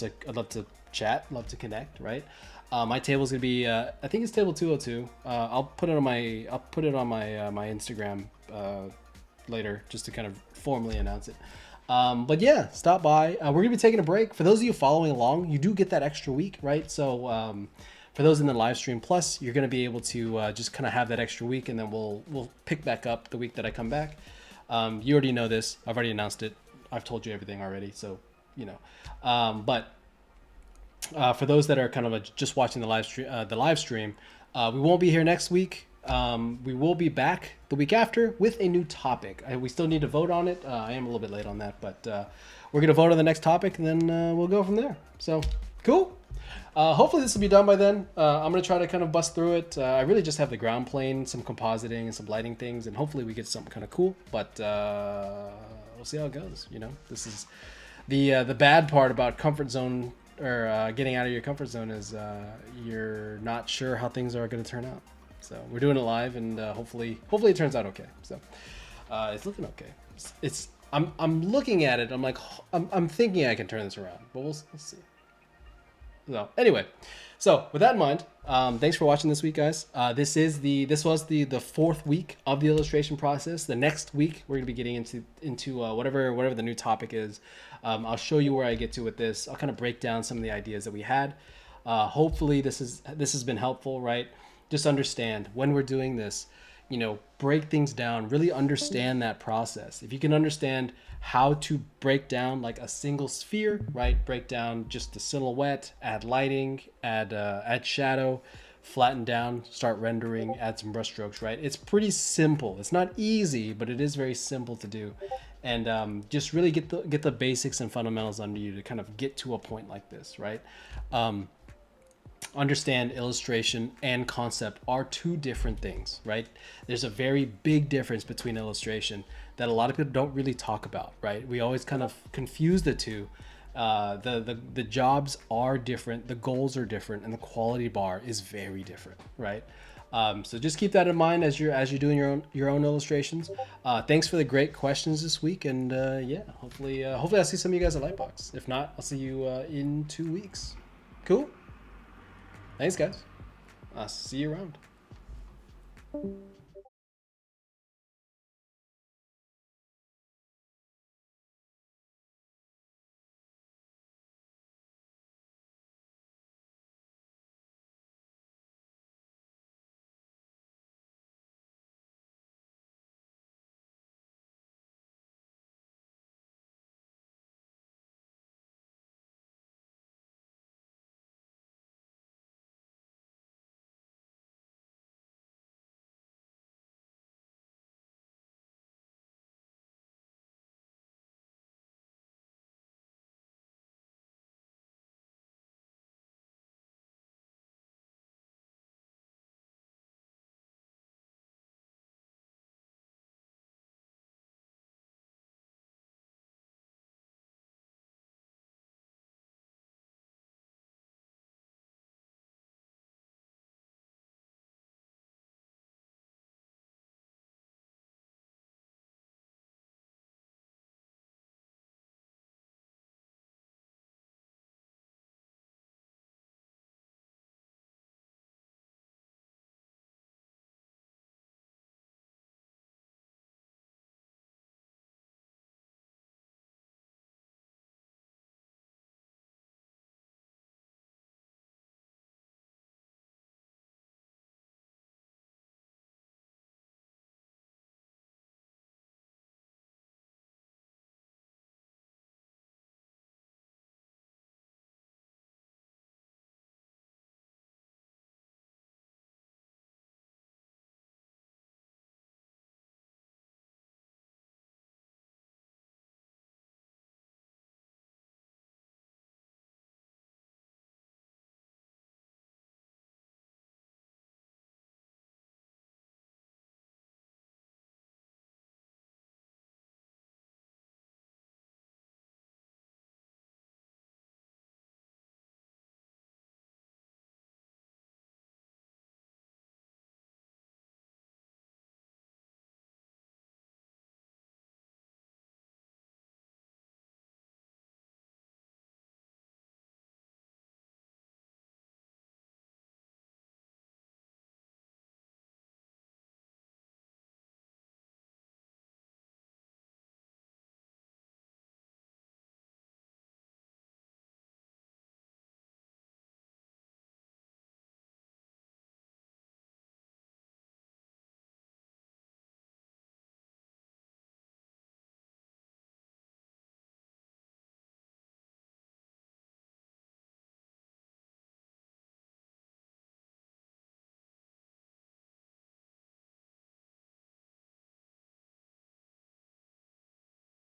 to chat. Love to connect, right? My table's going to be, I think it's table 202. I'll put it on my my Instagram later, just to kind of formally announce it. But yeah, stop by. We're going to be taking a break. For those of you following along, you do get that extra week, right? So, for those in the live stream plus, you're going to be able to just kind of have that extra week, and then we'll pick back up the week that I come back. You already know this. I've already announced it. I've told you everything already, so you know. But for those that are kind of just watching the live stream, we won't be here next week. We will be back the week after with a new topic. We still need to vote on it. I am a little bit late on that, but we're going to vote on the next topic, and then we'll go from there. So, cool. Hopefully this will be done by then. I'm going to try to kind of bust through it. I really just have the ground plane, some compositing and some lighting things, and hopefully we get something kind of cool, but we'll see how it goes. You know, this is the bad part about comfort zone or getting out of your comfort zone is you're not sure how things are going to turn out. So we're doing it live, and hopefully it turns out okay. So it's looking okay. I'm looking at it. I'm like, I'm thinking I can turn this around, but we'll see. So anyway, so with that in mind, thanks for watching this week, guys. This was the fourth week of the illustration process. The next week we're gonna be getting into whatever the new topic is. I'll show you where I get to with this. I'll kind of break down some of the ideas that we had. Hopefully this has been helpful, right? Just understand when we're doing this, break things down, really understand that process. If you can understand how to break down like a single sphere, right? Break down just the silhouette, add lighting, add shadow, flatten down, start rendering, add some brush strokes, right? It's pretty simple. It's not easy, but it is very simple to do. And just really get the basics and fundamentals under you to kind of get to a point like this, right? Understand illustration and concept are two different things, right? There's a very big difference between illustration that a lot of people don't really talk about, right? We always kind of confuse the two. The jobs are different, the goals are different, and the quality bar is very different, right? So just keep that in mind as you're doing your own illustrations. Thanks for the great questions this week, and yeah, hopefully I'll see some of you guys at Lightbox. If not, I'll see you in 2 weeks. Cool. Thanks, guys. I'll see you around.